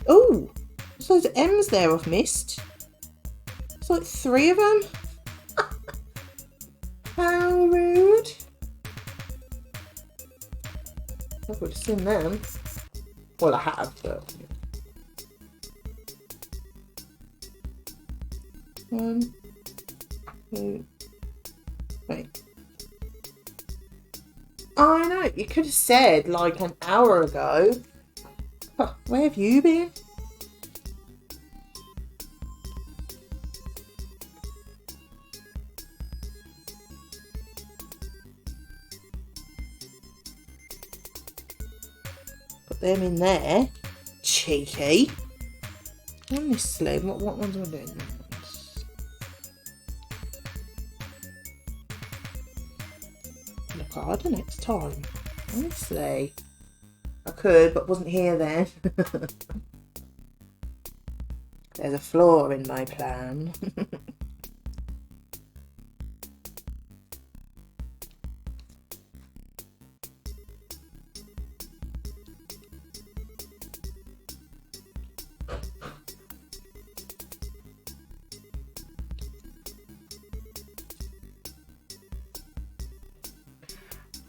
Oh, there's those M's there I've missed. There's like 3 of them. How rude. I would have seen them. Well, I have, but... 1, 2, 3. I know, you could have said like an hour ago. Huh, where have you been? Put them in there. Cheeky. Honestly, what ones am I doing? Look harder next time. Honestly. I could, but wasn't here then. There's a flaw in my plan.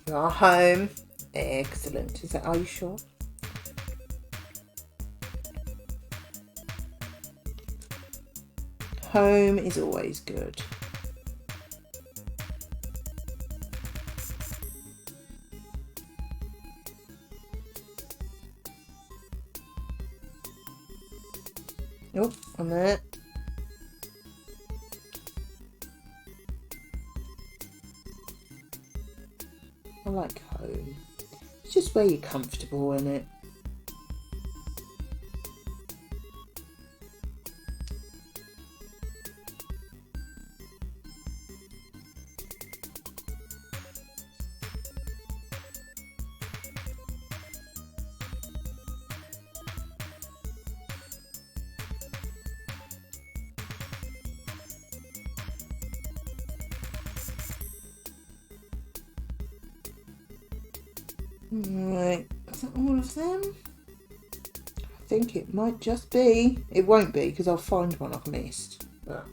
You are home. Excellent. Is that, are you sure? Home is always good. Oh, on there. I like home. It's just where you're comfortable in it. Right, is that all of them? I think it might just be. It won't be because I'll find one I've missed. But...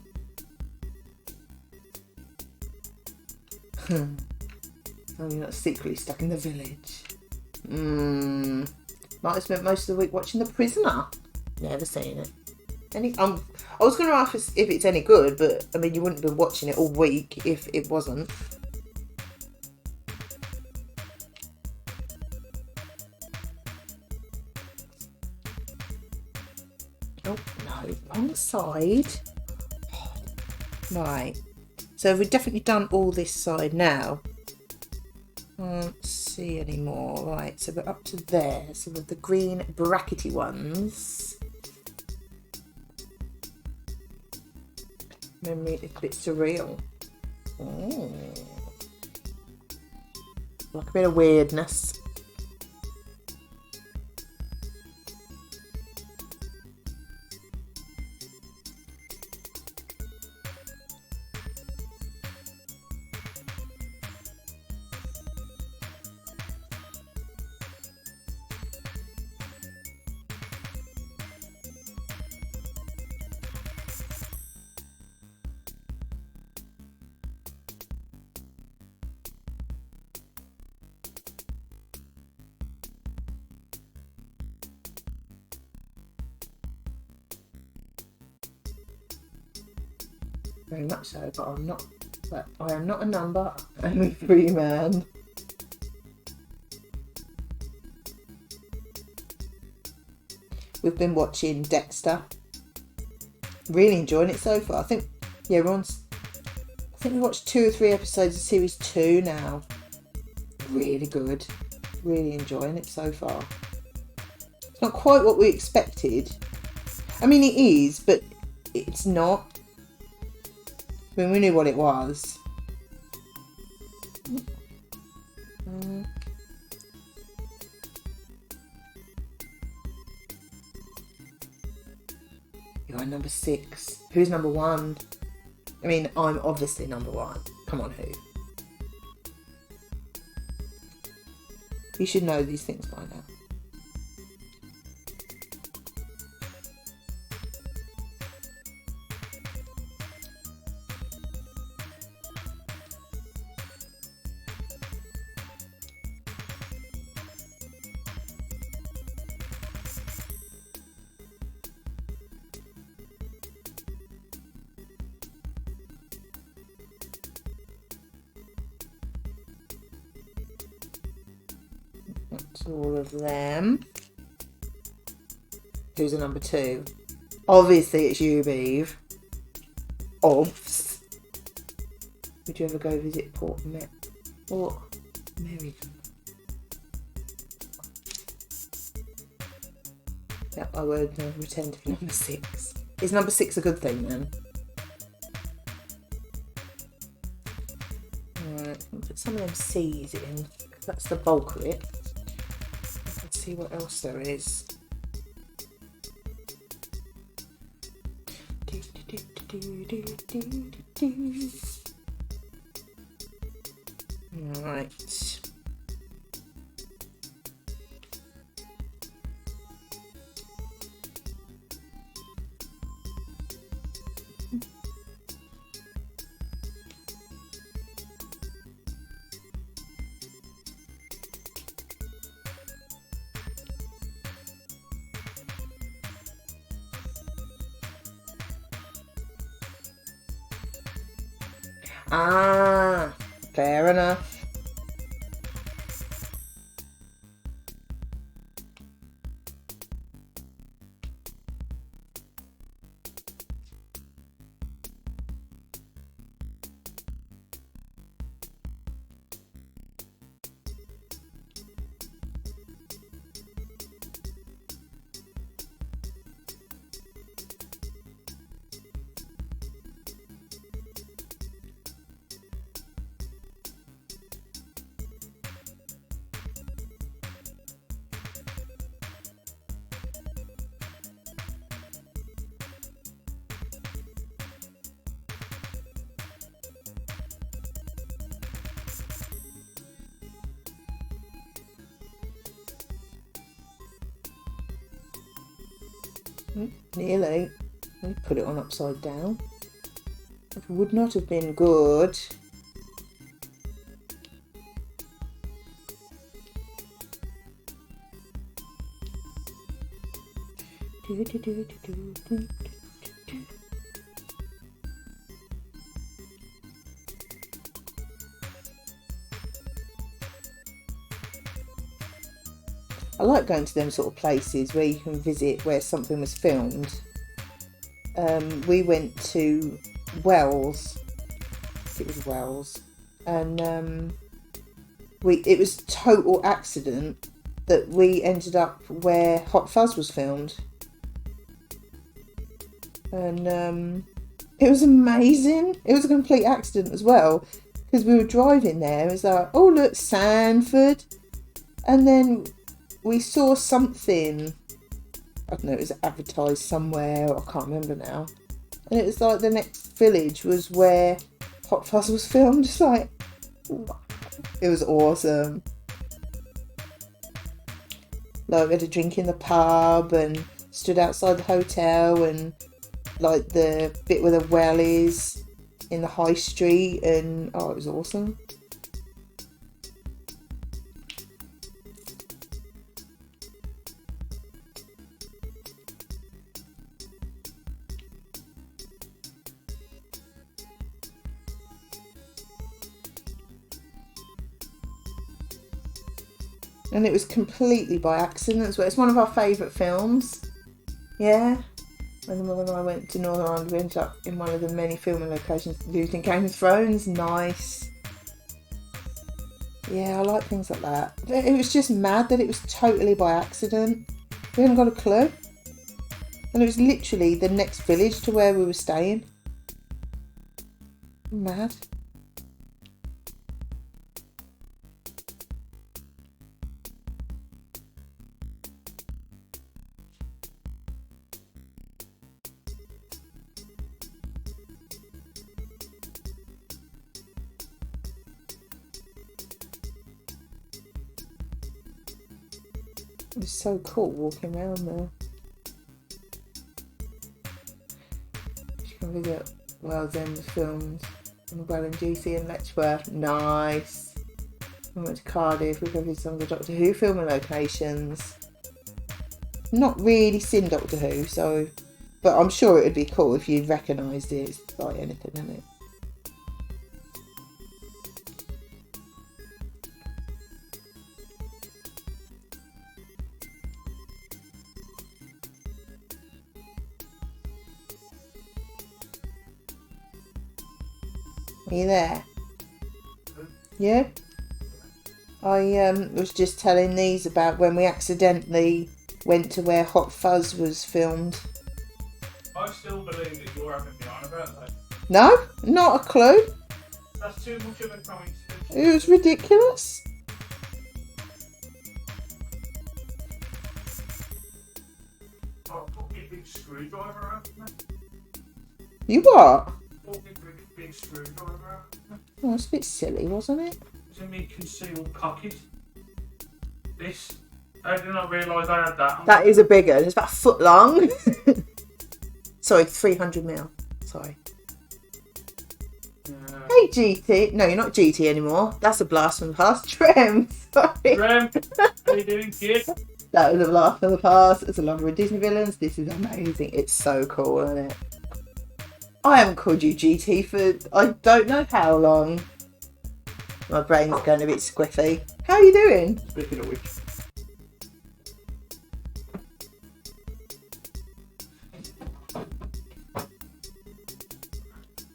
oh, you're not secretly stuck in the village. Might have spent most of the week watching The Prisoner. Never seen it. I was going to ask if it's any good, but I mean, you wouldn't be watching it all week if it wasn't. Oh, no, wrong side. Right. So we've definitely done all this side now. Can't see anymore. Right, so we're up to there. So with the green brackety ones. Memory is a bit surreal. Oh. Like a bit of weirdness. Very much so, but I'm not. But I am not a number. I'm a free man. We've been watching Dexter. Really enjoying it so far. I think, yeah, I think we watched 2 or 3 episodes of series 2 now. Really good. Really enjoying it so far. It's not quite what we expected. I mean, it is, but it's not. I mean, we knew what it was. You're number 6. Who's number 1? I mean, I'm obviously number 1. Come on, who? You should know these things by now. That's all of them. Who's the number 2? Obviously it's you, Beeve. Obvs. Would you ever go visit Port Met or Merry? Yep, I would return to number 6. Is number 6 a good thing then? Alright, I'll put some of them C's in. That's the bulk of it. Let's see what else there is. Right. Ah, fair enough. Nearly. We put it on upside down. It would not have been good. I like going to them sort of places where you can visit where something was filmed. We went to Wells. I think it was Wells. And it was total accident that we ended up where Hot Fuzz was filmed. And it was amazing. It was a complete accident as well, because we were driving there. It was like, oh look, Sanford. And then we saw something, I don't know, it was advertised somewhere, I can't remember now. And it was like the next village was where Hot Fuzz was filmed. It's like, it was awesome. Like, we had a drink in the pub and stood outside the hotel, and like the bit where the well is in the high street, and oh, it was awesome. And it was completely by accident as well. It's one of our favourite films. Yeah. When the mother and I went to Northern Ireland, we ended up in one of the many filming locations used in Game of Thrones. Nice. Yeah, I like things like that. It was just mad that it was totally by accident. We hadn't got a clue. And it was literally the next village to where we were staying. Mad. It was so cool walking around there. You can visit Wales End films in Welland, GC and Letchworth. Nice. We went to Cardiff. We visited some of the Doctor Who filming locations. Not really seen Doctor Who, so, but I'm sure it would be cool if you recognised it. It's like anything, isn't it? Are you there? Yeah? I was just telling these about when we accidentally went to where Hot Fuzz was filmed. I still believe that you're having me on about that. No, not a clue. That's too much of a coincidence. It was ridiculous. Oh, put me a big screwdriver out. You what? Put me a big screwdriver out. Oh, it's a bit silly, wasn't it? It's in me concealed pocket. This. I did not realise I had that. That is a big one. It's about a foot long. Sorry, 300ml. Sorry. Hey, GT. No, you're not GT anymore. That's a blast from the past. Trem. Sorry. Rem, how you doing, kid? That was a blast from the past. It's a lover of Disney villains. This is amazing. It's so cool, isn't it? I haven't called you GT for I don't know how long. My brain's going a bit squiffy. How are you doing? Speaking of which.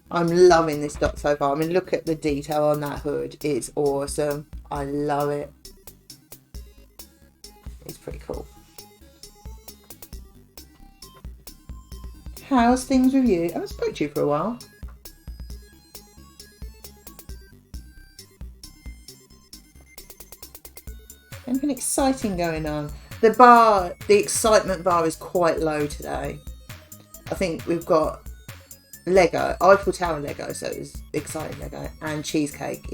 I'm loving this dock so far. I mean, look at the detail on that hood. It's awesome. I love it. It's pretty cool. How's things with you? I haven't spoken to you for a while. Anything exciting going on? The excitement bar is quite low today. I think we've got Lego, Eiffel Tower Lego, so it's exciting Lego, and cheesecake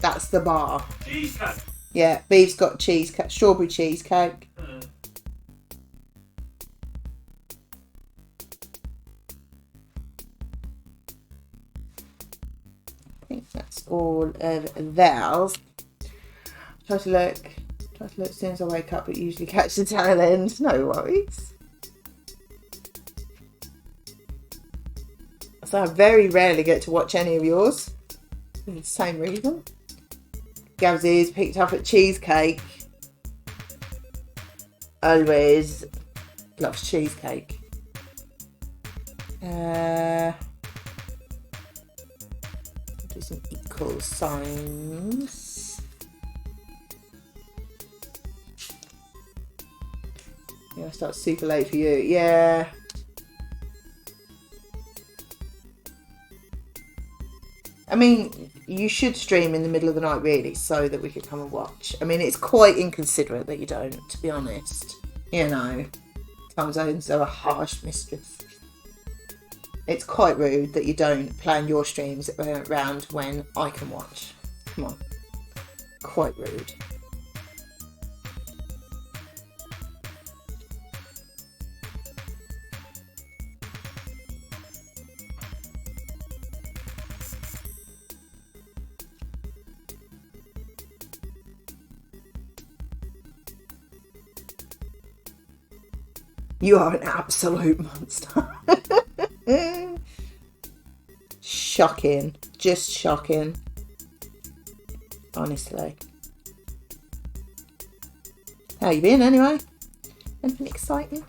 that's the bar. Cheesecake? Yeah, Bee's got cheesecake, strawberry cheesecake. I think that's all of theirs. Try to look as soon as I wake up, but usually catch the tail end. No worries. So I very rarely get to watch any of yours. For the same reason. Gav's ears picked up at cheesecake. Always loves cheesecake. Do some equal signs. Yeah, I start super late for you. Yeah. I mean, you should stream in the middle of the night, really, so that we could come and watch. I mean, it's quite inconsiderate that you don't, to be honest. You know, time zones are a harsh mistress. It's quite rude that you don't plan your streams around when I can watch. Come on. Quite rude. You are an absolute monster. Shocking. Just shocking. Honestly. How you been anyway? Anything exciting?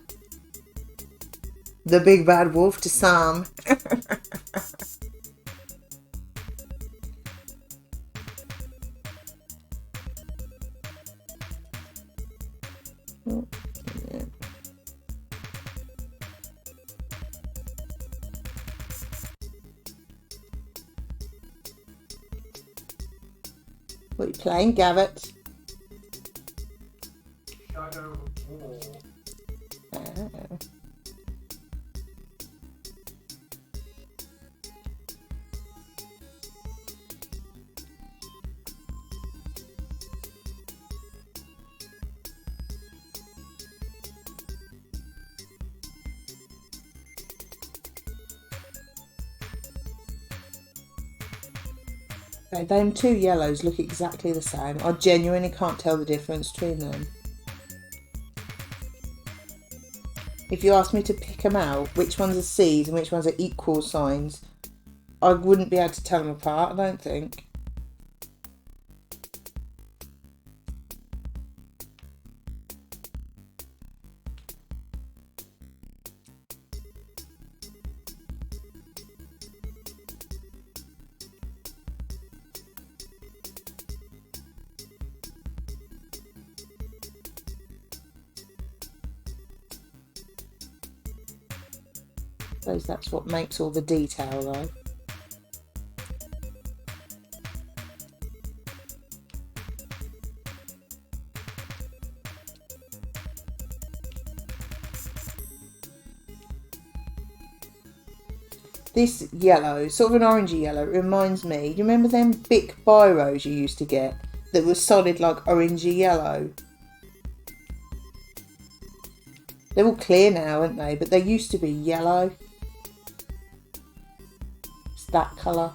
The big bad wolf to Sam. Oh, yeah. What are you playing, Gavet? Shadow of War. Oh. Okay, them two yellows look exactly the same. I genuinely can't tell the difference between them. If you asked me to pick them out, which ones are C's and which ones are equal signs, I wouldn't be able to tell them apart, I don't think. I suppose that's what makes all the detail though. This yellow, sort of an orangey yellow, it reminds me, you remember them Bic biros you used to get that were solid like orangey yellow? They're all clear now, aren't they? But they used to be yellow. It's that colour.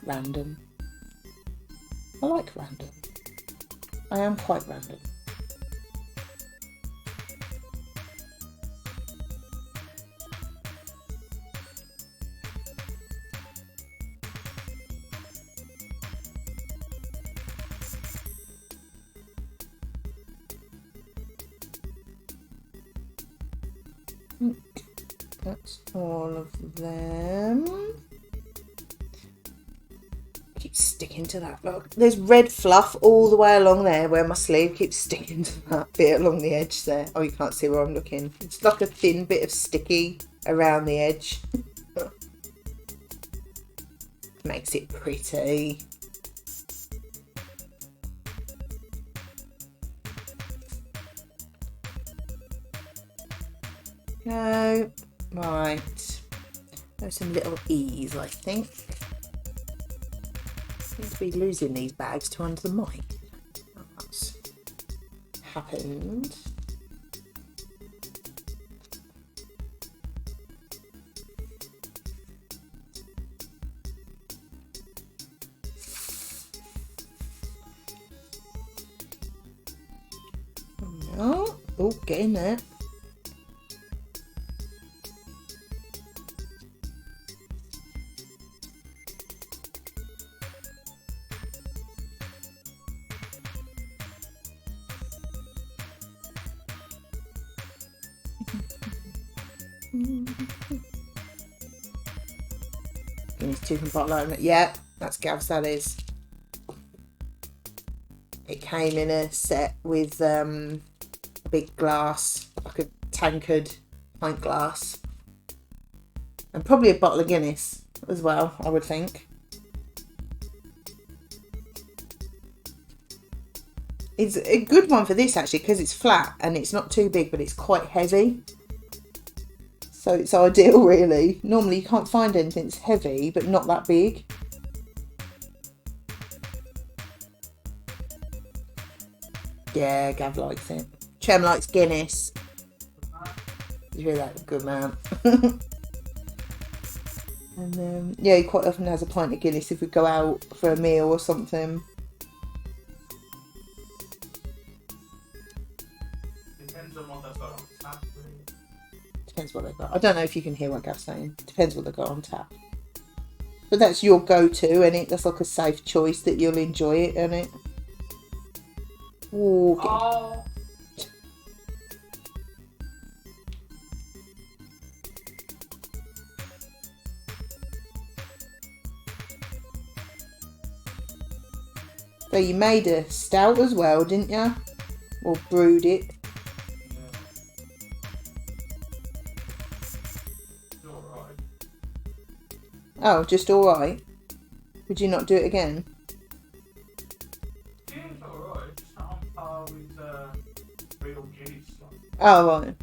Random. I like random. I am quite random. That's all of them. Keep sticking to that. Look, there's red fluff all the way along there where my sleeve keeps sticking to that bit along the edge there. Oh, you can't see where I'm looking. It's like a thin bit of sticky around the edge. Makes it pretty. Go. Right. There's some little E's, I think. Seem to be losing these bags to under the mic. That's happened. No. Oh, get in there. Guinness 2 can bottle opener. Yeah, that's Gav's, that is. It came in a set with a big glass, like a tankard pint glass, and probably a bottle of Guinness as well, I would think. It's a good one for this actually because it's flat and it's not too big, but it's quite heavy. So it's ideal really. Normally you can't find anything that's heavy but not that big. Yeah, Gav likes it. Chem likes Guinness. You hear that? Good man. And yeah, he quite often has a pint of Guinness if we go out for a meal or something. Depends on what they've got on tap, really. Depends what they've got. I don't know if you can hear what Gav's saying. Depends what they've got on tap. But that's your go-to, and it that's like a safe choice that you'll enjoy it, isn't it? Ooh, Oh, so you made a stout as well, didn't you? Or brewed it? yeah. It's alright. Oh, just alright. Would you not do it again? Yeah, it's alright. It's not on par with real Guinness. Like. Oh, right.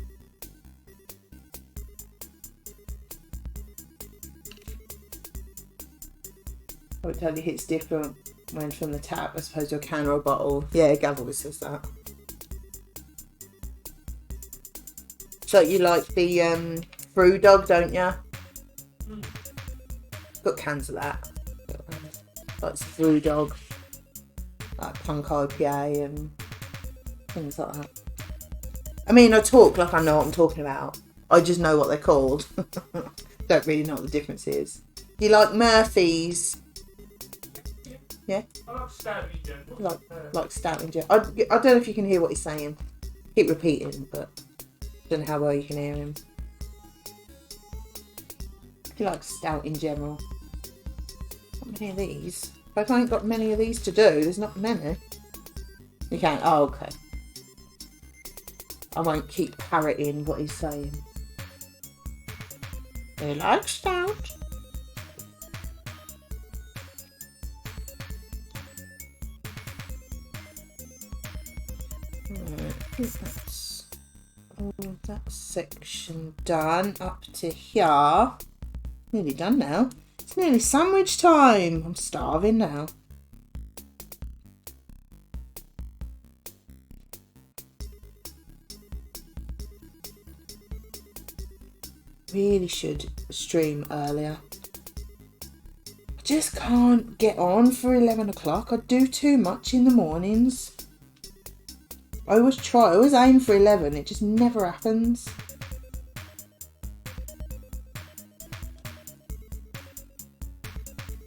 I would tell you it's different when from the tap as opposed to a can or a bottle. Yeah, Gav always says that. So you like the brew dog, don't you? Mm. Got cans of that. Like brew dog, like punk IPA and things like that. I mean, I talk like I know what I'm talking about. I just know what they're called. Don't really know what the difference is. You like Murphy's? Yeah? I like stout in general. Like stout in general. I don't know if you can hear what he's saying. Keep repeating, but I don't know how well you can hear him. He likes stout in general. Not many of these. If I ain't got many of these to do, there's not many. You can't. Oh, okay. I won't keep parroting what he's saying. He likes stout. Right, I think that's all of that section done up to here. Nearly done now. It's nearly sandwich time. I'm starving now. Really should stream earlier. I just can't get on for 11 o'clock. I do too much in the mornings. I always aim for 11. It just never happens.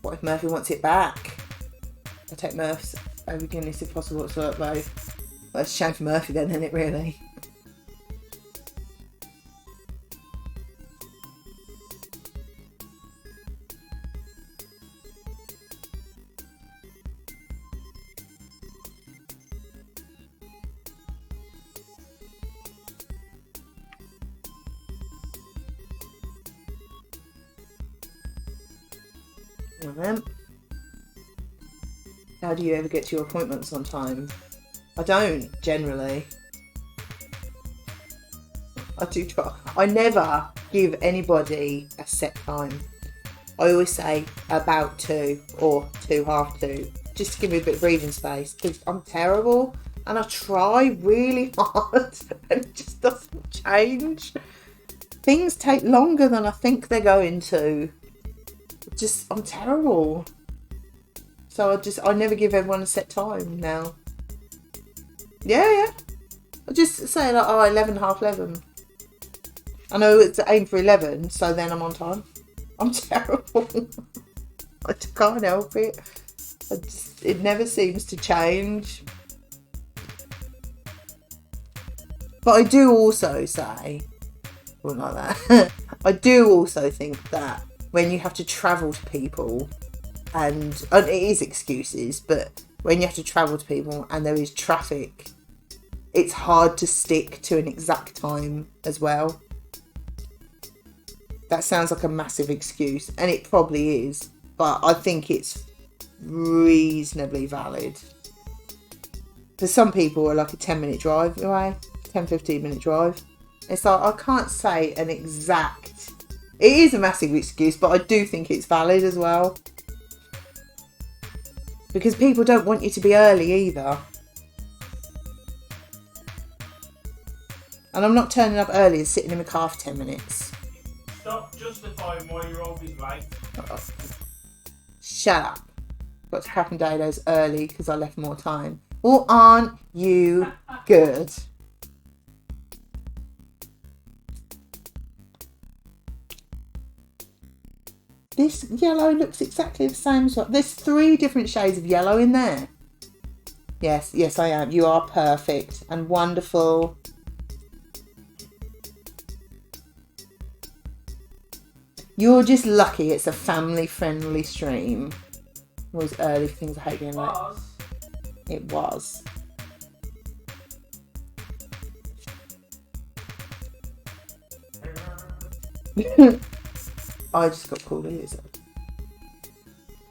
What if Murphy wants it back? I'll take Murph's over Guinness if possible. It's like both. Well, it's a shame for Murphy then, isn't it, really? How do you ever get to your appointments on time? I don't, generally. I do try. I never give anybody a set time. I always say about 2 or 2:30, just to give me a bit of breathing space, because I'm terrible and I try really hard and it just doesn't change. Things take longer than I think they're going to. I'm terrible. So I never give everyone a set time now. Yeah. I just say like, 11, half 11. I know it's aim for 11, so then I'm on time. I'm terrible. I just can't help it. It never seems to change. But I do also say, well, not that. I do also think that when you have to travel to people, and it is excuses, but when you have to travel to people and there is traffic, it's hard to stick to an exact time as well. That sounds like a massive excuse, and it probably is, but I think it's reasonably valid. For some people, are like a 10-minute drive away, 10-15-minute drive. It's like, I can't say an exact... It is a massive excuse, but I do think it's valid as well. Because people don't want you to be early either. And I'm not turning up early and sitting in my car for 10 minutes. Stop justifying why you're always late. Shut up. Got to Cappendados early because I left more time. Well, aren't you good? This yellow looks exactly the same as well. There's 3 different shades of yellow in there. Yes, yes I am. You are perfect and wonderful. You're just lucky it's a family-friendly stream. Always early for things I hate being late. It was. I just got called a loser.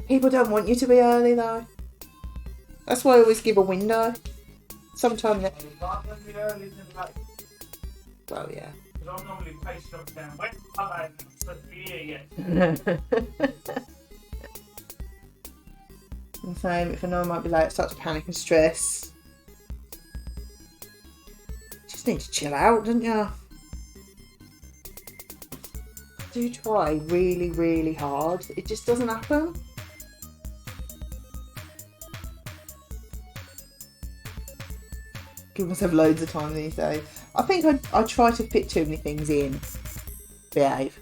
People don't want you to be early though. That's why I always give a window. Sometime that. Well, yeah. Because I'm normally pacing up down. When I'm supposed to be here yet? The same. If I know I might be late, I start to panic and stress. Just need to chill out, don't you? Do try really, really hard. It just doesn't happen. Give myself loads of time these days. I think I try to fit too many things in. Behave.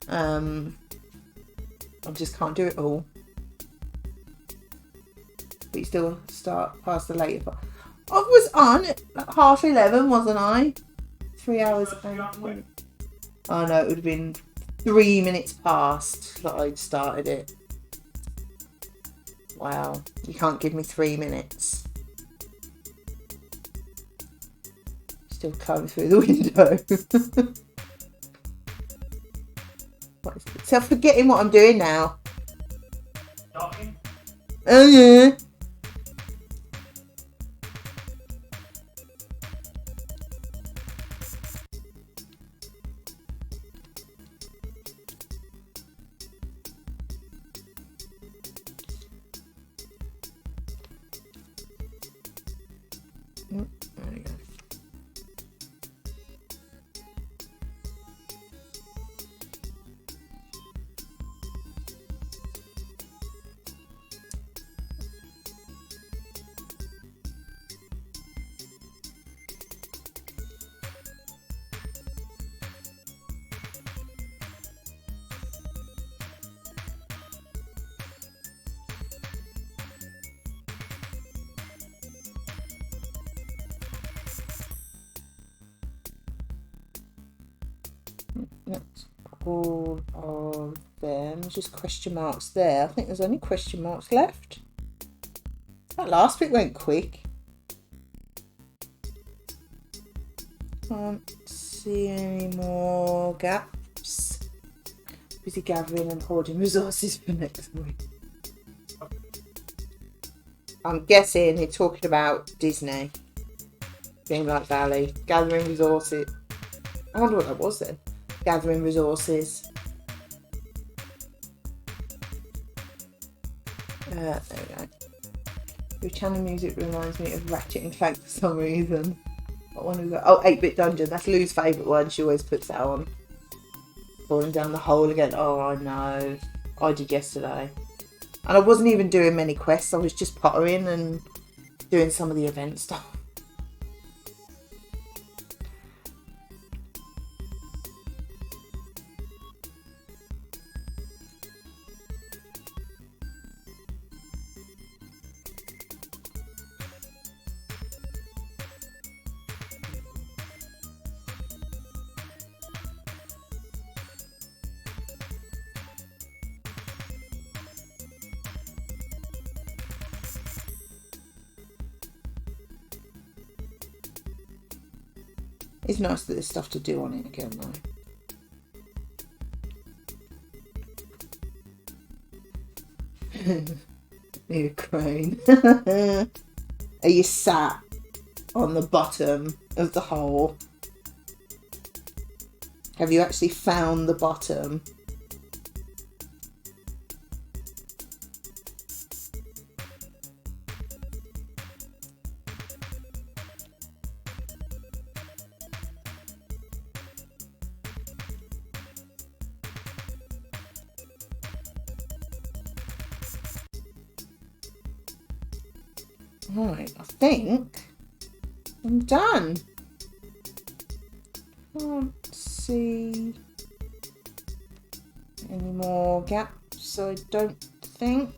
I just can't do it all. But you still start past the later part. I was on at 11:30, wasn't I? 3 hours. Oh no, it would have been 3 minutes past that I'd started it. Wow, you can't give me 3 minutes. Still coming through the window. What is it? So I'm forgetting what I'm doing now. Talking? Oh yeah. There we go. That's all of them. Just question marks there. I think there's only question marks left. That last bit went quick. Can't see any more gaps. Busy gathering and hoarding resources for next week. I'm guessing they're talking about Disney. Dreamlight Valley. Gathering resources. I wonder what that was then. Gathering resources. There we go. Your channel music reminds me of Ratchet and Clank for some reason. What one we got? Oh, 8-Bit Dungeon. That's Lou's favourite one. She always puts that on. Falling down the hole again. Oh, I know. I did yesterday. And I wasn't even doing many quests. I was just pottering and doing some of the event stuff. It's nice that there's stuff to do on it again though. You crane. Are you sat on the bottom of the hole? Have you actually found the bottom? Right, I think I'm done. Can't see any more gaps, I don't think.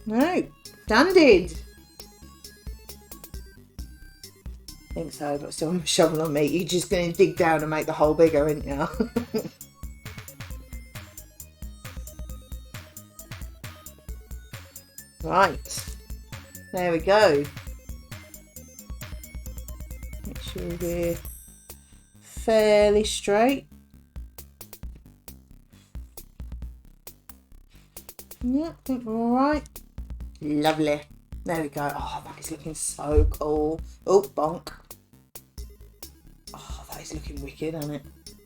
No, done did. I think so, but still I'm a shovel on me. You're just going to dig down and make the hole bigger, aren't you? Right, there we go. Make sure we're fairly straight. Yeah, I think we're alright. Lovely. There we go. Oh, that is looking so cool. Oh, bonk. Oh, that is looking wicked, isn't it?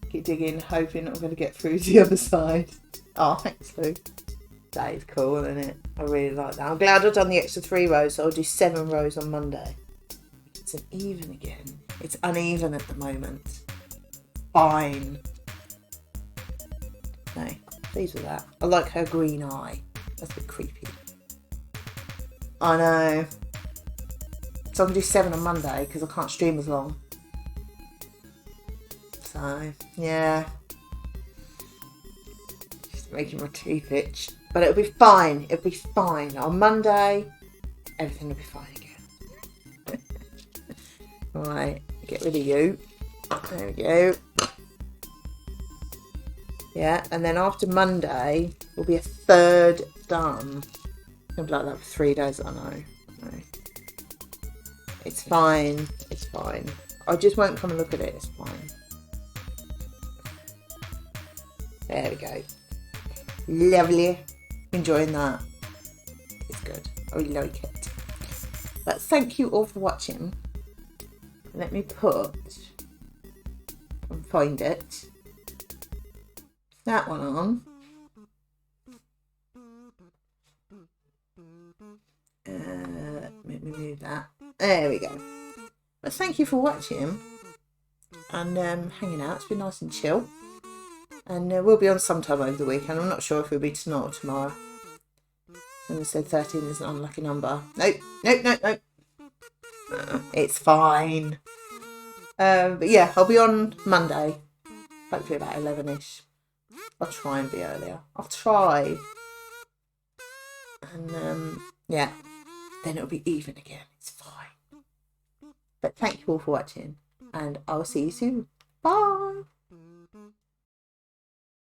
Keep digging, hoping I'm going to get through to the other side. Oh, thanks, Lou. That is cool, isn't it? I really like that. I'm glad I've done the extra 3 rows, so I'll do 7 rows on Monday. It's an even again. It's uneven at the moment. Fine. No, pleased with that. I like her green eye. That's a bit creepy. I know. So I'm going to do 7 on Monday because I can't stream as long. So, yeah. Just making my teeth itch. But it'll be fine. It'll be fine. On Monday, everything will be fine again. Right, get rid of you. There we go. Yeah, and then after Monday, will be a 3rd done. I'll be like that for 3 days, I know. It's fine. It's fine. I just won't come and look at it. It's fine. There we go. Lovely. Enjoying that. It's good. I really like it. But thank you all for watching. Let me put and find it. That one on. Let me move that. There we go. But thank you for watching and hanging out. It's been nice and chill. And we'll be on sometime over the weekend. I'm not sure if it'll be tonight or tomorrow. Someone said 13 is an unlucky number. Nope. It's fine. But yeah, I'll be on Monday. Hopefully about 11ish. I'll try and be earlier. I'll try. And yeah, then it'll be even again. It's fine. But thank you all for watching. And I'll see you soon. Bye.